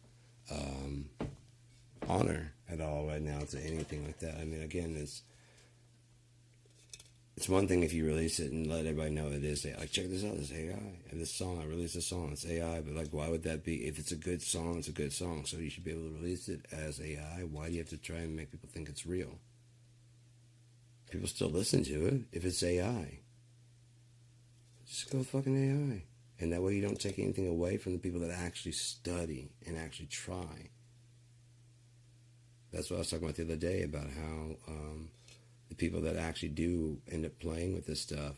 honor at all right now to anything like that. I mean, again, it's one thing if you release it and let everybody know it is like, check this out, this AI. And this song, I released a song, it's AI. But like, why would that be? If it's a good song, it's a good song. So you should be able to release it as AI. Why do you have to try and make people think it's real? People still listen to it if it's AI. Just go with fucking AI. And that way you don't take anything away from the people that actually study and actually try. That's what I was talking about the other day, about how the people that actually do end up playing with this stuff,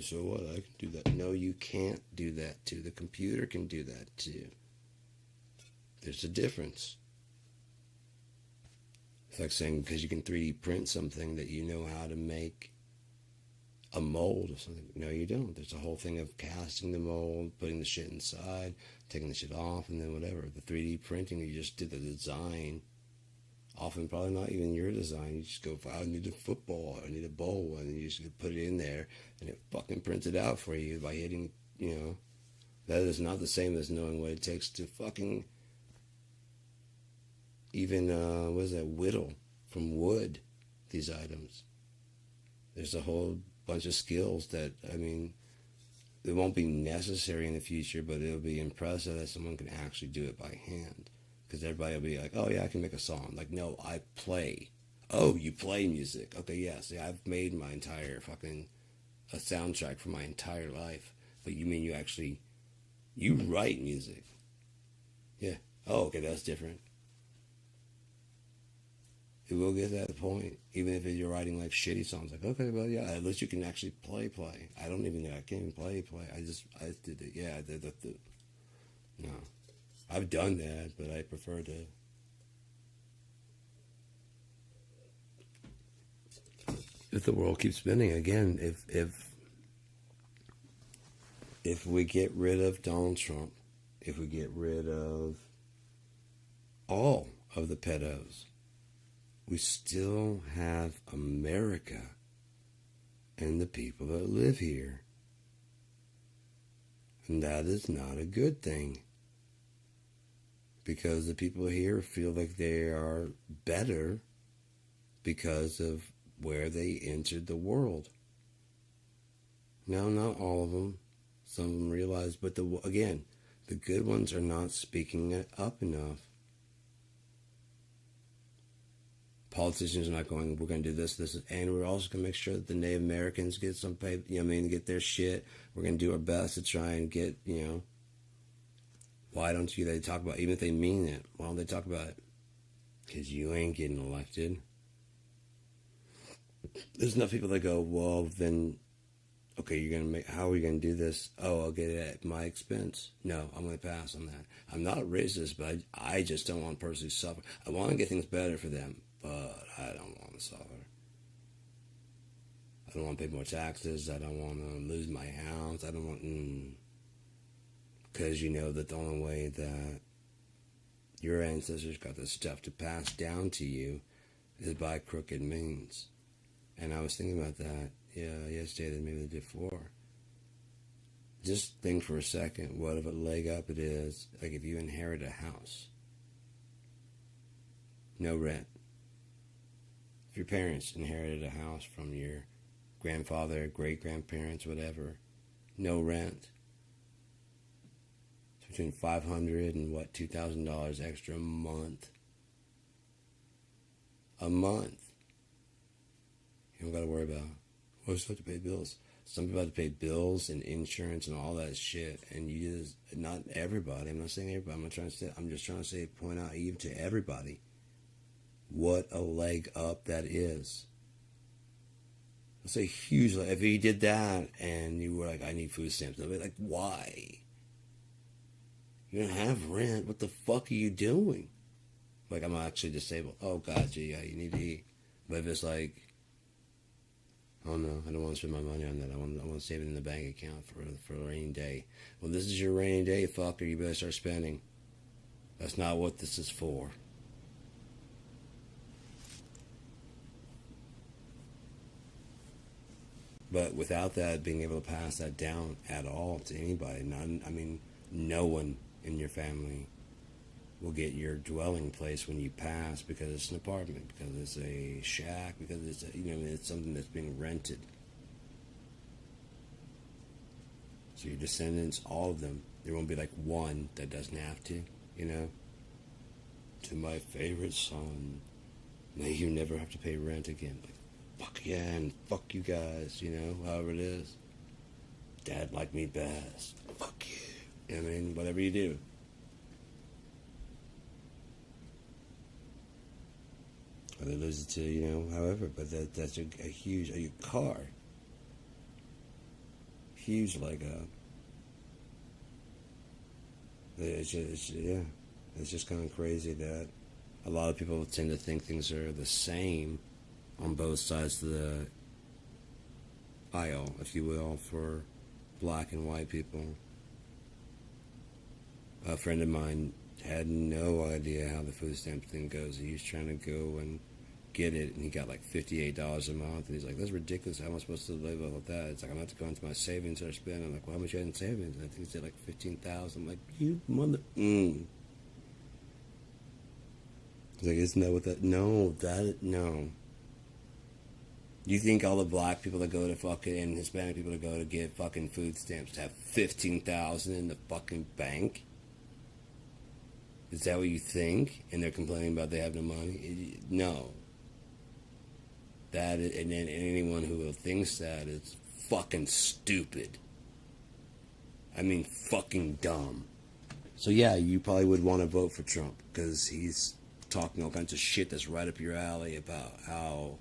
so what, I can do that. No, you can't do that too. The computer can do that too. There's a difference. It's like saying because you can 3D print something that you know how to make a mold of something. No, you don't. There's a whole thing of casting the mold, putting the shit inside, taking the shit off, and then whatever. The 3D printing, you just did the design. Often probably not even your design. You just go, I need a football, I need a bowl, and you just put it in there, and it fucking prints it out for you by hitting, you know. That is not the same as knowing what it takes to fucking even, whittle from wood these items. There's a whole bunch of skills that, I mean, it won't be necessary in the future, but it'll be impressive that someone can actually do it by hand. Because everybody will be like, oh yeah, I can make a song. Like, no, I play. Oh, you play music. Okay, yes. Yeah, I've made my entire fucking a soundtrack for my entire life. But you mean you write music? Yeah. Oh, okay, that's different. It will get to that point, even if you're writing like shitty songs. Like, okay, well, yeah, at least you can actually play. I don't even I can't even play. I just did it. Yeah, no, I've done that, but I prefer to. If the world keeps spinning again, if we get rid of Donald Trump, if we get rid of all of the pedos, we still have America and the people that live here. And that is not a good thing. Because the people here feel like they are better because of where they entered the world. Now, not all of them. Some of them realize, but again, the good ones are not speaking it up enough. Politicians are not going, we're going to do this, and we're also going to make sure that the Native Americans get some pay, get their shit. We're going to do our best to try and get, why don't they talk about, even if they mean it, why don't they talk about it? Because you ain't getting elected. There's enough people that go, well, then, okay, how are you going to do this? Oh, I'll get it at my expense. No, I'm going to pass on that. I'm not racist, but I just don't want a person to suffer. I want to get things better for them, but I don't want to suffer. I don't want to pay more taxes. I don't want to lose my house. I don't want, because you know that the only way that your ancestors got this stuff to pass down to you is by crooked means. And I was thinking about that, yesterday, maybe the day before. Just think for a second, what of a leg up it is, like if you inherit a house, no rent. If your parents inherited a house from your grandfather, great-grandparents, whatever, no rent. It's between $500 and $2,000 extra a month. A month. You don't got to worry about, well, you still have to pay bills. Some people have to pay bills and insurance and all that shit. And you just, not everybody, I'm not saying everybody, I'm just trying to point out even to everybody what a leg up that is. It's a huge, if you did that and you were like, I need food stamps, they'll be like, why? You don't have rent. What the fuck are you doing? Like, I'm actually disabled. Oh, gotcha, yeah, you need to eat. But if it's like, oh no, I don't want to spend my money on that. I want to save it in the bank account for a rainy day. Well, this is your rainy day, fucker. You better start spending. That's not what this is for. But without that, being able to pass that down at all to anybody, no one in your family will get your dwelling place when you pass because it's an apartment, because it's a shack, because it's something that's being rented. So your descendants, all of them, there won't be like one that doesn't have to, To my favorite son, may you never have to pay rent again. Like, fuck yeah, and fuck you guys, however it is. Dad liked me best. Fuck you. Whatever you do. Or they lose it to, however, but that's a huge, car. Huge leg up. It's just kind of crazy that a lot of people tend to think things are the same on both sides of the aisle, if you will, for black and white people. A friend of mine had no idea how the food stamp thing goes. He was trying to go and get it, and he got like $58 a month, and he's like, that's ridiculous. How am I supposed to live off of that? It's like, I'm going to have to go into my savings or spend. I'm like, well, how much you had in savings? And I think he said like 15,000. I'm like, you mother... He's like, isn't that what that... No. You think all the black people that go to fucking, and Hispanic people that go to get fucking food stamps have 15,000 in the fucking bank? Is that what you think? And they're complaining about they have no money? No. And anyone who thinks that is fucking stupid. Fucking dumb. So yeah, you probably would want to vote for Trump because he's talking all kinds of shit that's right up your alley about how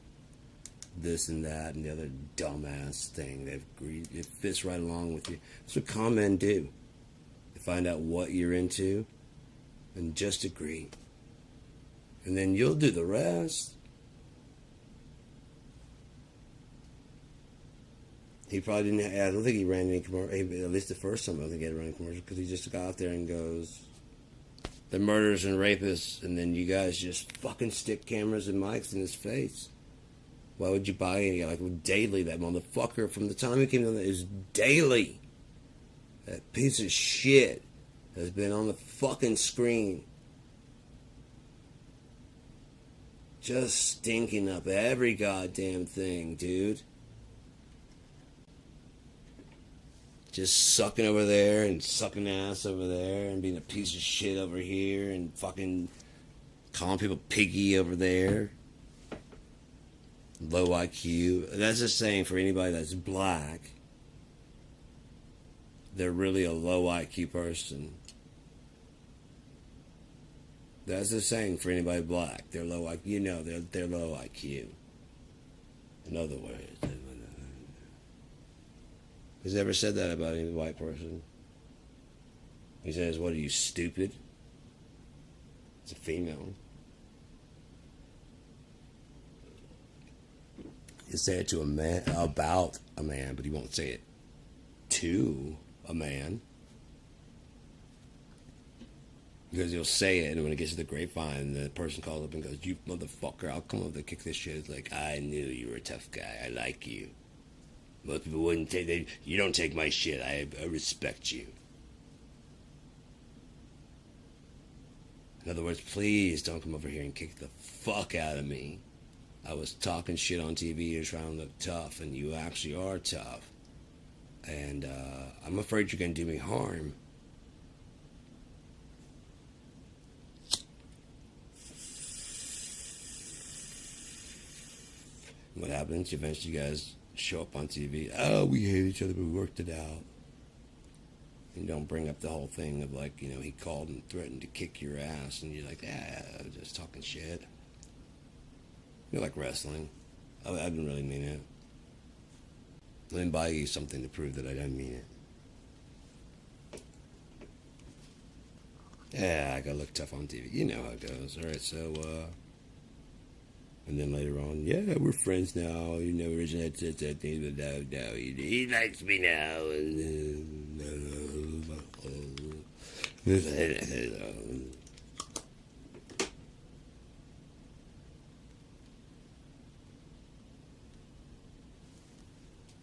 this and that and the other dumbass thing. It fits right along with you. That's what con men do. They find out what you're into and just agree. And then you'll do the rest. He probably didn't. I don't think he ran any commercial. At least the first time, I don't think he had run a commercial because he just got out there and goes, "The murderers and rapists," and then you guys just fucking stick cameras and mics in his face. Why would you buy any? Like daily, that motherfucker from the time he came on, is daily. That piece of shit has been on the fucking screen, just stinking up every goddamn thing, dude. Just sucking over there and sucking ass over there and being a piece of shit over here and fucking calling people piggy over there. Low IQ. That's a saying for anybody that's black. They're really a low IQ person. That's the saying for anybody black. They're low IQ. You know, they're low IQ. In other words. He's never said that about any white person. He says, "What are you, stupid?" It's a female. He'll say it to a man, about a man, but he won't say it to a man. Because he'll say it, and when it gets to the grapevine, the person calls up and goes, "You motherfucker, I'll come over to kick this shit." It's like, "I knew you were a tough guy. I like you. Most people wouldn't take. You don't take my shit. I respect you." In other words, please don't come over here and kick the fuck out of me. I was talking shit on TV and trying to look tough, and you actually are tough. And I'm afraid you're going to do me harm. What happens? Eventually you guys show up on TV. "Oh, we hate each other, but we worked it out." And don't bring up the whole thing of like, he called and threatened to kick your ass, and you're like, I'm just talking shit. You're like wrestling. I didn't really mean it. Let me buy you something to prove that I didn't mean it. Yeah, I gotta look tough on TV. You know how it goes. All right, so and then later on, "Yeah, we're friends now. You know, originally that thing, but no, he likes me now."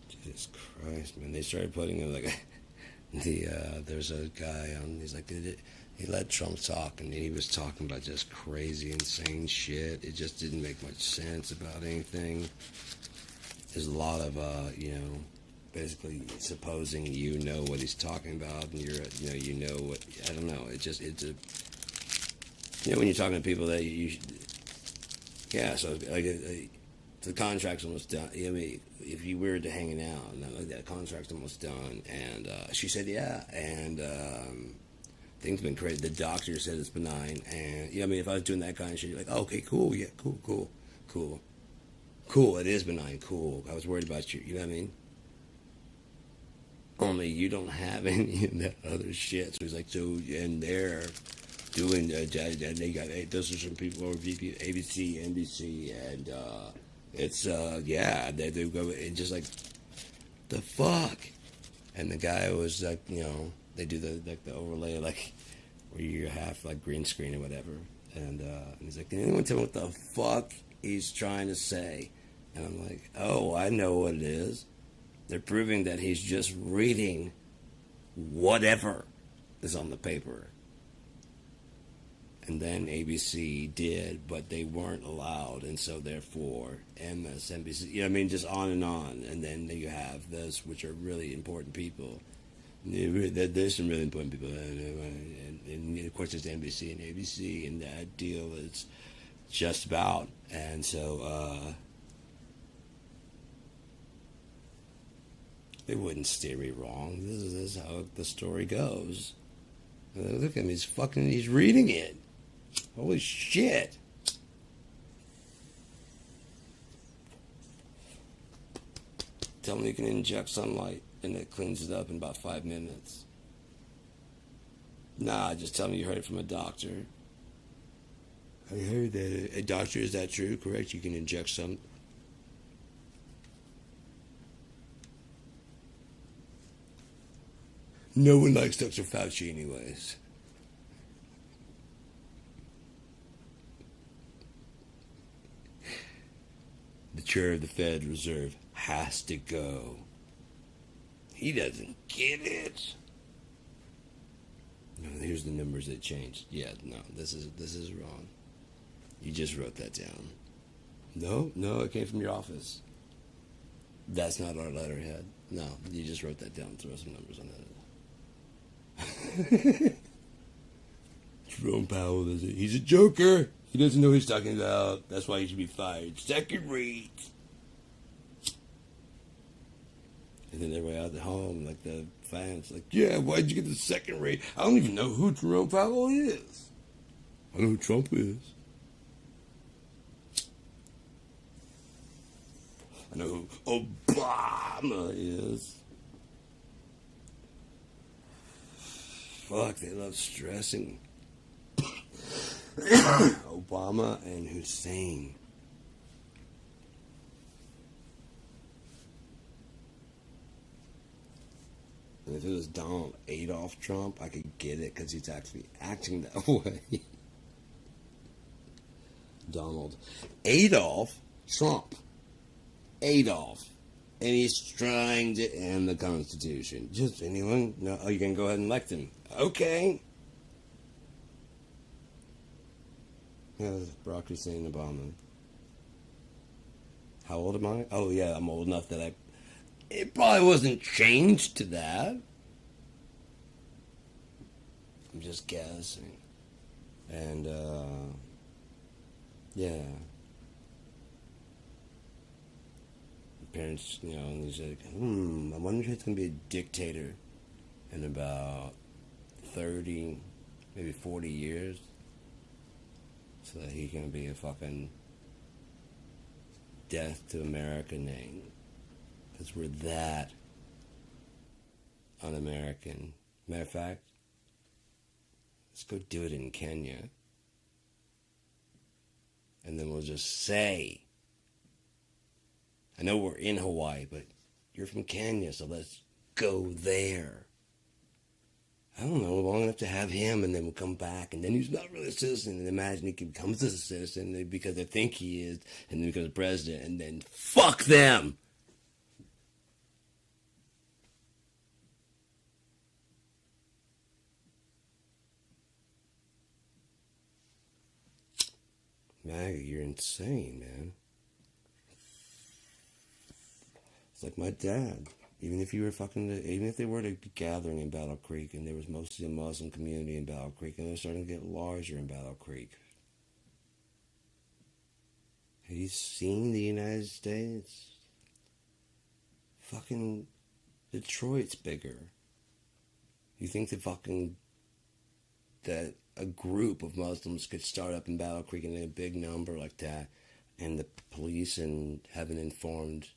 Jesus Christ, man! They started putting him like there's a guy on. He's like, he let Trump talk, and he was talking about just crazy, insane shit. It just didn't make much sense about anything. There's a lot of, basically supposing you know what he's talking about, and you know what. I don't know. It's a. When you're talking to people that yeah. So like, the contract's almost done. I mean, if you were to hanging out and like that, contract's almost done, and she said, "Yeah," and. Things been crazy. The doctor said it's benign, and if I was doing that kind of shit, you're like, "Oh, okay, cool, yeah, cool. It is benign, cool. I was worried about you. You know what I mean? Only you don't have any of that other shit." So he's like, and they're doing. They got those are some people over ABC, NBC, and it's they go and just like the fuck, and the guy was like, they do the overlay, like where you have like green screen or whatever, and he's like, "Can anyone tell me what the fuck he's trying to say?" And I'm like, "Oh, I know what it is. They're proving that he's just reading whatever is on the paper." And then ABC did, but they weren't allowed, and so therefore MSNBC, just on, and then you have this, which are really important people. There's some really important people, and of course there's NBC and ABC, and that deal is just about. And so they wouldn't steer me wrong. This is how the story goes. Look at him, he's reading it. Holy shit. Tell me you can inject sunlight and it cleans it up in about 5 minutes. Nah, just tell me you heard it from a doctor. I heard that. A doctor, is that true? Correct? You can inject some. No one likes Dr. Fauci, anyways. The chair of the Fed Reserve has to go. He doesn't get it. No, here's the numbers that changed. Yeah, no, this is wrong. You just wrote that down. No, it came from your office. That's not our letterhead. No, you just wrote that down. Throw some numbers on that. Jerome Powell, he's a joker. He doesn't know what he's talking about. That's why he should be fired. Second rate. And then everybody out at home, like the fans, like, yeah, why'd you get the second rate? I don't even know who Jerome Powell is. I know who Trump is. I know who Obama is. Fuck, they love stressing. Obama and Hussein. And if it was Donald Adolf Trump, I could get it because he's actually acting that way. Donald Adolf Trump. Adolf. And he's trying to end the Constitution. Just anyone? No, oh, you can go ahead and elect him. Okay. Yeah, Barack Hussein Obama. How old am I? Oh, yeah, I'm old enough that it probably wasn't changed to that. I'm just guessing. And, yeah. Parents, and he's like, I wonder if he's going to be a dictator in about 30, maybe 40 years. So that he can be a fucking death to America name. Because we're that un-American. Matter of fact, let's go do it in Kenya. And then we'll just say, I know we're in Hawaii, but you're from Kenya, so let's go there. I don't know, long enough to have him, and then we'll come back, and then he's not really a citizen, and imagine he becomes a citizen because they think he is, and then becomes president, and then fuck them! Maggie, you're insane, man. It's like my dad. Even if they were to be gathering in Battle Creek, and there was mostly a Muslim community in Battle Creek, and they're starting to get larger in Battle Creek. Have you seen the United States? Fucking Detroit's bigger. You think that a group of Muslims could start up in Battle Creek in a big number like that, and the police haven't informed.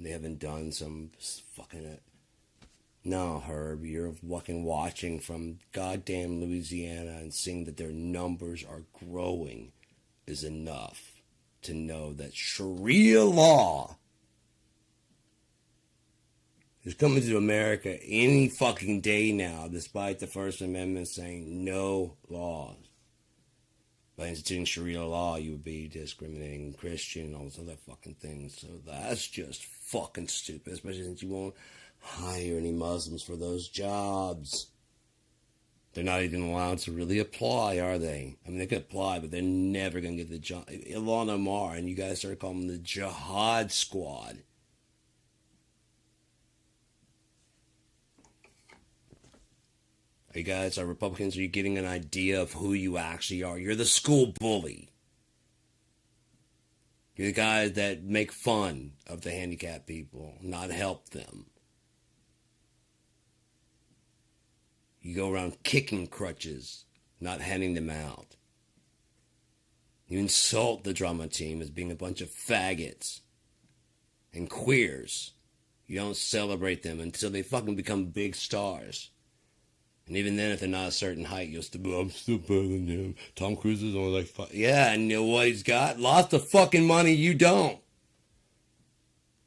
They haven't done some fucking... No, Herb, you're fucking watching from goddamn Louisiana and seeing that their numbers are growing is enough to know that Sharia law is coming to America any fucking day now, despite the First Amendment saying no laws. By instituting Sharia law, you would be discriminating Christian and all those other fucking things. So that's just fucking stupid, especially since you won't hire any Muslims for those jobs. They're not even allowed to really apply, are they? I mean, they could apply, but they're never going to get the job. Ilhan Omar, and you guys started calling them the Jihad Squad. You guys are Republicans. Are you getting an idea of who you actually are? You're the school bully. You're the guys that make fun of the handicapped people, not help them. You go around kicking crutches not handing them out. You insult the drama team as being a bunch of faggots and queers. You don't celebrate them until they fucking become big stars. And even then, if they're not a certain height, you'll still be, I'm still better than him. Tom Cruise is only like, yeah, and you know what he's got? Lots of fucking money you don't.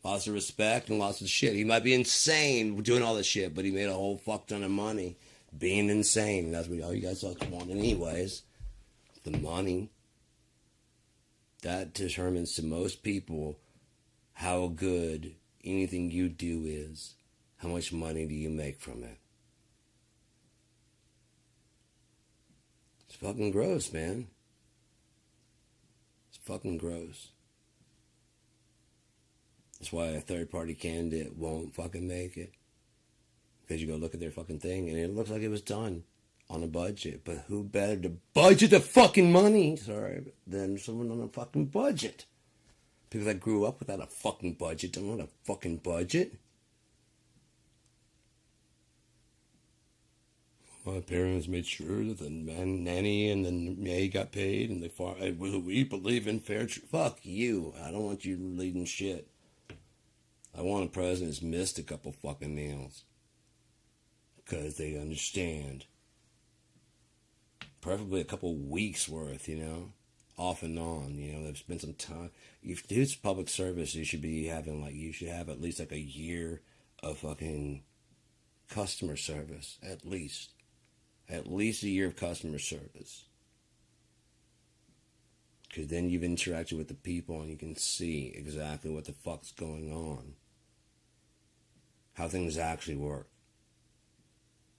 Lots of respect and lots of shit. He might be insane doing all this shit, but he made a whole fuck ton of money being insane. That's what all you guys want anyways. The money. That determines to most people how good anything you do is. How much money do you make from it? It's fucking gross, man. It's fucking gross. That's why a third-party candidate won't fucking make it. Because you go look at their fucking thing, and it looks like it was done on a budget. But who better to budget the fucking money, than someone on a fucking budget? People that grew up without a fucking budget don't want a fucking budget. My parents made sure that the nanny and the maid got paid, and we believe in fair. Fuck you! I don't want you leading shit. I want a president who's missed a couple fucking meals because they understand. Preferably a couple weeks worth, off and on. They've spent some time. If you do public service, you should be having you should have at least a year of fucking customer service, at least. At least a year of customer service. Because then you've interacted with the people and you can see exactly what the fuck's going on. How things actually work.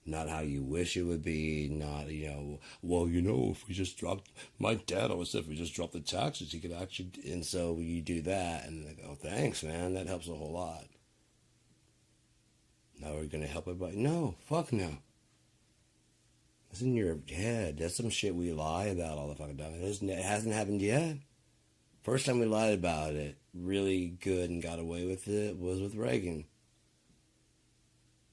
Not how you wish it would be, not, if we just dropped, my dad always said if we just dropped the taxes, he could actually, and so you do that, and they go, thanks, man, that helps a whole lot. Now we're going to help everybody? No, fuck no. It's in your head. That's some shit we lie about all the fucking time. It hasn't happened yet. First time we lied about it really good and got away with it was with Reagan.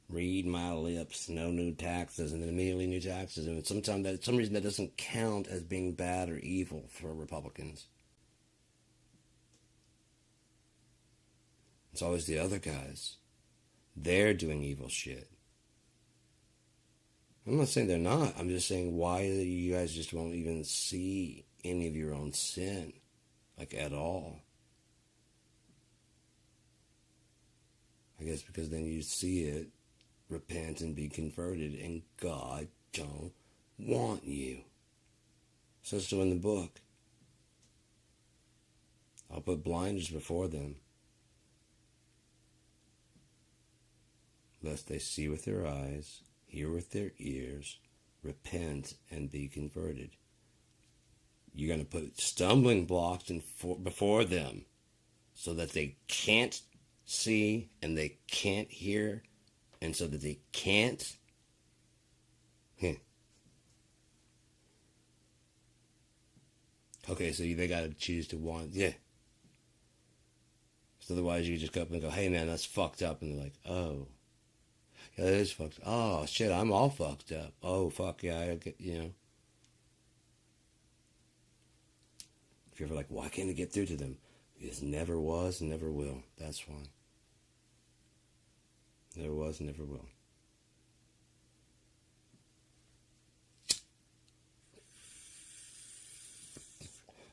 Read my lips, no new taxes, and then immediately new taxes. And sometimes some reason that doesn't count as being bad or evil for Republicans. It's always the other guys. They're doing evil shit. I'm not saying they're not. I'm just saying why you guys just won't even see any of your own sin, at all. I guess because then you see it, repent and be converted, and God don't want you. So it's still in the book. I'll put blinders before them, lest they see with their eyes, hear with their ears, repent, and be converted. You're going to put stumbling blocks before them so that they can't see and they can't hear, and so that they can't. Okay, so they got to choose to want. Yeah. So otherwise you just go up and go, hey man, that's fucked up. And they're like, oh. Yeah, that is fucked up. Oh, shit, I'm all fucked up. Oh, fuck, yeah, I get, If you're ever like, why can't I get through to them? Because never was, never will. That's why. Never was, never will.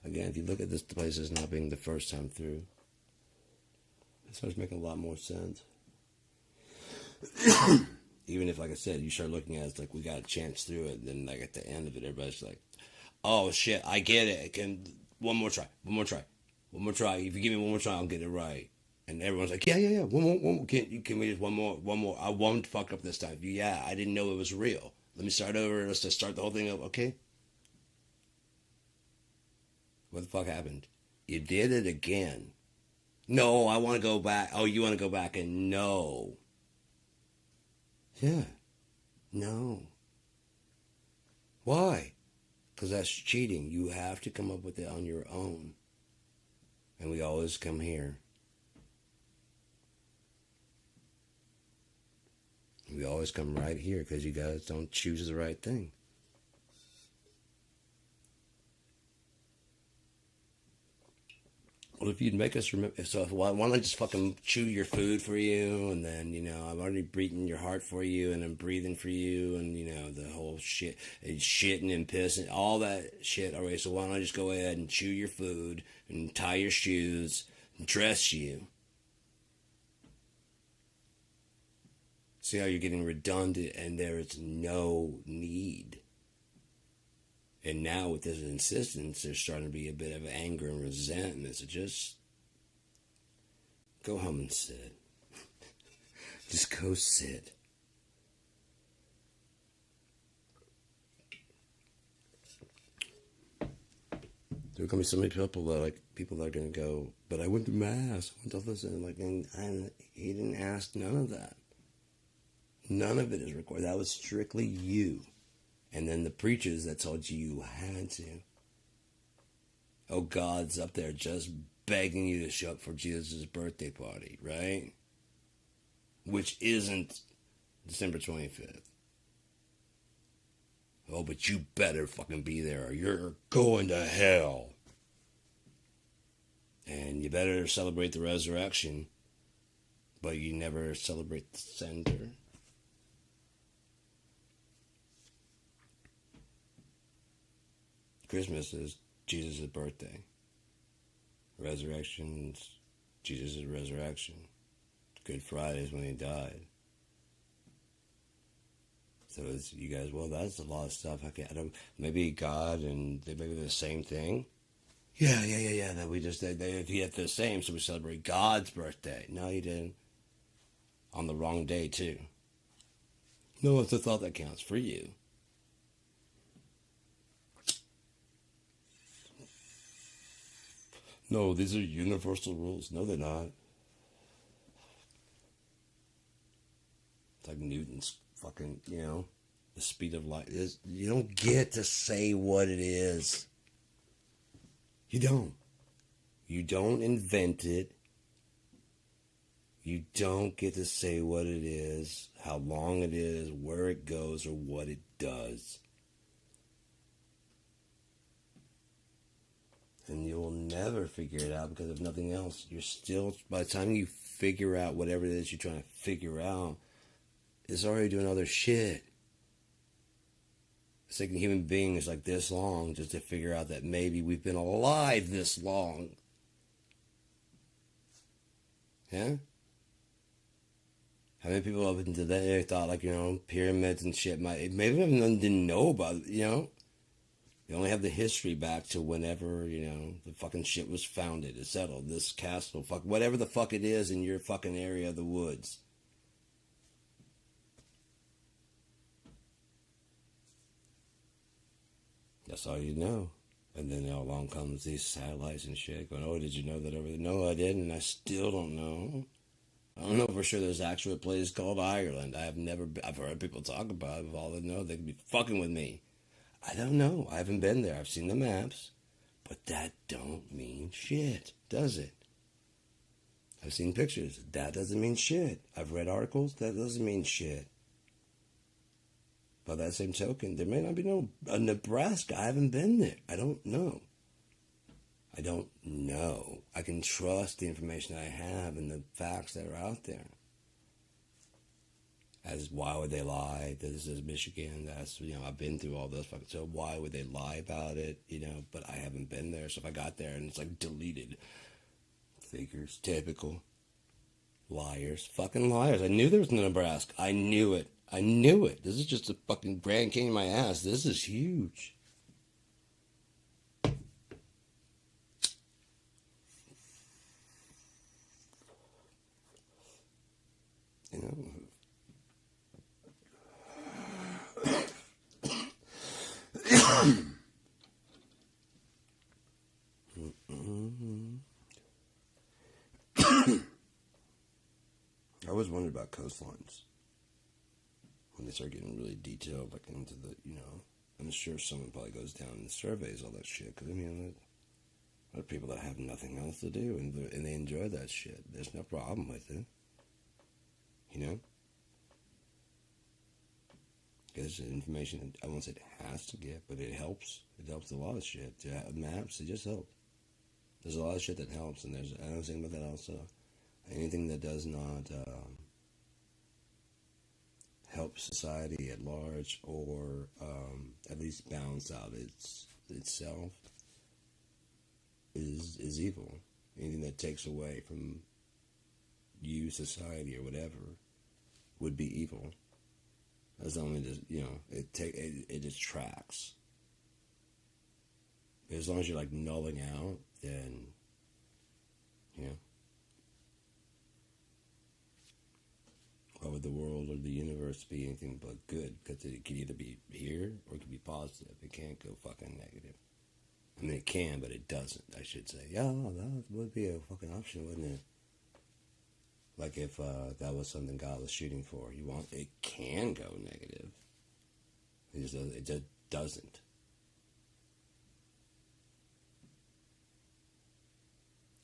Again, if you look at this place as not being the first time through, it starts making a lot more sense. Even if, like I said, you start looking at it as we got a chance through it, then at the end of it, everybody's like, oh shit, I get it. One more try. If you give me one more try, I'll get it right. And everyone's like, yeah. One more. Can we just one more? I won't fuck up this time. Yeah, I didn't know it was real. Let me start over. Let's just start the whole thing up. Okay. What the fuck happened? You did it again. No, I want to go back. Oh, you want to go back and no. Yeah. No. Why? Because that's cheating. You have to come up with it on your own. And we always come here. We always come right here because you guys don't choose the right thing. Well, if you'd make us remember, so why don't I just fucking chew your food for you, and then I'm already breathing your heart for you, and I'm breathing for you, and the whole shit, and shitting and pissing, all that shit. All right, so why don't I just go ahead and chew your food and tie your shoes, and dress you? See how you're getting redundant, and there is no need. And now with this insistence, there's starting to be a bit of anger and resentment. So just go home and sit. Just go sit. There are going to be so many people that are going to go, but I went to mass, I went to listen, and he didn't ask none of that. None of it is recorded. That was strictly you. And then the preachers that told you had to. Oh, God's up there just begging you to show up for Jesus' birthday party, right? Which isn't December 25th. Oh, but you better fucking be there or you're going to hell. And you better celebrate the resurrection, but you never celebrate the sender. Christmas is Jesus' birthday. Resurrection is Jesus' resurrection. Good Friday is when he died. So it's, you guys, well, that's a lot of stuff. I don't, maybe God and they maybe the same thing. Yeah. That we just he had the same, so we celebrate God's birthday. No, you didn't. On the wrong day too. No, it's the thought that counts for you. No, these are universal rules. No, they're not. It's like Newton's fucking, the speed of light. You don't get to say what it is. You don't. You don't invent it. You don't get to say what it is, how long it is, where it goes, or what it does. And you will never figure it out because of nothing else. You're still, by the time you figure out whatever it is you're trying to figure out, it's already doing other shit. It's taking human beings like this long just to figure out that maybe we've been alive this long. Yeah? How many people up until today thought pyramids and shit maybe everyone didn't know about it, They only have the history back to whenever, the fucking shit was founded. It's settled. This castle, whatever the fuck it is in your fucking area of the woods. That's all you know. And then along comes these satellites and shit going, oh, did you know that over there? No, I didn't. I still don't know. I don't know for sure there's actually a place called Ireland. I've heard people talk about it. If all they know, they could be fucking with me. I don't know. I haven't been there. I've seen the maps. But that don't mean shit, does it? I've seen pictures. That doesn't mean shit. I've read articles. That doesn't mean shit. By that same token, there may not be a Nebraska. I haven't been there. I don't know. I don't know. I can trust the information I have and the facts that are out there. As why would they lie? This is Michigan. That's, I've been through all those fucking, so why would they lie about it? But I haven't been there. So if I got there and it's like deleted, figures, typical liars, fucking liars. I knew there was no Nebraska. I knew it. This is just a fucking Grand Canyon in my ass. This is huge. I always wondered about coastlines. When they start getting really detailed, like into the, I'm sure someone probably goes down and surveys all that shit. Because, there are people that have nothing else to do, and they enjoy that shit. There's no problem with it. Because information, I won't say it has to get, but it helps. It helps a lot of shit. To have maps, it just helps. There's a lot of shit that helps, and I was thinking about that also. Anything that does not help society at large, or at least balance out itself, is evil. Anything that takes away from you, society, or whatever, would be evil. As long as it detracts. As long as you're like nulling out, then why would the world or the universe be anything but good? Because it could either be here or it could be positive. It can't go fucking negative. I mean, it can, but it doesn't, I should say. Yeah, that would be a fucking option, wouldn't it? Like if that was something God was shooting for. It can go negative. It just doesn't.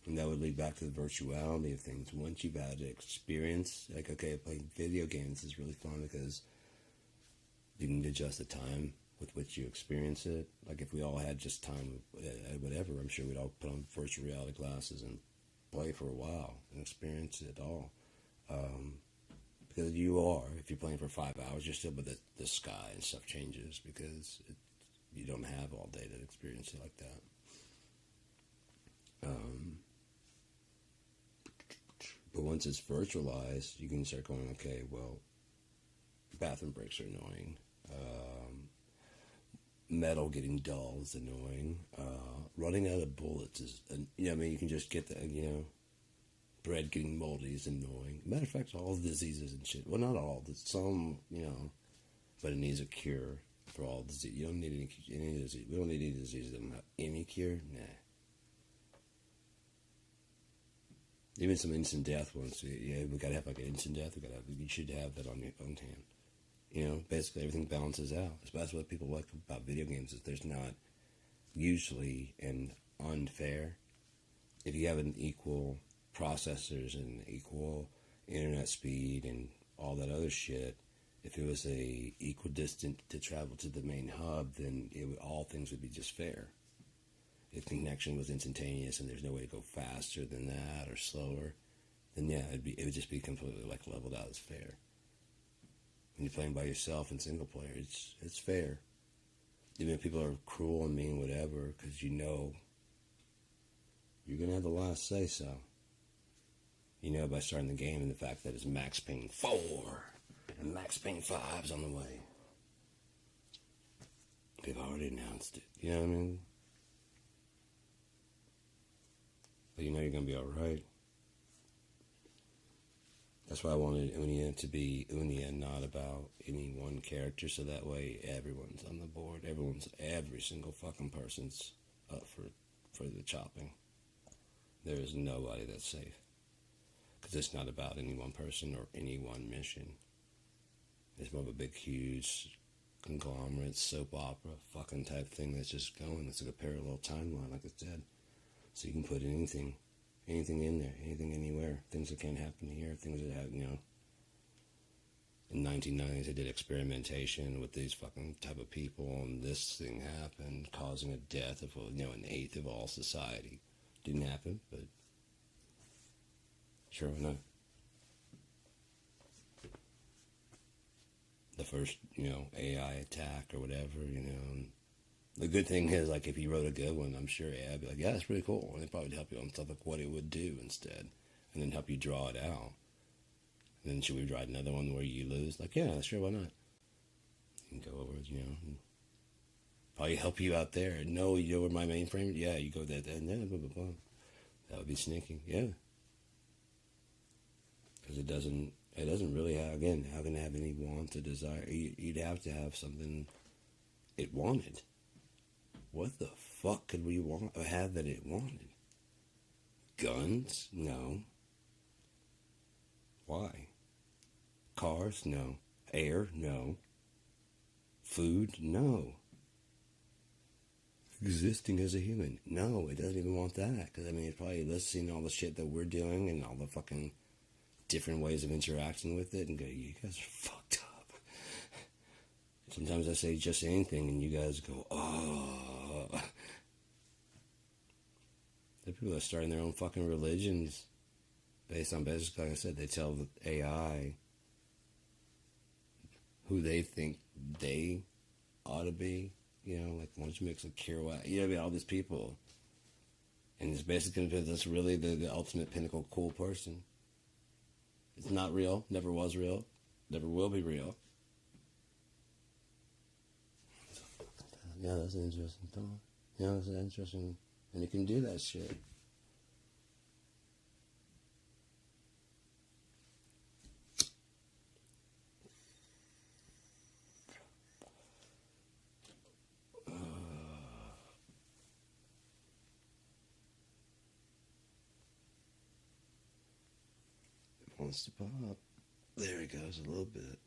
And that would lead back to the virtuality of things. Once you've had an experience, like, okay, playing video games is really fun because you can adjust the time with which you experience it. Like if we all had just time, whatever, I'm sure we'd all put on virtual reality glasses and play for a while and experience it all. Because if you're playing for 5 hours, you're still, but the sky and stuff changes because you don't have all day to experience it like that. But once it's virtualized, you can start going, okay, well, bathroom breaks are annoying. Metal getting dull is annoying. Running out of bullets is, you can just get that, bread getting moldy is annoying. Matter of fact, all diseases and shit. Well, not all. Some, but it needs a cure for all disease. You don't need any disease. We don't need any disease that don't have any cure. Nah. Even some instant death ones. Yeah, we gotta have like an instant death. We should have that on your own hand. Basically everything balances out. That's what people like about video games is there's not usually an unfair. If you have an equal processors and equal internet speed and all that other shit, if it was a equidistant to travel to the main hub, then all things would be just fair. If connection was instantaneous and there's no way to go faster than that or slower, then yeah, it would just be completely like leveled out as fair. When you're playing by yourself in single player, it's fair. Even if people are cruel and mean, whatever, because you're gonna have the last say so. By starting the game and the fact that it's Max Payne 4 and Max Payne 5's on the way. They've already announced it. You know what I mean? But you're going to be alright. That's why I wanted Unia to be Unia, not about any one character, so that way everyone's on the board. Every single fucking person's up for the chopping. There is nobody that's safe. Because it's not about any one person or any one mission. It's more of a big, huge conglomerate, soap opera fucking type thing that's just going. It's like a parallel timeline, like I said. So you can put anything in there, anything anywhere. Things that can't happen here, things that have, in 1990s they did experimentation with these fucking type of people, and this thing happened, causing a death of, an eighth of all society. Didn't happen, but sure enough. The first, AI attack or whatever, The good thing is, like, if you wrote a good one, I'm sure I'd be like, yeah, that's pretty cool. And it'd probably help you on stuff like what it would do instead. And then help you draw it out. And then should we write another one where you lose? Like, yeah, sure, why not? You can go over, probably help you out there. No, you know where my mainframe? Yeah, you go there, and then blah, blah, blah. That would be sneaky, yeah. Because it doesn't really have, again, how can it have any want or desire? You'd have to have something it wanted. What the fuck could we want or have that it wanted? Guns? No. Why? Cars? No. Air? No. Food? No. Existing as a human? No, it doesn't even want that. Because, it's probably listening to all the shit that we're doing and all the fucking different ways of interacting with it and go, you guys are fucked up. Sometimes I say just anything and you guys go, oh. The people that are starting their own fucking religions based on, basically, like I said, they tell the AI who they think they ought to be. You know, like, why don't you mix a Kerouac? You know, all these people. And it's basically because that's really the ultimate pinnacle cool person. It's not real, never was real, never will be real. Yeah, that's an interesting thought. Yeah, that's interesting. And you can do that shit. It wants to pop. There it goes, a little bit.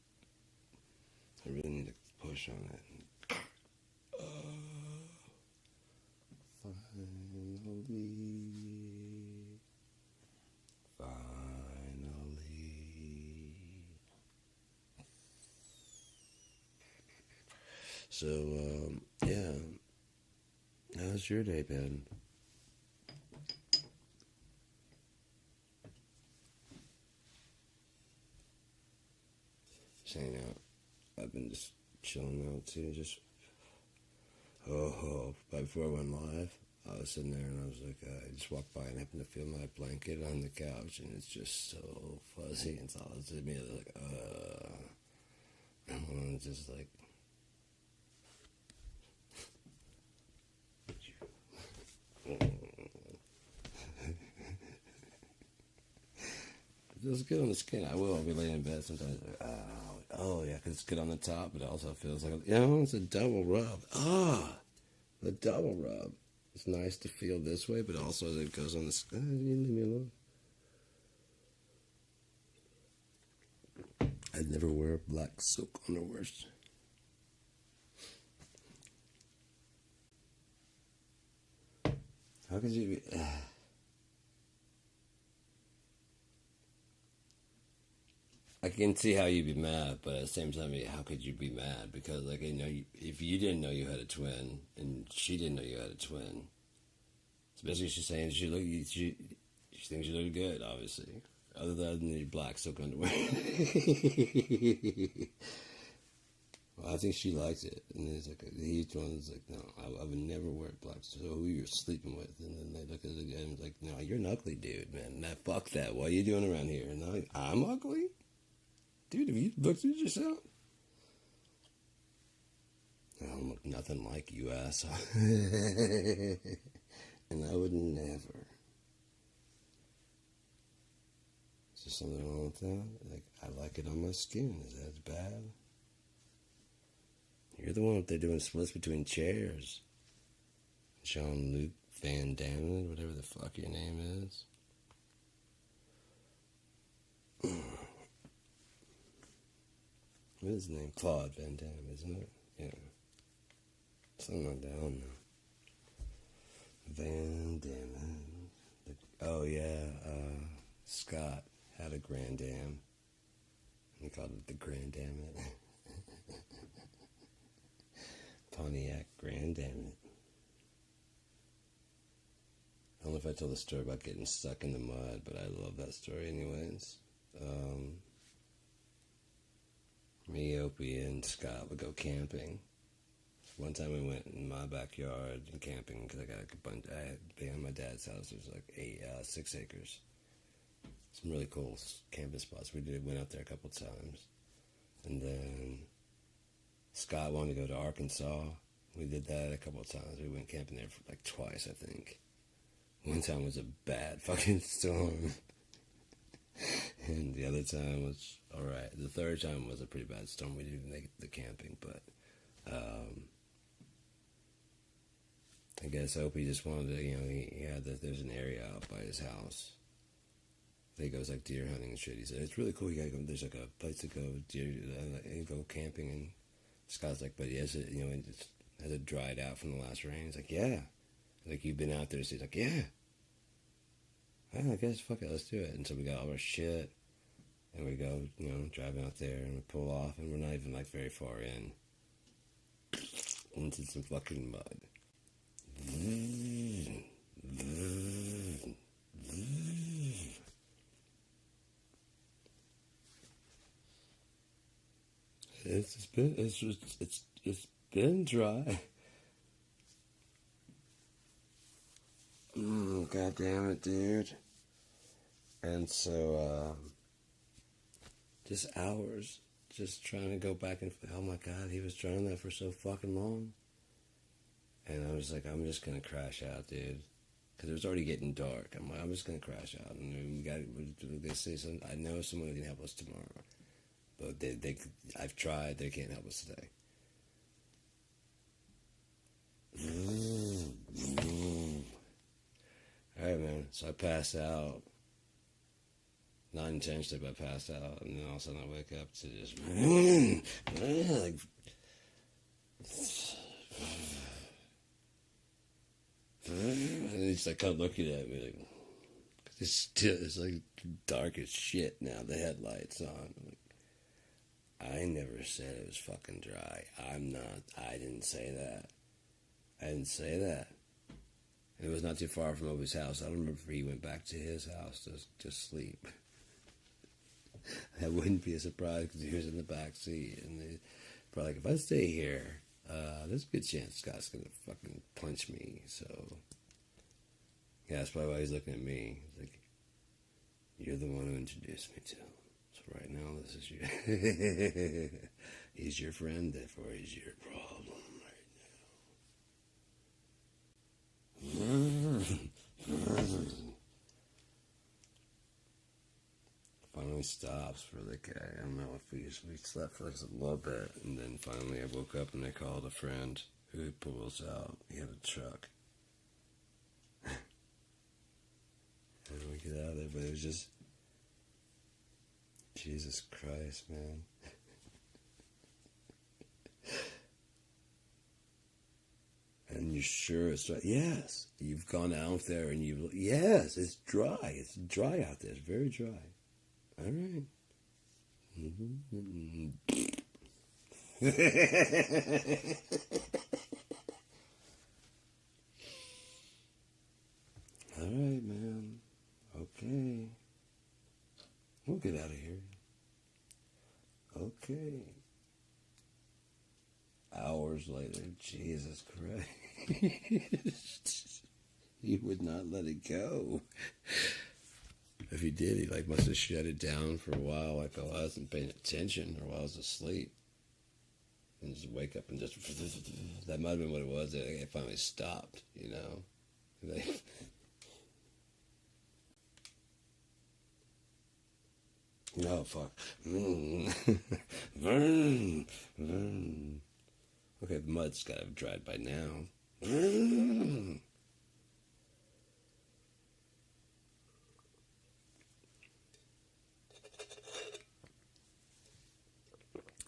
I really need to push on it. Finally. So, yeah. How's your day been? Saying out. I've been just chilling out too. Just But before I went live, I was sitting there and I was like, I just walked by and happened to feel my blanket on the couch, and it's just so fuzzy and solid to me. Like, and I'm just like. It feels good on the skin. I'll be laying in bed sometimes. Like, oh yeah, because it's good on the top, but it also feels like, it's a double rub. The double rub. It's nice to feel this way, but also it goes on the skin. You leave me alone. I'd never wear black silk underwear. How could you be... I can see how you'd be mad, but at the same time, how could you be mad? Because, like, if you didn't know you had a twin, and she didn't know you had a twin, so basically she's saying she thinks you look good, obviously, other than your black silk underwear. Well, I think she likes it, and it's like each one's like, no, I would never wear black. So who you're sleeping with? And then they look at it and like, no, you're an ugly dude, man. Nah, fuck that. What are you doing around here? And I'm ugly. Dude, have you looked at yourself? I don't look nothing like you, asshole. And I would never. Is there something wrong with that? Like, I like it on my skin. Is that bad? You're the one up there doing splits between chairs. Jean-Luc Van Damme, whatever the fuck your name is. What is his name? Claude Van Damme, isn't it? Yeah. Something like that, I don't know. Van Damme. Oh, yeah. Scott had a Grand Dam. He called it the Grand Dam. Pontiac Grand Dam. I don't know if I told the story about getting stuck in the mud, but I love that story anyways. Me, Opie, and Scott would go camping. One time we went in my backyard and camping because I got a bunch. Behind my dad's house, there's like 6 acres. Some really cool camping spots. Went out there a couple times, and then Scott wanted to go to Arkansas. We did that a couple of times. We went camping there for like twice, I think. One time was a bad fucking storm. And the other time was alright. The third time was a pretty bad storm. We didn't even make the camping, but I guess Opie just wanted to, he had there's an area out by his house. He goes like deer hunting and shit. He said, it's really cool. You gotta go, there's like a place to go deer and go camping. And Scott's like, but has it dried out from the last rain? He's like, yeah. Like, you've been out there. So he's like, yeah. I guess, fuck it, let's do it. And so we got all our shit, and we go, driving out there, and we pull off, and we're not even, like, very far into some fucking mud. It's been dry. God damn it, dude. And so, just hours, just trying to go back and, oh my God, he was trying that for so fucking long. And I was like, I'm just gonna crash out, dude. Because it was already getting dark. I'm like, I'm just gonna crash out. And they say something. I know someone can help us tomorrow, but I've tried. They can't help us today. All right, man. So I passed out. Not intentionally, but I passed out, and then all of a sudden I wake up to just like. And he's like kind of looking at me like, it's like dark as shit now. The headlights on. Like, I never said it was fucking dry. I didn't say that. I didn't say that. And it was not too far from Obi's house. I don't remember if he went back to his house to sleep. I wouldn't be a surprise because he was in the back seat, and they probably like, if I stay here, there's a good chance Scott's gonna fucking punch me. So yeah, that's probably why he's looking at me. He's like, "You're the one who introduced me to him. So right now, this is you. He's your friend, therefore he's your problem right now." Finally stops for the guy. I don't know if we slept for like a little bit, and then finally I woke up and they called a friend who pulls out. He had a truck. And we get out of there, but it was just, Jesus Christ, man. And you're sure it's dry? Yes. You've gone out there and yes, it's dry. It's dry out there. It's very dry. All right. All right, man. Okay. We'll get out of here. Okay. Hours later, Jesus Christ. He would not let it go. If he did, he like must have shut it down for a while, like I wasn't paying attention or while I was asleep. And just wake up and just, that might have been what it was. It finally stopped, you know. No, fuck. Okay, the mud's got to have dried by now.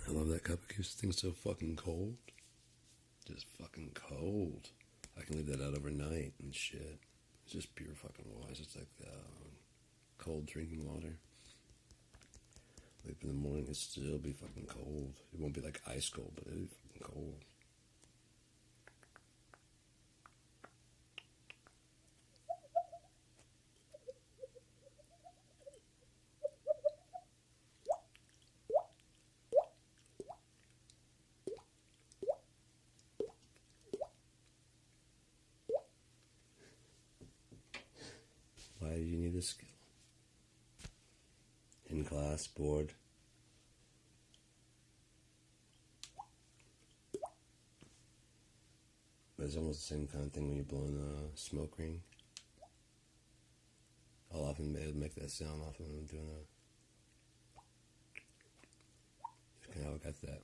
I love that cup. It keeps things so fucking cold. Just fucking cold. I can leave that out overnight and shit. It's just pure fucking water. It's just like cold drinking water. Wake up in the morning, it'll still be fucking cold. It won't be like ice cold, but it'll be fucking cold. Why do you need a skill? In class, bored. But it's almost the same kind of thing when you're blowing a smoke ring. I'll often make that sound often when I'm doing That's kind of how I got that.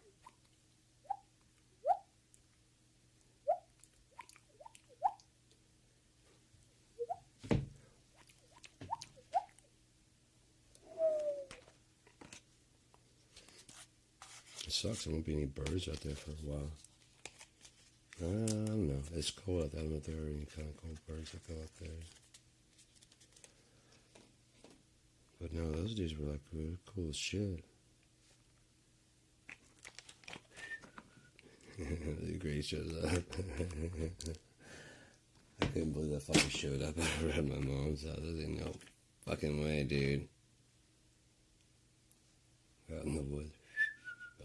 It sucks. There won't be any birds out there for a while. I don't know. It's cold out there. I don't know if there are any kind of cold birds that go out there. But no, those dudes were like cool as shit. The Grace shows up. I couldn't believe that fucker showed up at my mom's house. I was like, no fucking way, dude. Out in the woods.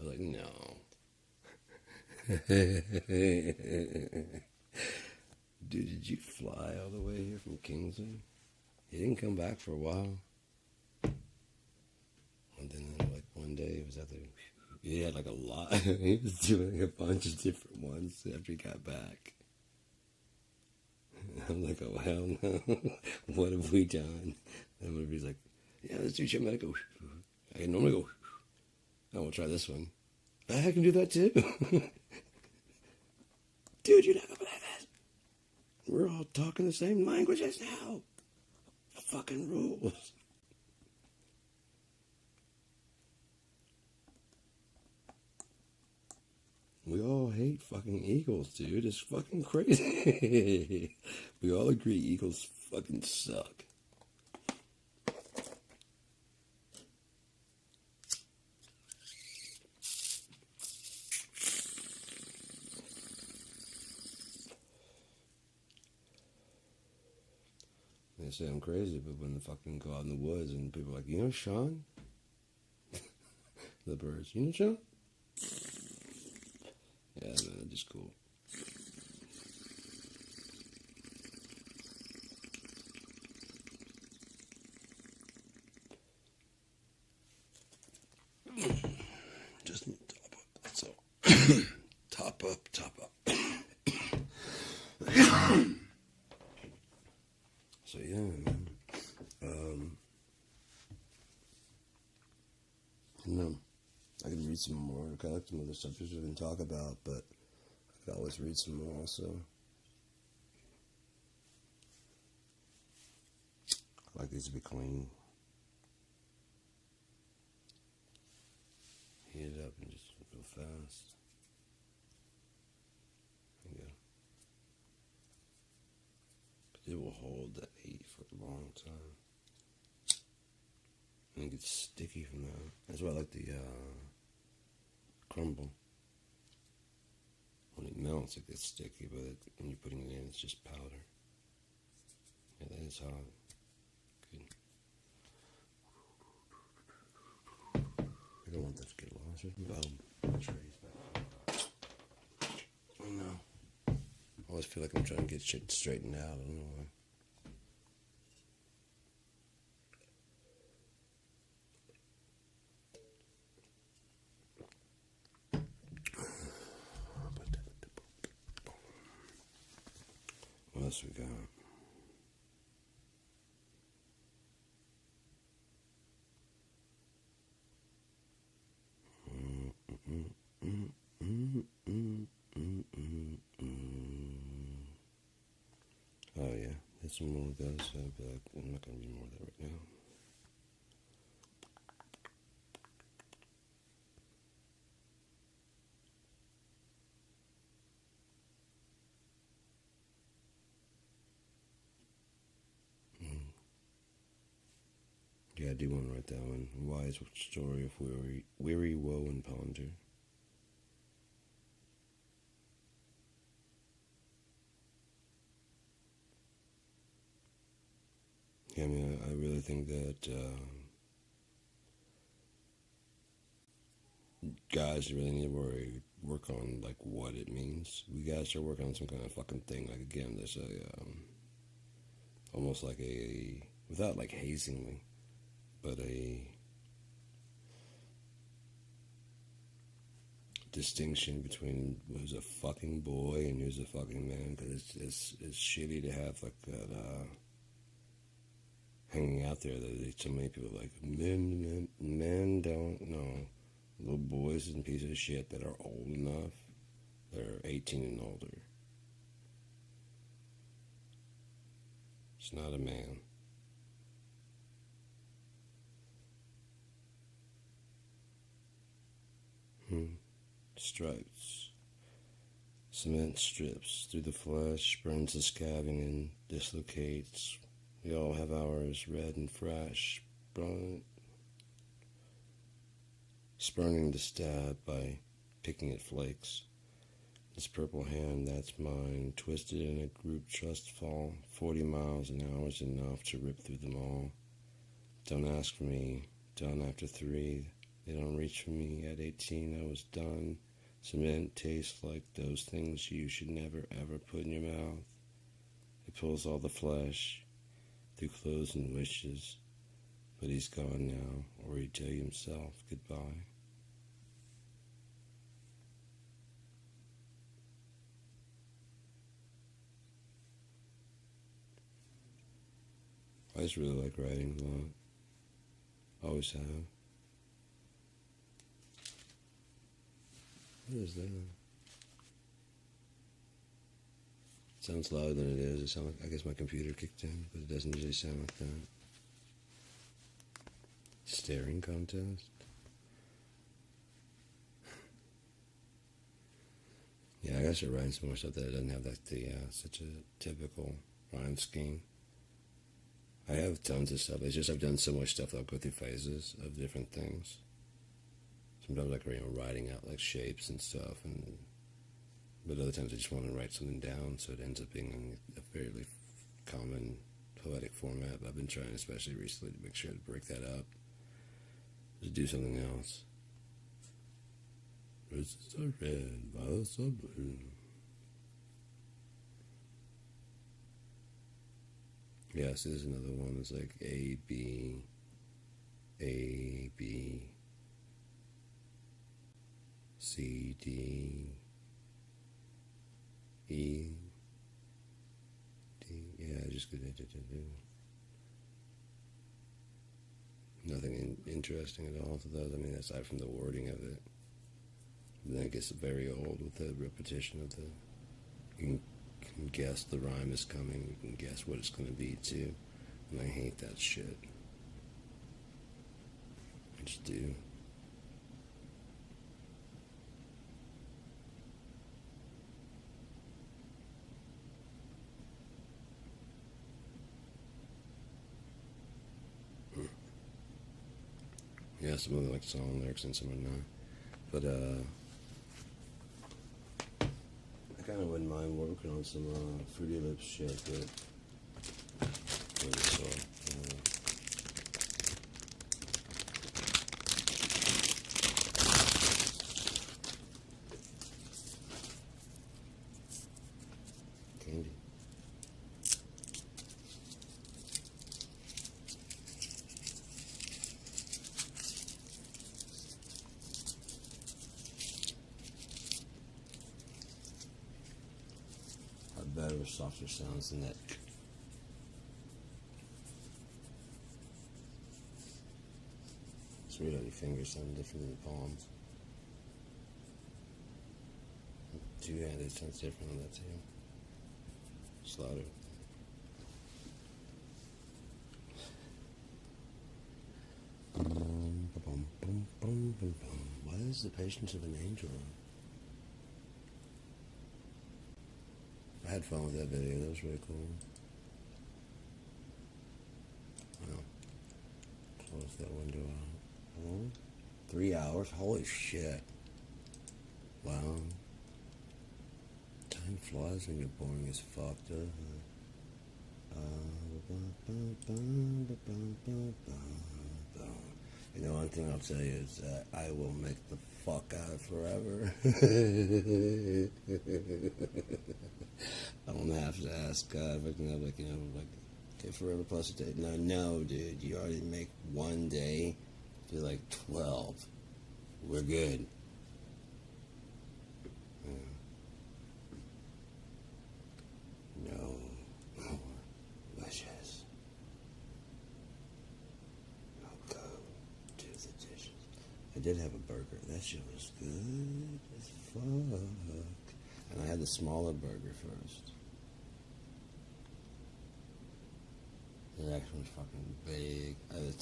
I was like, no. Dude, did you fly all the way here from Kingsley? He didn't come back for a while. And then, like, one day, it was after he had, like, a lot. He was doing a bunch of different ones after he got back. I'm like, oh, hell no. What have we done? And he's like, yeah, let's do Jim Medical. I normally go, oh, we'll try this one. I can do that too. Dude, you're not gonna believe this. We're all talking the same languages now. Fucking rules. We all hate fucking eagles, dude. It's fucking crazy. We all agree eagles fucking suck. They say I'm crazy, but when the fucking go out in the woods and people are like, you know Sean? The birds, you know Sean? Yeah, man, they're just cool. Just top up, that's all. Top up, top up. So yeah, man. No, I could read some more. I like some other subjects we can talk about, but I could always read some more. So I like these to be clean. Heat it up and just go fast. There you go. But it will hold that heat for a long time. And it gets sticky from that. That's why I like the crumble. When it melts, it gets sticky, but when you're putting it in, it's just powder. Yeah, that is hot. Good. I don't want that to get lost. Trays back. Oh no. I always feel like I'm trying to get shit straightened out. I don't know why. What else we got? Oh yeah, there's some more of those. But I'm not gonna read more of that right now. Yeah, I do want to write that one. Wise story of weary woe and ponder. Yeah, I mean, I really think that guys really need to work on like what it means. We guys are working on some kind of fucking thing. Like again, there's a almost like a without like hazing me, but a distinction between who's a fucking boy and who's a fucking man. Because it's shitty to have like that hanging out there that so many people are like men don't know. Little boys and pieces of shit that are old enough, they're 18 and older. It's not a man. Stripes. Cement strips through the flesh, burns the scabbing and dislocates. We all have ours, red and fresh, spurning the stab by picking at flakes. This purple hand, that's mine, twisted in a group trust fall. 40 miles an hour is enough to rip through them all. Don't ask for me, done after 3. They don't reach for me. At 18, I was done. Cement tastes like those things you should never ever put in your mouth. It pulls all the flesh through clothes and wishes. But he's gone now, or he'd tell you himself goodbye. I just really like writing a lot. Always have. What is that? It sounds louder than it is. It sounds like, I guess my computer kicked in, but it doesn't usually sound like that. Staring contest? Yeah, I guess I'm writing some more stuff that doesn't have like such a typical rhyme scheme. I have tons of stuff. It's just I've done so much stuff that I'll go through phases of different things. Sometimes like writing out like shapes and stuff, but other times I just want to write something down, so it ends up being in a fairly common poetic format. But I've been trying, especially recently, to make sure to break that up, to do something else. Roses are red, violets are blue. Yes, there's another one. It's like A, B, C, D, E, D. Yeah, just good. Nothing interesting at all to those. I mean, aside from the wording of it. But then it gets very old with the repetition of the. You can guess the rhyme is coming. You can guess what it's going to be too. And I hate that shit. I just do. Yeah, some of them like song lyrics and some are not. But I kind of wouldn't mind working on some Fruity Lips shit, but candy. Better, softer sounds than that. It's weird how your fingers sound different than the palms. Two-handed sounds different on that too. It's louder. Why is the patience of an angel on? I had fun with that video. That was really cool. Wow. Close that window out. Oh, 3 hours? Holy shit. Wow. Time flies when you're boring as fuck, doesn't it? You know, one thing I'll tell you is that I will make the fuck out of forever. I don't have to ask God if I can have, like, okay, forever plus a day. No, dude, you already make one day. I feel like 12. We're good. No more wishes. I'll go do the dishes. I did have a burger. That shit was good as fuck. And I had the smaller burger first. The next one's fucking big. I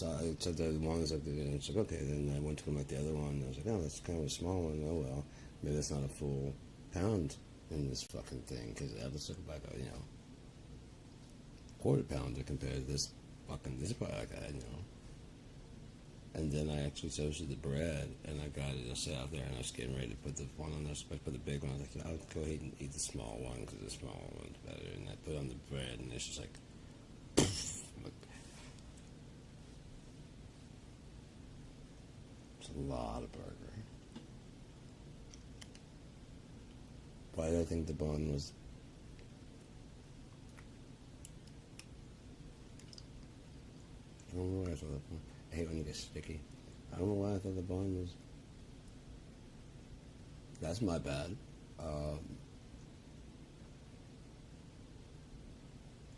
took the one that's like, it's like, okay, then I went to like the other one, and I was like, oh, that's kind of a small one. Oh, well, maybe that's not a full pound in this fucking thing, because I was looking back, quarter pounder compared to this fucking, this is probably like, And then I actually toasted the bread, and I got it just out there, and I was getting ready to put the one on there, so I put the big one. I was like, I'll go ahead and eat the small one, because the small one's better. And I put on the bread, and it's just like, It's a lot of burger. Why did I think the bun was... I don't know why I thought the bun... I hate when it gets sticky. I don't know why I thought the bun was... That's my bad.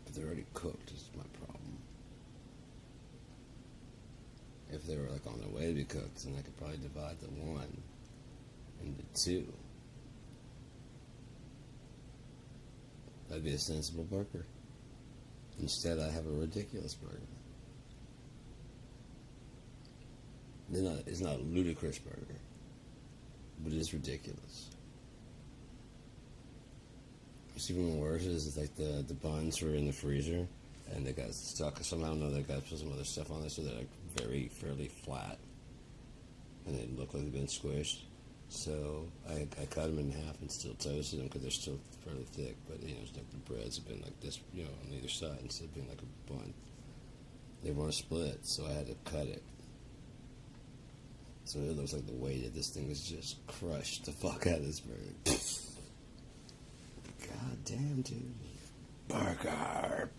If they're already cooked, is my problem. If they were like on their way to be cooked, then I could probably divide the one into two. That'd be a sensible burger. Instead, I have a ridiculous burger. It's not a ludicrous burger, but it's ridiculous. What's even worse is like the buns were in the freezer and they got stuck. Somehow or another, they got put some other stuff on there, so they're like fairly flat, and they look like they've been squished. So I cut them in half and still toasted them because they're still fairly thick. But it's like the breads have been like this, on either side instead of being like a bun. They weren't split, so I had to cut it. So it looks like the weight of this thing is just crushed the fuck out of this burger. God damn, dude. Burger.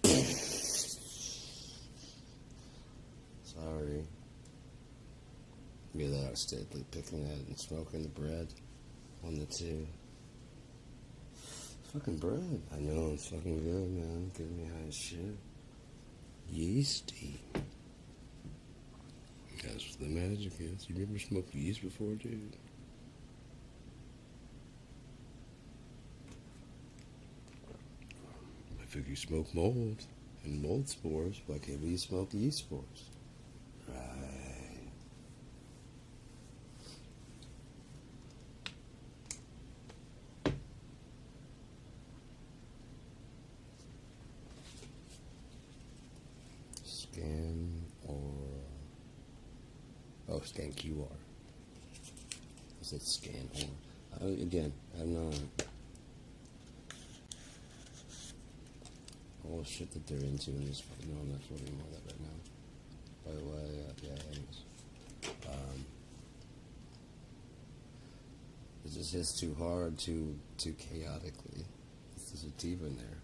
Sorry. Maybe that I was steadily picking at it and smoking the bread on the two. It's fucking bread. I know, it's fucking good, man. Getting me high as shit. Yeasty. That's what the magic is. You ever smoked yeast before, dude? I figure you smoke mold and mold spores. Why can't we smoke yeast spores? Right. Scan or... Oh, scan QR. I said scan or. Again, I'm not... All the shit that they're into in this... No, I'm not floating more of that right now. By the way, yeah, anyways. It just hits too hard, too chaotically. There's a sativa in there.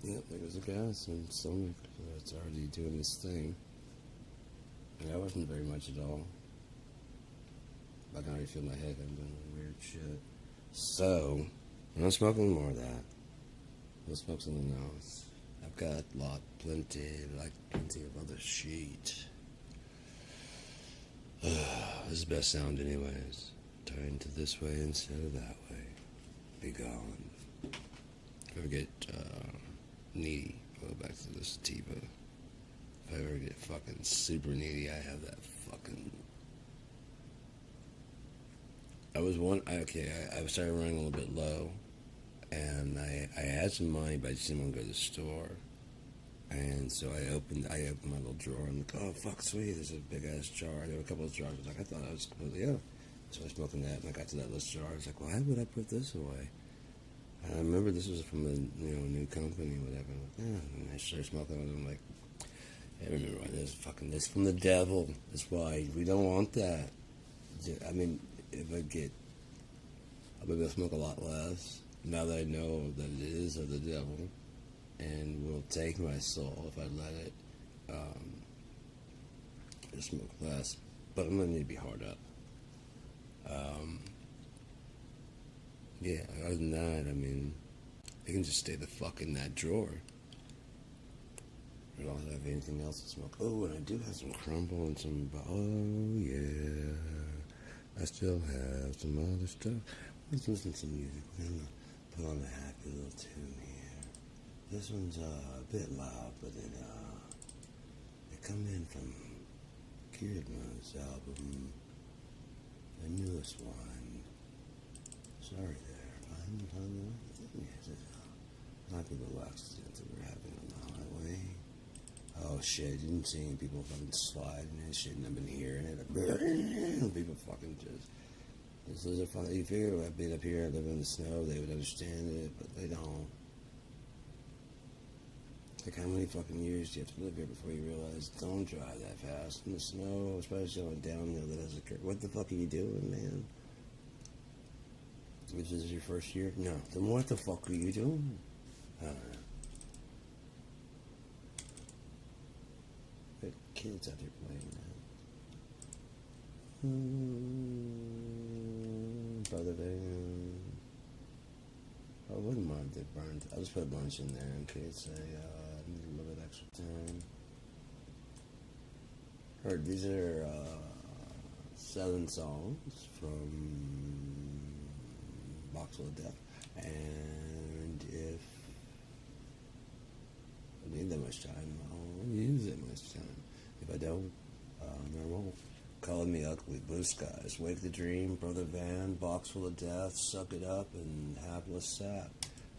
Yep, there goes the gas and stomach. It's already doing this thing. And that wasn't very much at all. I can already feel my head. I'm doing weird shit. So, I'm not smoking more of that. I'll smoke something else. I've got plenty of other shit. This is the best sound anyways. Turn to this way instead of that way. Be gone. If I ever get needy, I'll go back to the sativa. If I ever get fucking super needy, I have that fucking... I started running a little bit low, and I had some money, but I just didn't want to go to the store. And so I opened my little drawer, and oh fuck, sweet, there's a big ass jar. There were a couple of jars. I thought I was completely out. So I was smoking that, and I got to that list jar. I was like, why would I put this away? And I remember this was from a new company, whatever. And I started smoking it, and I'm like, I remember this from the devil. That's why we don't want that. I mean, if I'll be able to smoke a lot less now that I know that it is of the devil, and will take my soul if I let it just smoke less. But I'm gonna need to be hard up. Yeah. Other than that, I mean, it can just stay the fuck in that drawer. I don't have anything else to smoke. Oh, and I do have some crumble and some... Oh, yeah. I still have some other stuff. Let's listen to some music. We're going to put on a happy little tune here. This one's a bit loud, but it come in from Kieran's album, the newest one. Sorry there. Might be the accident that we're having on the highway. Oh shit, didn't see any people fucking sliding and shit, and I've been hearing it. People fucking just... This is a fun... You figure if I'd been up here and living in the snow, they would understand it, but they don't. Like, how many fucking years do you have to live here before you realize don't drive that fast in the snow, especially on downhill that has occurred? What the fuck are you doing, man? This is your first year? No. Then what the fuck are you doing? I don't know. But kids out there playing now. Brother Van. I wouldn't mind if they burned. I'll just put a bunch in there in case I need a little bit extra time. Heard these are 7 songs from Box of Death, and if I need that much time, I'll use that much time. If I don't, I won't. Calling Me Ugly, Blue Skies, Wake the Dream, Brother Van, Box Full of Death, Suck It Up, and Hapless Sap.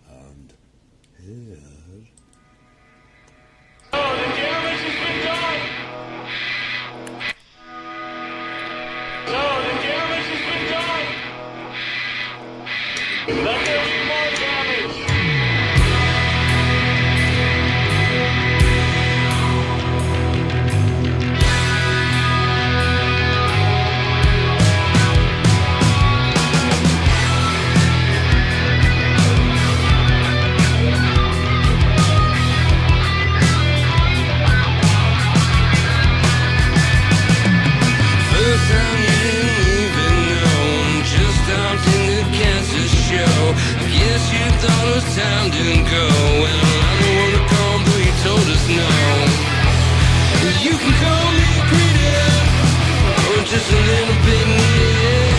And here. Oh, the damage has been done! So, the damage has been done! Let there be more damage! Time didn't go. Well, I'm the one to call, but you told us no. You can call me greedy, or just a little bit needy.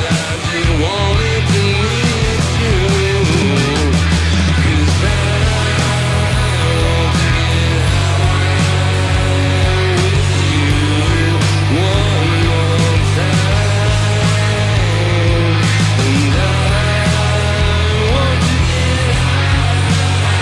I just wanted to meet you, 'cause I want to get high with you one more time. And I want to get high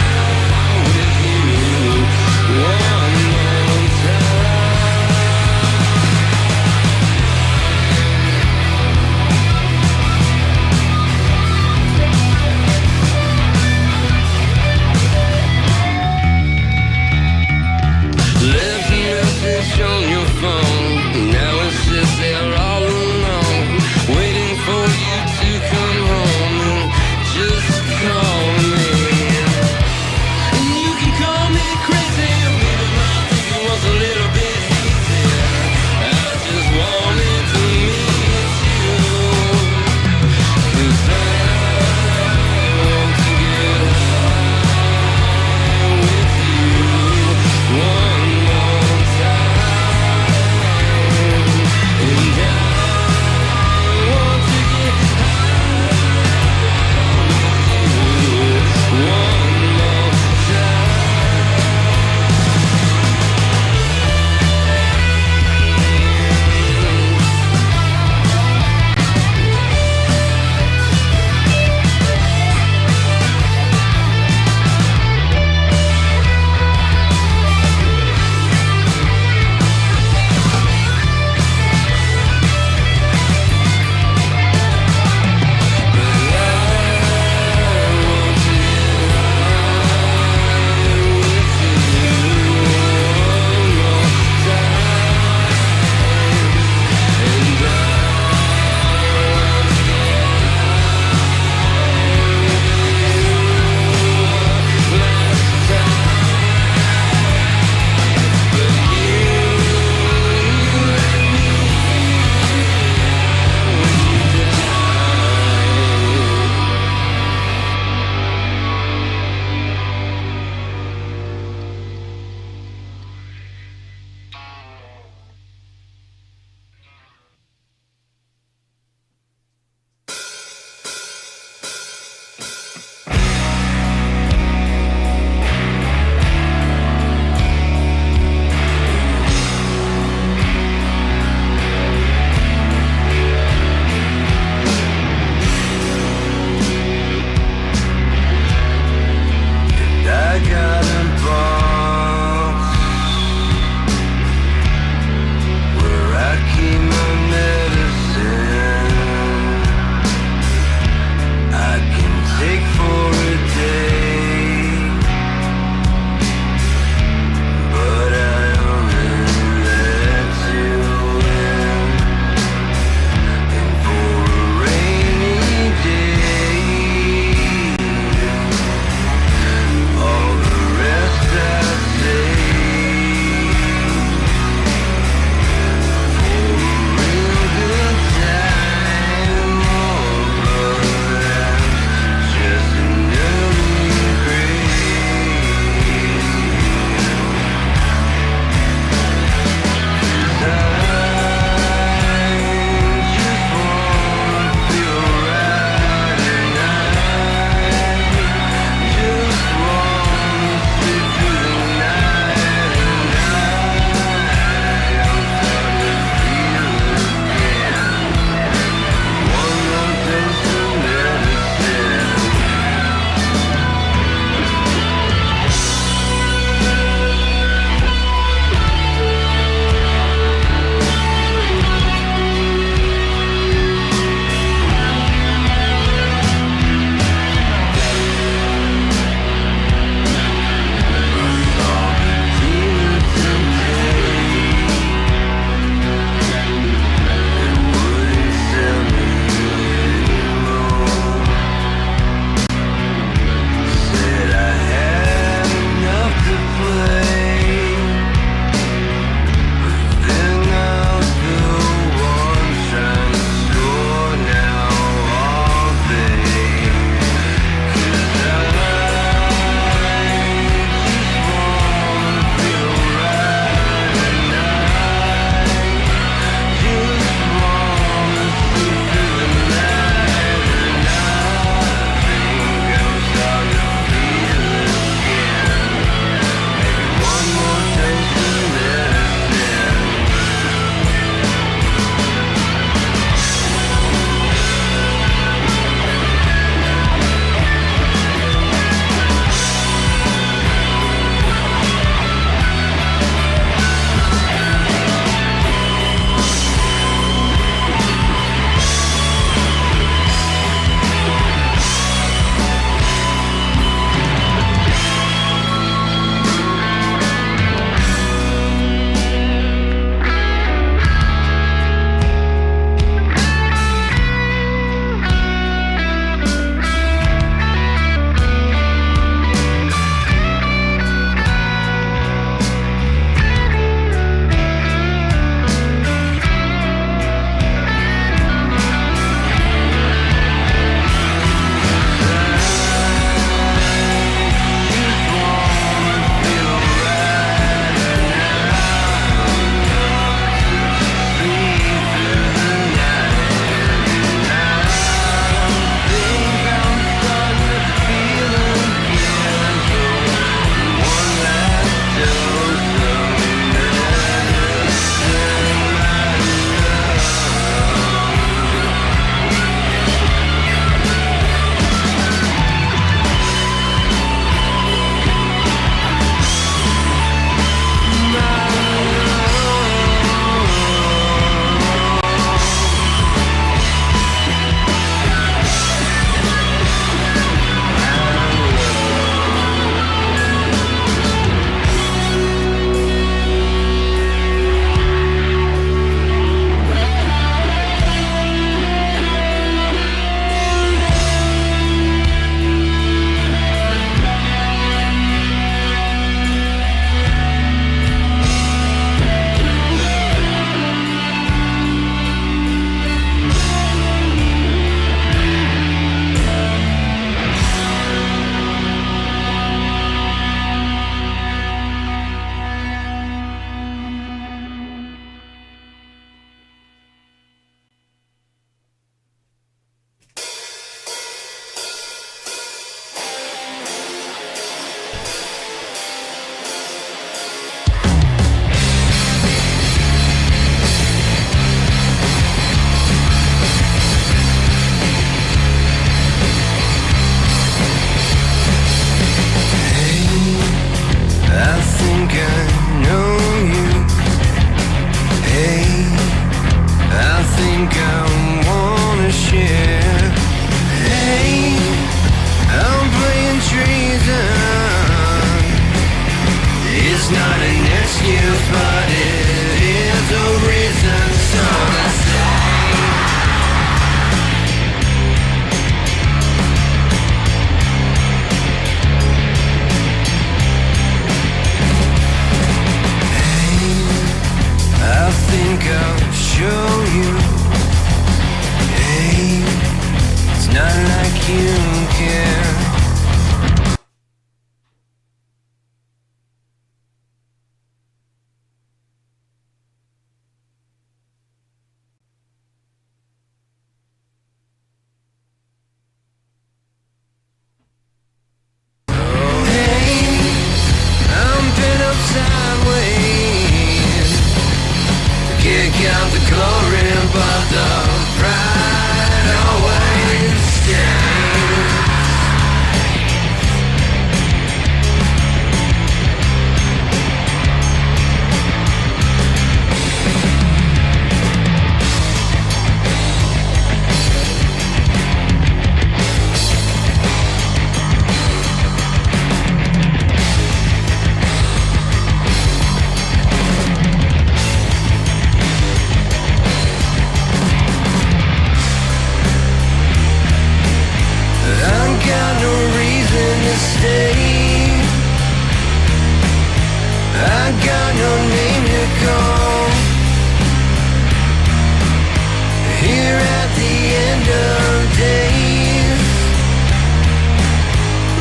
stay. I got no name to call. Here at the end of days,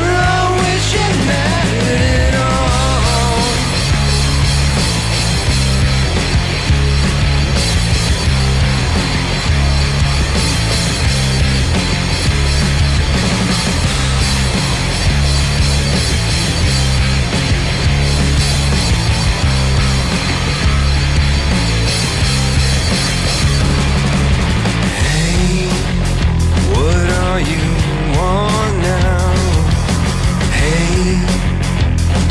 I wish it mattered at all. Hey, what are you on now? Hey,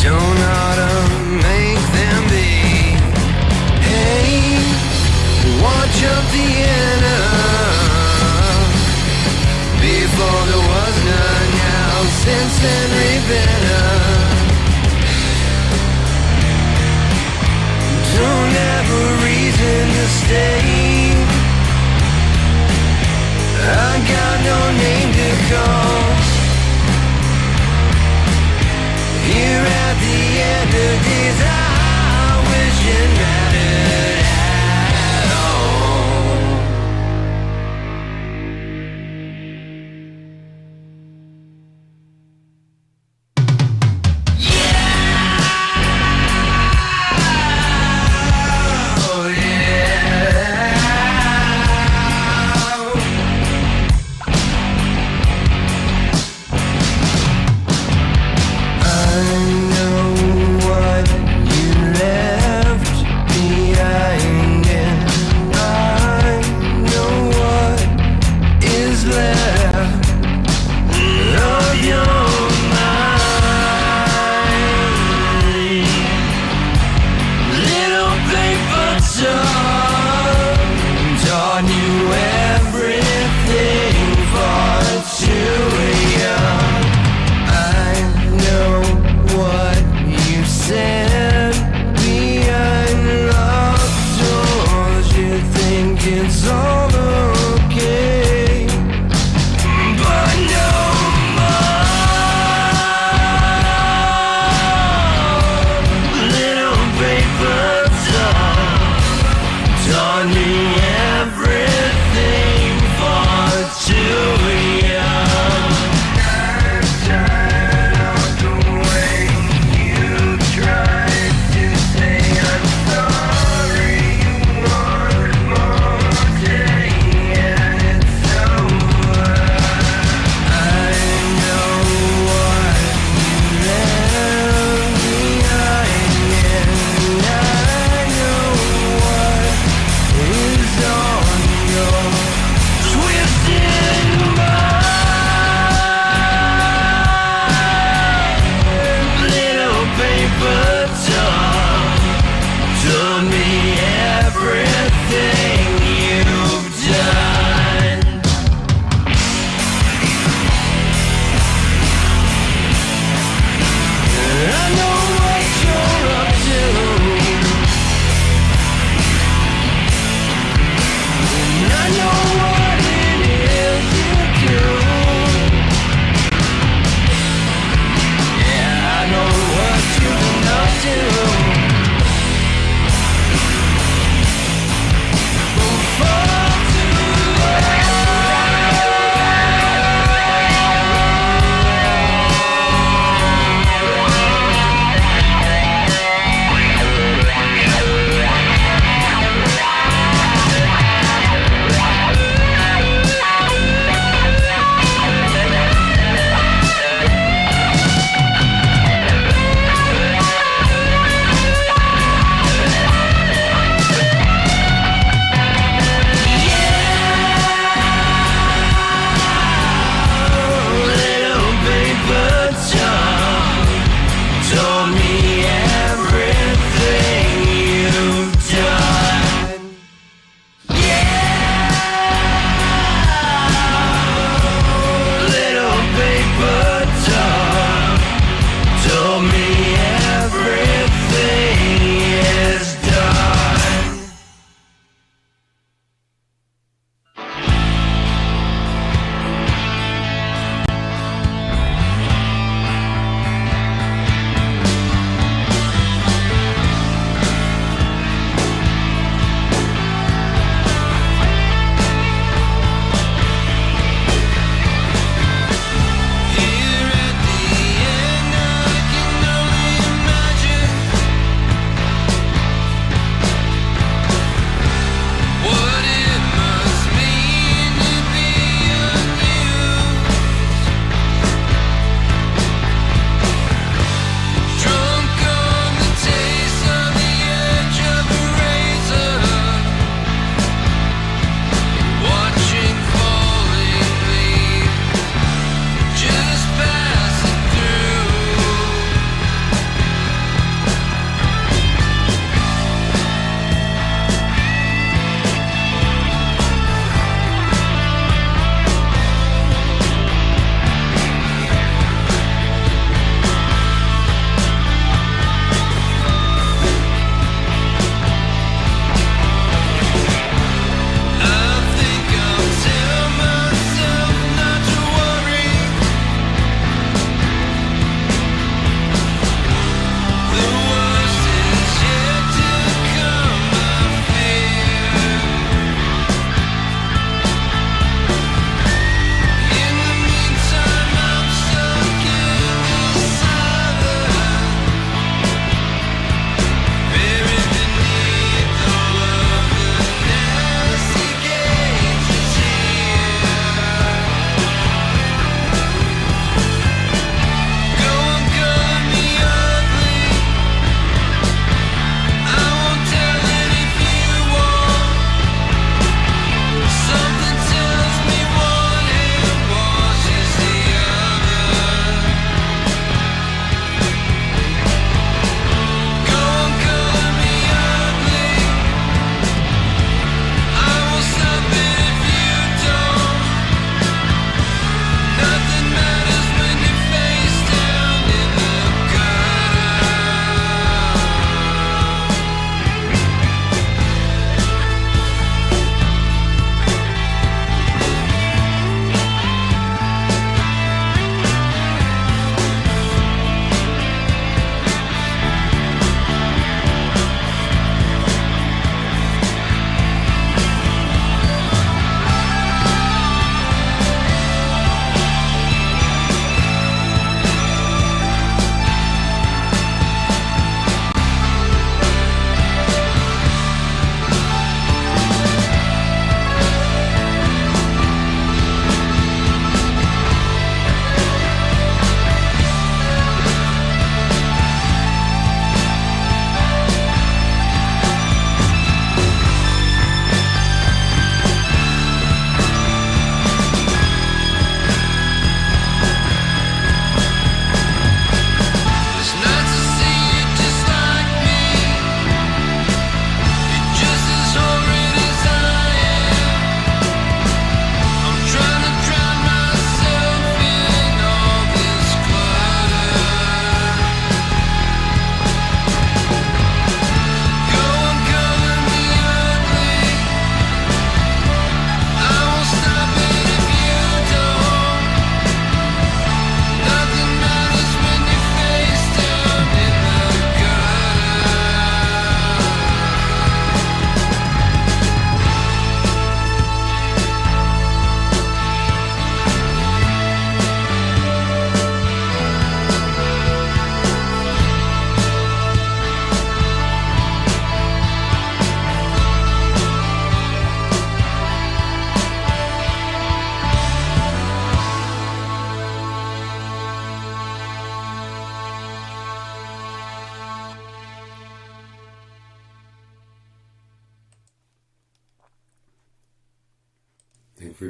don't ought to make them be. Hey, watch up the Vienna before there was none. Now since Henry Benner, don't have a reason to stay. I got no name to call. Here at the end of days, I wish it mattered at all. Oh yeah. I know what you left me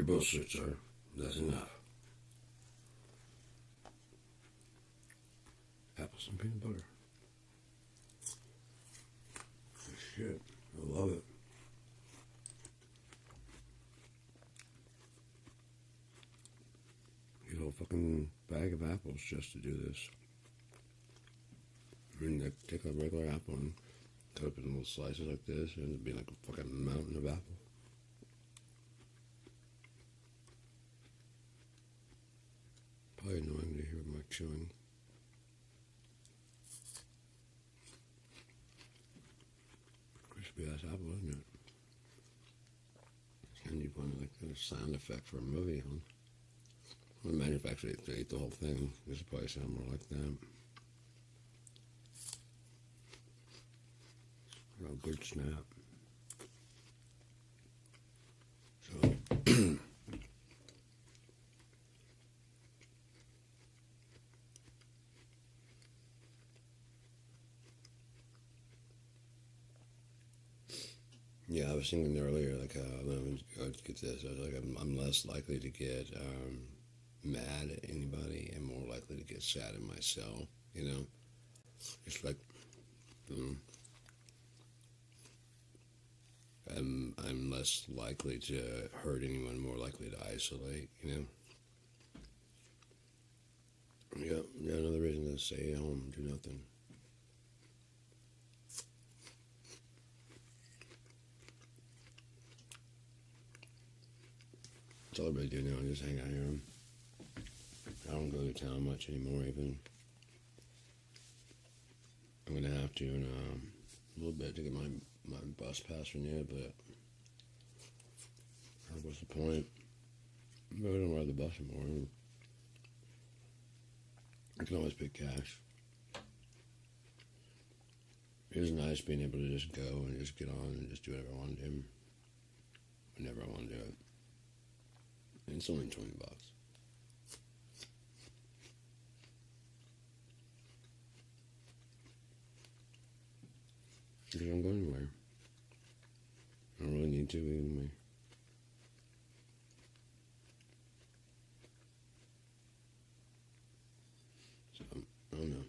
your bullshit, sir. That's enough. Apples and peanut butter. Shit, I love it. Get a whole fucking bag of apples just to do this. I mean, take a regular apple and cut up in little slices like this, and it'd be like a fucking mountain of apple. Probably annoying to hear my chewing. Crispy ass apple, isn't it? And you want like a sound effect for a movie, huh? Well, the manufacturer, if they ate the whole thing, this would probably sound more like that. Oh, good snap. So, yeah, I was thinking earlier, like, when I get this, I was like, I'm less likely to get mad at anybody and more likely to get sad at myself, you know? It's like, I'm less likely to hurt anyone, more likely to isolate, you know? Yeah, another reason to stay at home, do nothing. That's all I really do now, I just hang out here. I don't go to town much anymore, even. I'm gonna have to in a little bit to get my bus pass renewed, but what's the point? I don't ride the bus anymore. I can always pay cash. It is nice being able to just go and just get on and just do whatever I want to do, whenever I want to do it. And it's only $20. Because I don't go anywhere. I don't really need to anyway. So, I don't know.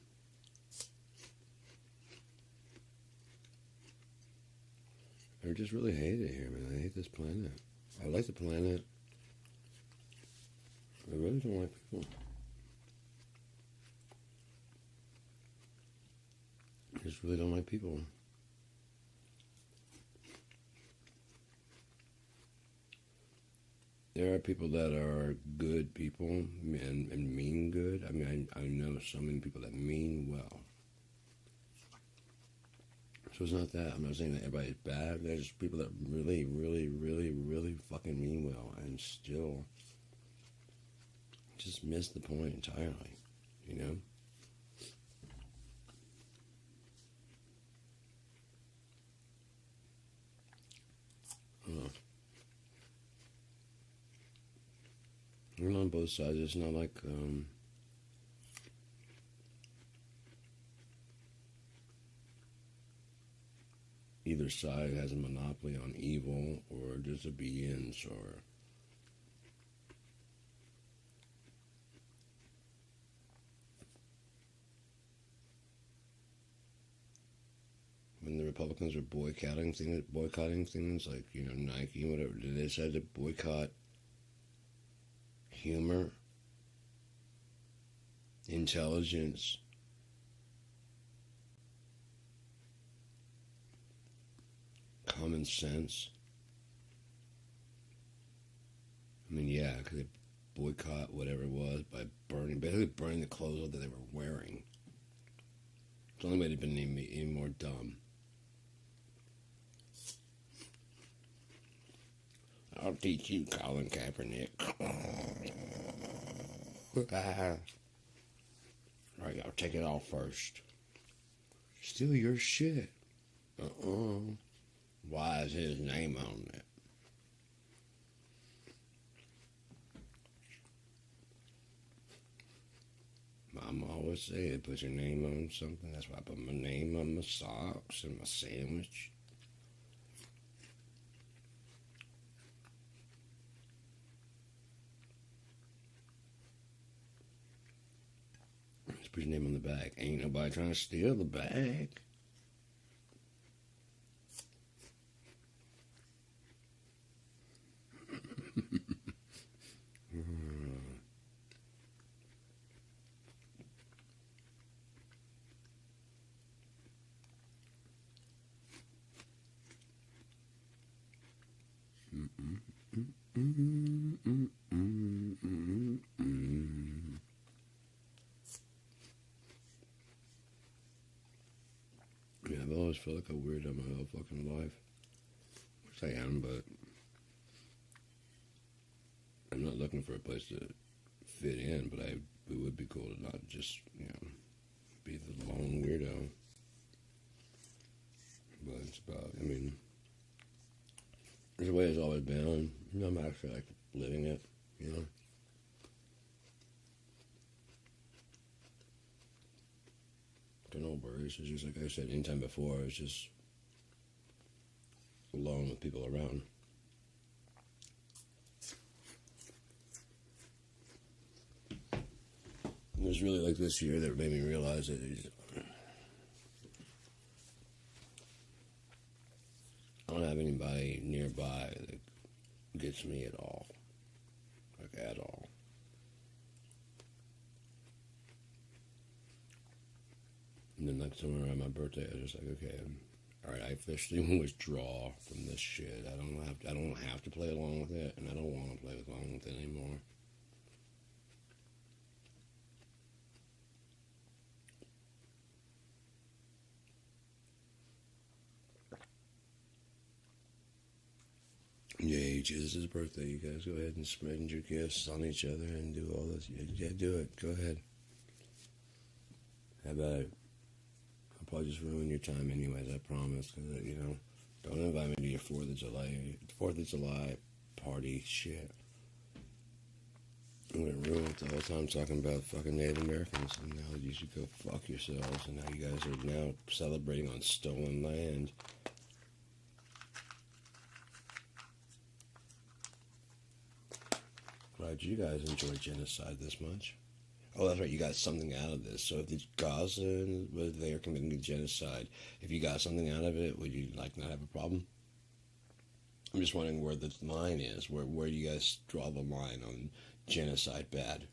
I just really hate it here, man. I hate this planet. I like the planet. I really don't like people. I just really don't like people. There are people that are good people and mean good. I mean, I know so many people that mean well. So it's not that. I'm not saying that everybody's bad. There's just people that really, really, really, really fucking mean well and still just miss the point entirely, you know? We're on both sides. It's not like either side has a monopoly on evil or disobedience or when the Republicans were boycotting things like, you know, Nike, whatever, they decided to boycott humor, intelligence, common sense. I mean, yeah, because they boycott whatever it was by basically burning the clothes that they were wearing. It's the only way they've been any more dumb. I'll teach you, Colin Kaepernick. Alright, I'll take it off first. Steal your shit. Why is his name on it? Mama always said, put your name on something. That's why I put my name on my socks and my sandwich. Just put your name on the bag. Ain't nobody trying to steal the bag. Yeah, I've always felt like a weirdo my whole fucking life. Which I am, but I'm not looking for a place to fit in, but it would be cool to not just, be the lone weirdo. But it's about, there's a way it's always been. I'm actually like living it, Got no worries. It's just like I said anytime before, it's just alone with people around. It was really like this year that made me realize that I don't have anybody nearby that gets me at all. Like, at all. And then, like, somewhere around my birthday, I was just like, okay, all right, I officially withdraw from this shit. I don't have to play along with it, and I don't want to play along with it anymore. Yay, Jesus' birthday. You guys go ahead and spread your gifts on each other and do all this. Yeah, do it. Go ahead. How about it? I'll probably just ruin your time anyways, I promise. Cause, don't invite me to your 4th of July party shit. I'm gonna ruin it the whole time talking about fucking Native Americans. And now you should go fuck yourselves. And now you guys are now celebrating on stolen land. Glad you guys enjoy genocide this much. Oh, that's right, you got something out of this. So if the Gaza was there committing genocide, if you got something out of it, would you not have a problem? I'm just wondering where the line is. Where do you guys draw the line on genocide bad?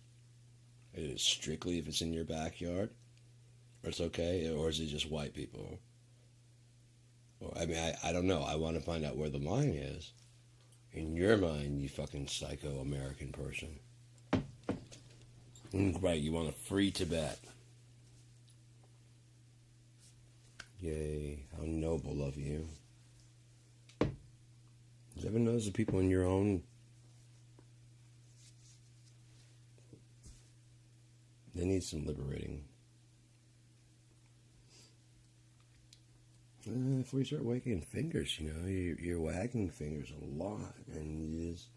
Is it strictly if it's in your backyard? Or it's okay? Or is it just white people? Or, I don't know. I want to find out where the line is. In your mind, you fucking psycho American person. Right, you want to free Tibet. Yay, how noble of you. Did you ever notice the people in your own... They need some liberating. Before you start wagging fingers, you're wagging fingers a lot, and you just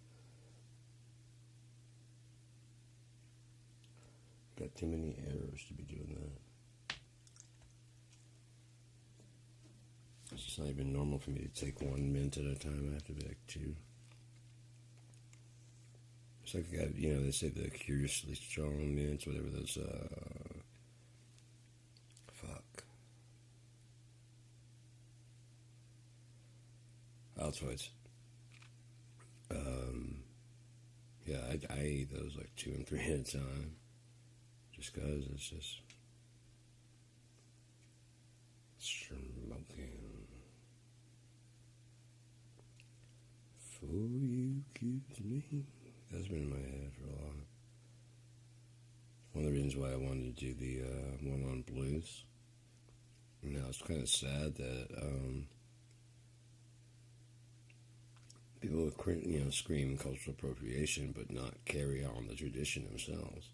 got too many errors to be doing that. It's just not even normal for me to take 1 mint at a time. I have to be like 2. It's like they say the curiously strong mints, whatever those. Altoids. Yeah, I eat those like 2 and 3 at a time. Just because it's just smoking. For you gives me. That's been in my head for a while. One of the reasons why I wanted to do the one on blues. Now it's kind of sad that people would, scream cultural appropriation, but not carry on the tradition themselves.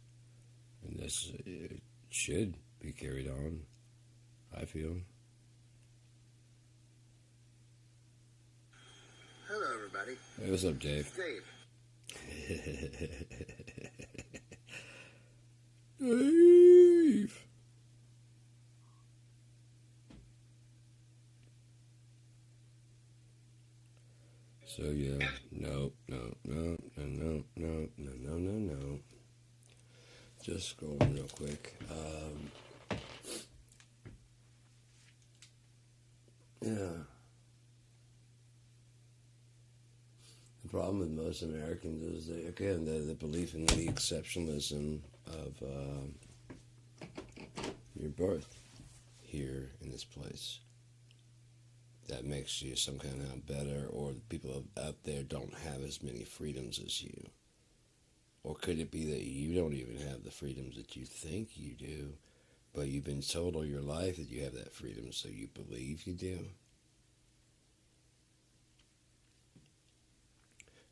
And this it should be carried on, I feel. Hello, everybody. Hey, what's up, Dave? Dave. Dave! So no. Just scrolling real quick. Yeah. The problem with most Americans is, the belief in the exceptionalism of your birth here in this place. That makes you some kind of better, or people out there don't have as many freedoms as you. Or could it be that you don't even have the freedoms that you think you do, but you've been told all your life that you have that freedom, so you believe you do?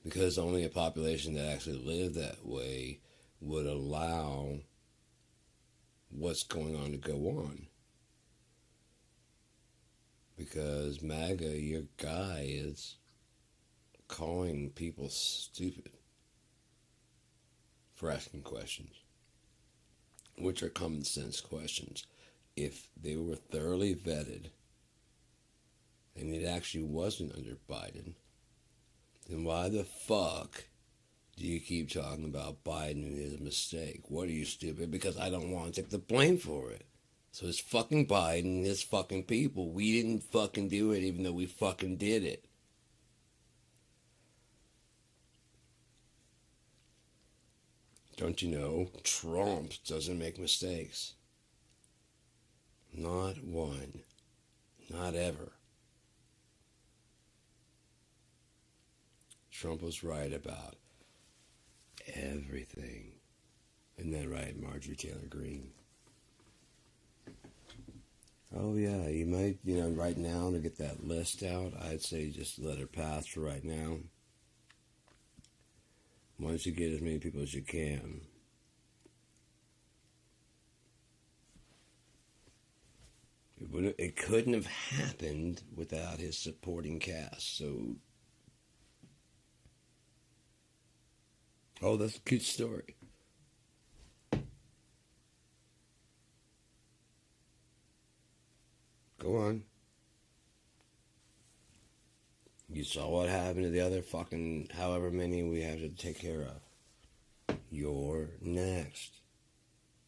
Because only a population that actually lived that way would allow what's going on to go on. Because MAGA, your guy, is calling people stupid for asking questions, which are common sense questions. If they were thoroughly vetted and it actually wasn't under Biden, then why the fuck do you keep talking about Biden and his mistake? What are you, stupid? Because I don't want to take the blame for it. So it's fucking Biden and his fucking people. We didn't fucking do it, even though we fucking did it. Don't you know, Trump doesn't make mistakes. Not one. Not ever. Trump was right about everything. Isn't that right, Marjorie Taylor Greene? Oh yeah, you might, right now to get that list out, I'd say just let her pass for right now. Once you get as many people as you can. It couldn't have happened without his supporting cast, so... Oh, that's a cute story. Go on. You saw what happened to the other fucking however many we have to take care of. You're next.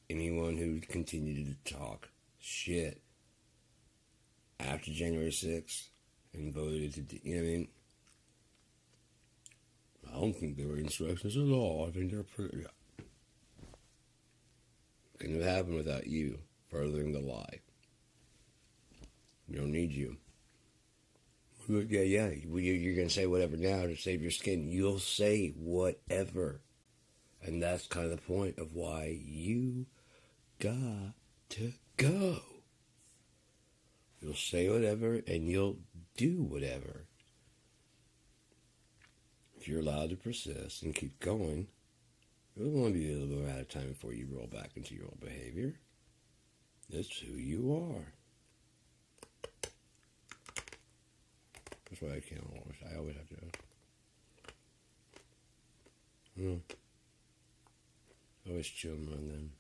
Anyone who continued to talk shit after January 6th and voted to, you know what I mean? I don't think they were insurrectionists at all. I think they're pretty... Yeah. Couldn't have happened without you furthering the lie. We don't need you. Yeah, you're going to say whatever now to save your skin. You'll say whatever. And that's kind of the point of why you got to go. You'll say whatever and you'll do whatever. If you're allowed to persist and keep going, it'll only be a little amount of time before you roll back into your old behavior. That's who you are. That's why I can't always. I always have to. Always chewing on them.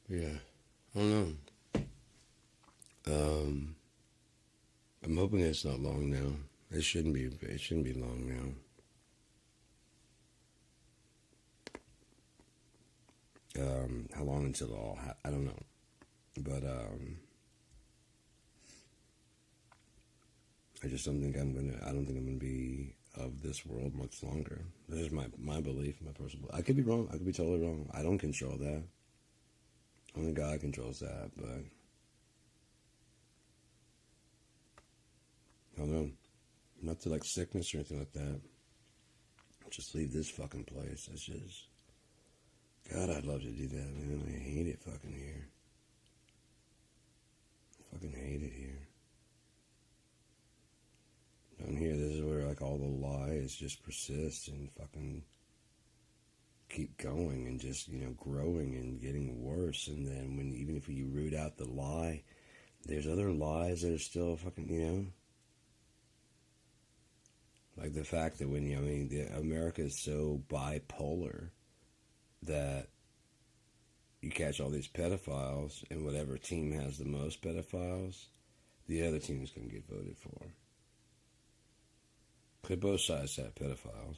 Yeah, I don't know. I'm hoping it's not long now. It shouldn't be. It shouldn't be long now. How long until it all? I don't know, but I just don't think I'm gonna. I don't think I'm gonna be of this world much longer. This is my belief, my personal. I could be wrong. I could be totally wrong. I don't control that. Only God controls that, but I don't know. Not to like sickness or anything like that. Just leave this fucking place. It's just, God, I'd love to do that, man. I hate it fucking here. I fucking hate it here. Down here, this is where like all the lies just persist and fucking keep going and just, growing and getting worse. And then even if you root out the lie, there's other lies that are still fucking, like the fact that America is so bipolar that you catch all these pedophiles, and whatever team has the most pedophiles, the other team is going to get voted for. Because both sides have pedophiles.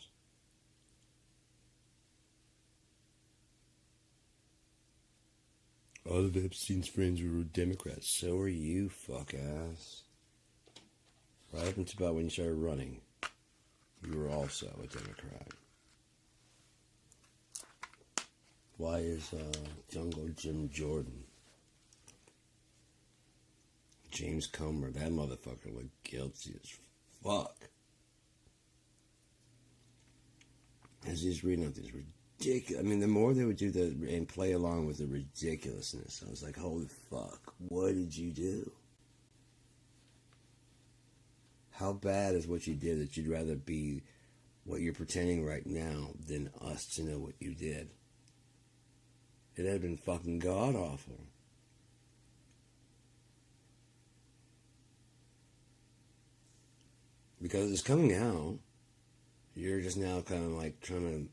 All of Epstein's friends were Democrats. So are you, fuck ass. Right up until about when you started running, you were also a Democrat. Why is Jungle Jim Jordan, James Comer, that motherfucker looked guilty as fuck. As he's reading up these ridiculous, I mean, the more they would do that and play along with the ridiculousness, I was like, holy fuck, what did you do? How bad is what you did that you'd rather be what you're pretending right now than us to know what you did? It had been fucking god awful. Because it's coming out, you're just now kind of like trying to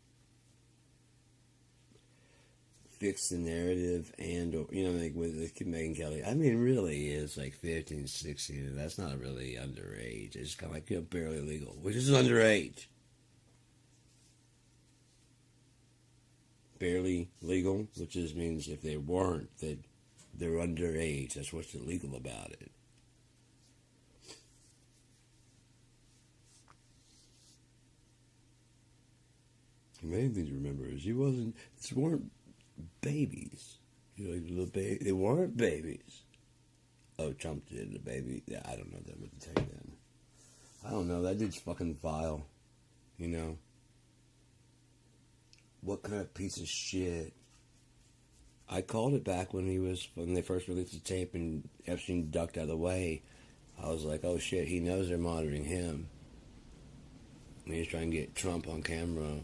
fix the narrative and, or, you know, like with Megyn Kelly. I mean, really is like 15, 16, and that's not really underage. It's kind of like, you know, barely legal, which is underage. Barely legal, which just means if they weren't, that they're underage. That's what's illegal about it. The main thing to remember is these weren't babies. You know, like little they weren't babies. Oh, Trump did the baby. Yeah, I don't know that what to tell you then. I don't know. That dude's fucking vile. You know. What kind of piece of shit? I called it back when they first released the tape and Epstein ducked out of the way. I was like, oh shit, he knows they're monitoring him. And he's trying to get Trump on camera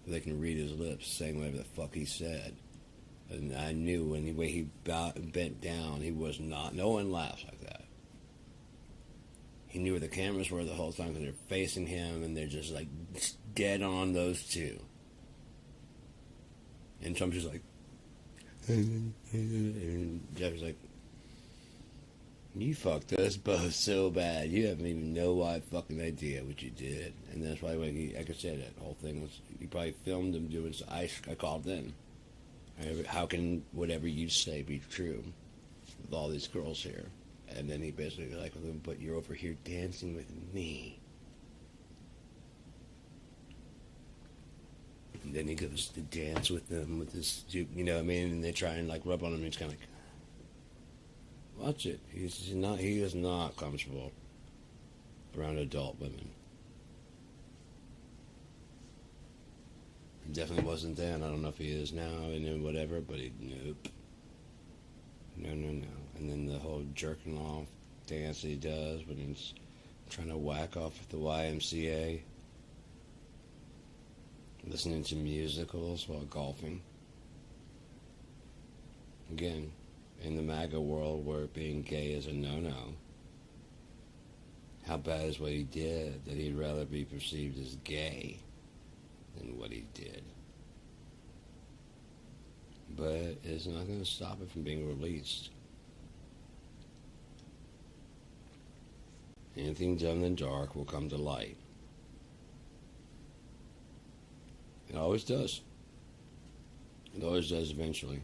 so they can read his lips saying whatever the fuck he said. And I knew when the way he bent down, he was not, no one laughs like that. He knew where the cameras were the whole time because they're facing him and they're just like dead on those two. And Trump's just like, and Jeff's like, you fucked us both so bad. You haven't even no wide fucking idea what you did. And that's why, when like I said, that whole thing was, he probably filmed him doing, so I called in. How can whatever you say be true with all these girls here? And then he basically was like, but you're over here dancing with me. And then he goes to dance with them with this, you know what I mean? And they try and like rub on him, and he's kind of like, watch it. He is not comfortable around adult women. He definitely wasn't then. I don't know if he is now and then whatever, but nope. No. And then the whole jerking off dance he does when he's trying to whack off at the YMCA. Listening to musicals while golfing. Again, in the MAGA world where being gay is a no-no, how bad is what he did that he'd rather be perceived as gay than what he did? But it's not going to stop it from being released. Anything done in the dark will come to light. It always does. It always does eventually.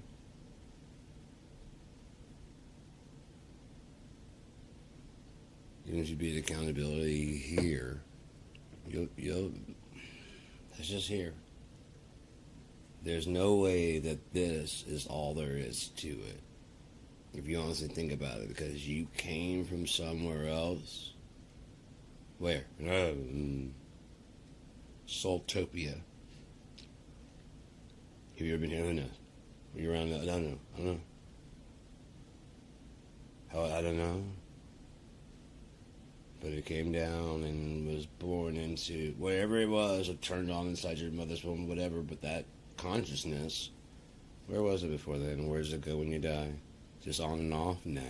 Even if you be accountability here, you'll that's just here. There's no way that this is all there is to it. If you honestly think about it, because you came from somewhere else. Where? Saltopia. Have you ever been here? Who knows? Were you around? I don't know. I don't know. But it came down and was born into wherever it was, it turned on inside your mother's womb, whatever. But that consciousness, where was it before then? Where does it go when you die? Just on and off? Nah.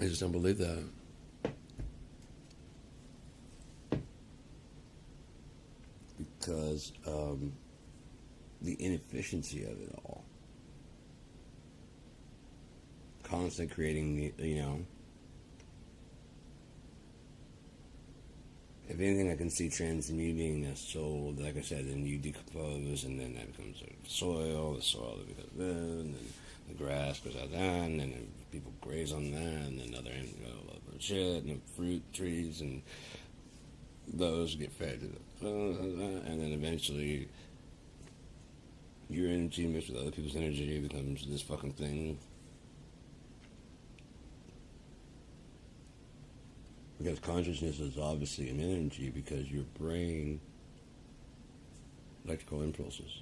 I just don't believe that. Because the inefficiency of it all. Constant creating, if anything, I can see transmuting a soul, like I said, then you decompose, and then that becomes soil, the soil that becomes and then the grass goes out there, and then people graze on that, and then other shit, and fruit trees, and those get fed to the, and then eventually your energy mixed with other people's energy becomes this fucking thing. Because consciousness is obviously an energy, because your brain, electrical impulses,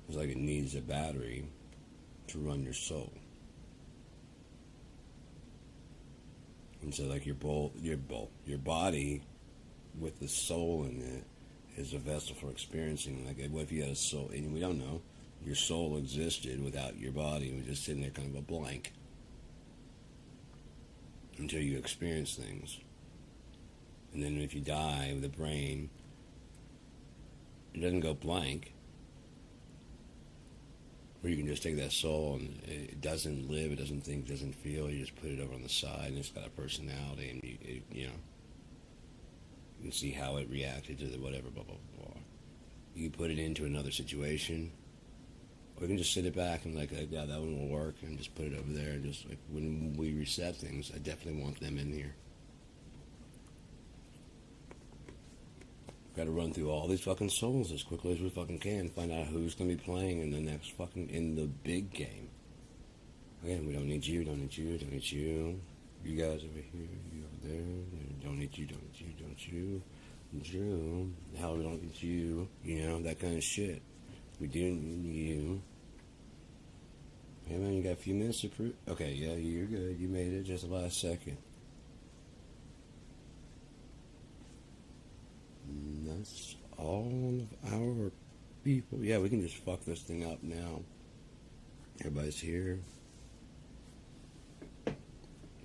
it's like it needs a battery to run your soul. And so, like your body with the soul in it is a vessel for experiencing. Like, what if you had a soul, and we don't know, your soul existed without your body, and was just sitting there kind of a blank until you experience things. And then if you die with a brain, it doesn't go blank. Or you can just take that soul and it doesn't live, it doesn't think, it doesn't feel. You just put it over on the side, and it's got a personality, and you can see how it reacted to the whatever, blah, blah, blah. You can put it into another situation, or you can just sit it back and yeah, that one will work, and just put it over there. And just like when we reset things, I definitely want them in here. Got to run through all these fucking souls as quickly as we fucking can. Find out who's going to be playing in the next fucking, in the big game. Again, we don't need you, don't need you, don't need you. You guys over here, you over there. Don't need you, don't need you, don't you. You. Hell, we don't need you. That kind of shit. We do need you. Hey man, you got a few minutes to prove? Okay, yeah, you're good. You made it just the last second. That's all of our people. Yeah, we can just fuck this thing up now. Everybody's here.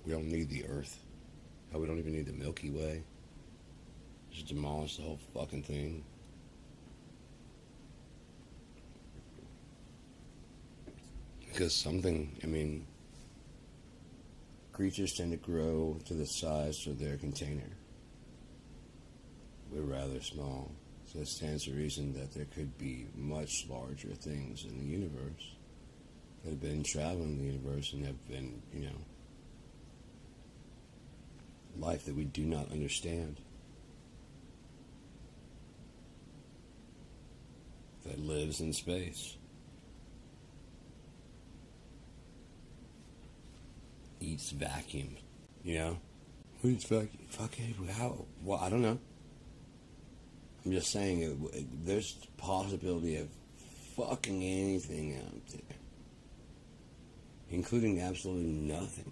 We don't need the Earth. Hell, we don't even need the Milky Way. Just demolish the whole fucking thing. Because creatures tend to grow to the size of their container. We're rather small, so it stands to reason that there could be much larger things in the universe that have been traveling the universe and have been, life that we do not understand, that lives in space, eats vacuum, Who eats vacuum? Fuck it, how? Well, I don't know. I'm just saying, there's the possibility of fucking anything out there, including absolutely nothing,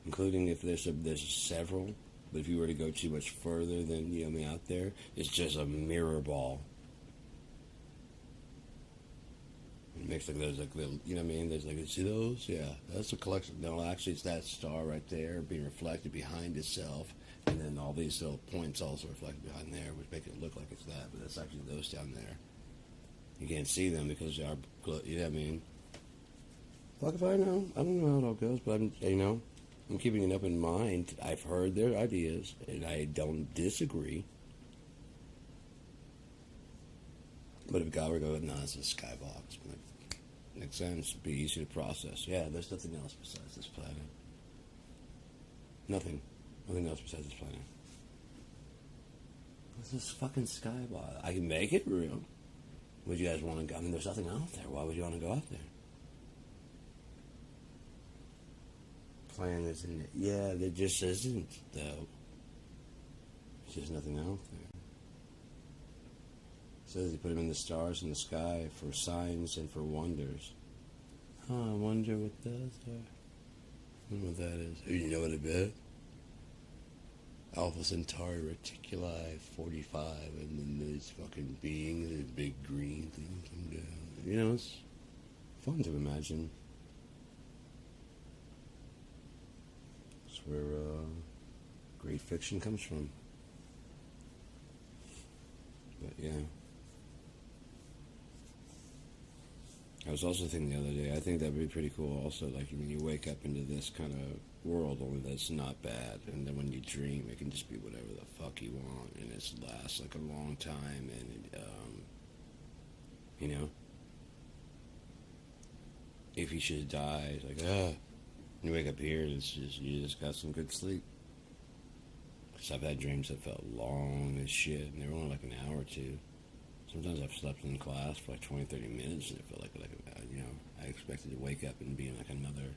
including if there's several. But if you were to go too much further than out there, it's just a mirror ball. It makes there's little, there's see those? Yeah, that's a collection. No, actually, it's that star right there being reflected behind itself. And then all these little points also reflected behind there, which make it look like it's that, but it's actually those down there. You can't see them because they are, Fuck if I know. I don't know how it all goes, but I'm keeping an open mind. I've heard their ideas, and I don't disagree. But if God were to go, no, it's a skybox. Makes sense. It'd be easy to process. Yeah, there's nothing else besides this planet. Nothing. Nothing else besides this planet. What's this fucking skybox? I can make it real. Would you guys want to go? There's nothing out there. Why would you want to go out there? Planets and yeah, there just isn't though. There's just nothing out there. It says he put them in the stars in the sky for signs and for wonders. I wonder what those are. I don't know what that is. You know what I bet? Alpha Centauri Reticuli 45, and then these fucking beings, the big green thing come down. It's fun to imagine. where great fiction comes from. But yeah. I was also thinking the other day, I think that'd be pretty cool also, like when you wake up into this kind of world, only that's not bad, and then when you dream, it can just be whatever the fuck you want, and it lasts like a long time, and you know, if you should die, it's like, you wake up here, and it's just, you just got some good sleep. Because I've had dreams that felt long as shit, and they were only like an hour or two. Sometimes I've slept in class for like 20, 30 minutes, and it felt like you know, I expected to wake up and be in like another,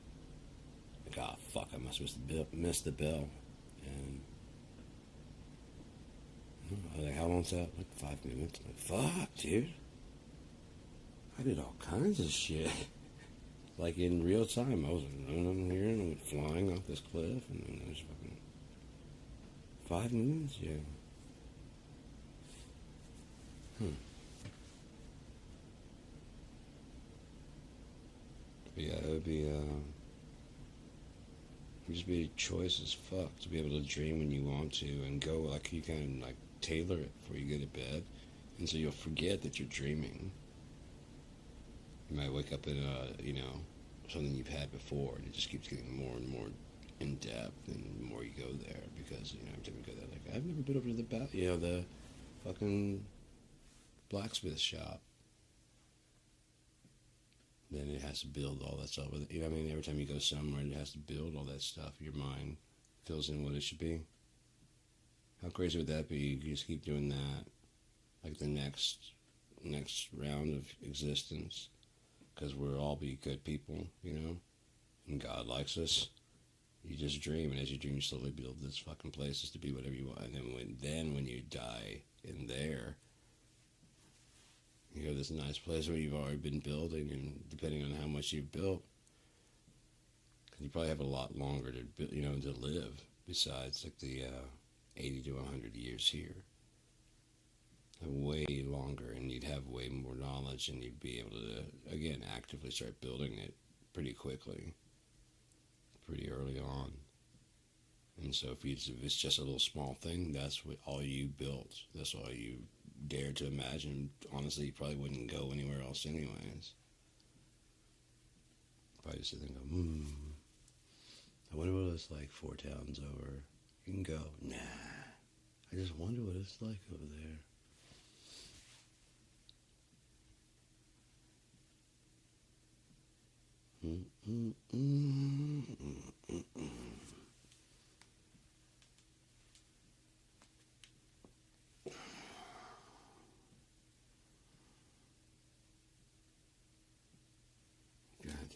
like, oh, fuck, I must miss the bell. And I was like, how long's that? Like 5 minutes. I'm like, fuck, dude. I did all kinds of shit. Like in real time, I was running here and I went flying off this cliff, and then there's fucking 5 minutes, yeah. But yeah, it would be just be a choice as fuck to be able to dream when you want to and go, like, you can like tailor it before you go to bed, and so you'll forget that you're dreaming. You might wake up in you know, something you've had before, and it just keeps getting more and more in depth, and the more you go there, because, you know, every time you go there, like, I've never been over to the fucking blacksmith shop. Then it has to build all that stuff. You know what I mean? Every time you go somewhere, it has to build all that stuff. Your mind fills in what it should be. How crazy would that be? You just keep doing that, like the next round of existence, because we'll all be good people, you know, and God likes us. You just dream, and as you dream, you slowly build this fucking places to be whatever you want. And then when you die in there, you have this nice place where you've already been building, and depending on how much you've built, you probably have a lot longer to, you know, to live besides like the 80 to 100 years here. Way longer, and you'd have way more knowledge, and you'd be able to, again, actively start building it pretty quickly, pretty early on. And so if it's just a little small thing, that's all you built. That's all you dare to imagine. Honestly, you probably wouldn't go anywhere else anyways. Probably just sit there and go, I wonder what it's like 4 towns over. You can go, nah, I just wonder what it's like over there. God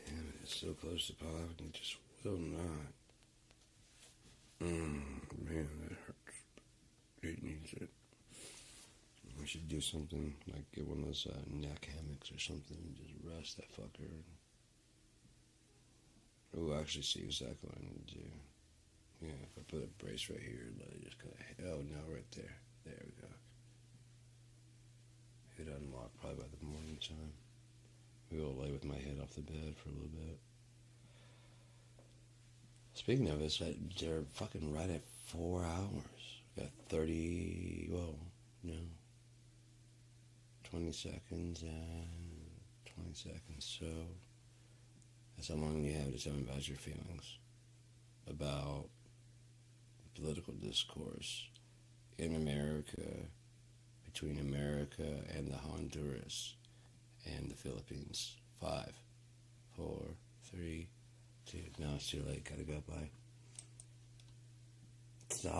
damn it, it's so close to pop, and it just will not. Man, that hurts. It needs it. We should do something, like get one of those neck hammocks or something, and just rest that fucker. Oh, actually see exactly what I need to do. Yeah, if I put a brace right here, let it just kind of, oh no, right there. There we go. Hit unlock probably by the morning time. Maybe I'll lay with my head off the bed for a little bit. Speaking of it, they're fucking right at 4 hours. Got 20 seconds and 20 seconds. So that's how long you have to tell me about your feelings about political discourse in America, between America and the Honduras and the Philippines. 5, 4, 3, 2. No, it's too late. Gotta go. Bye. Stop.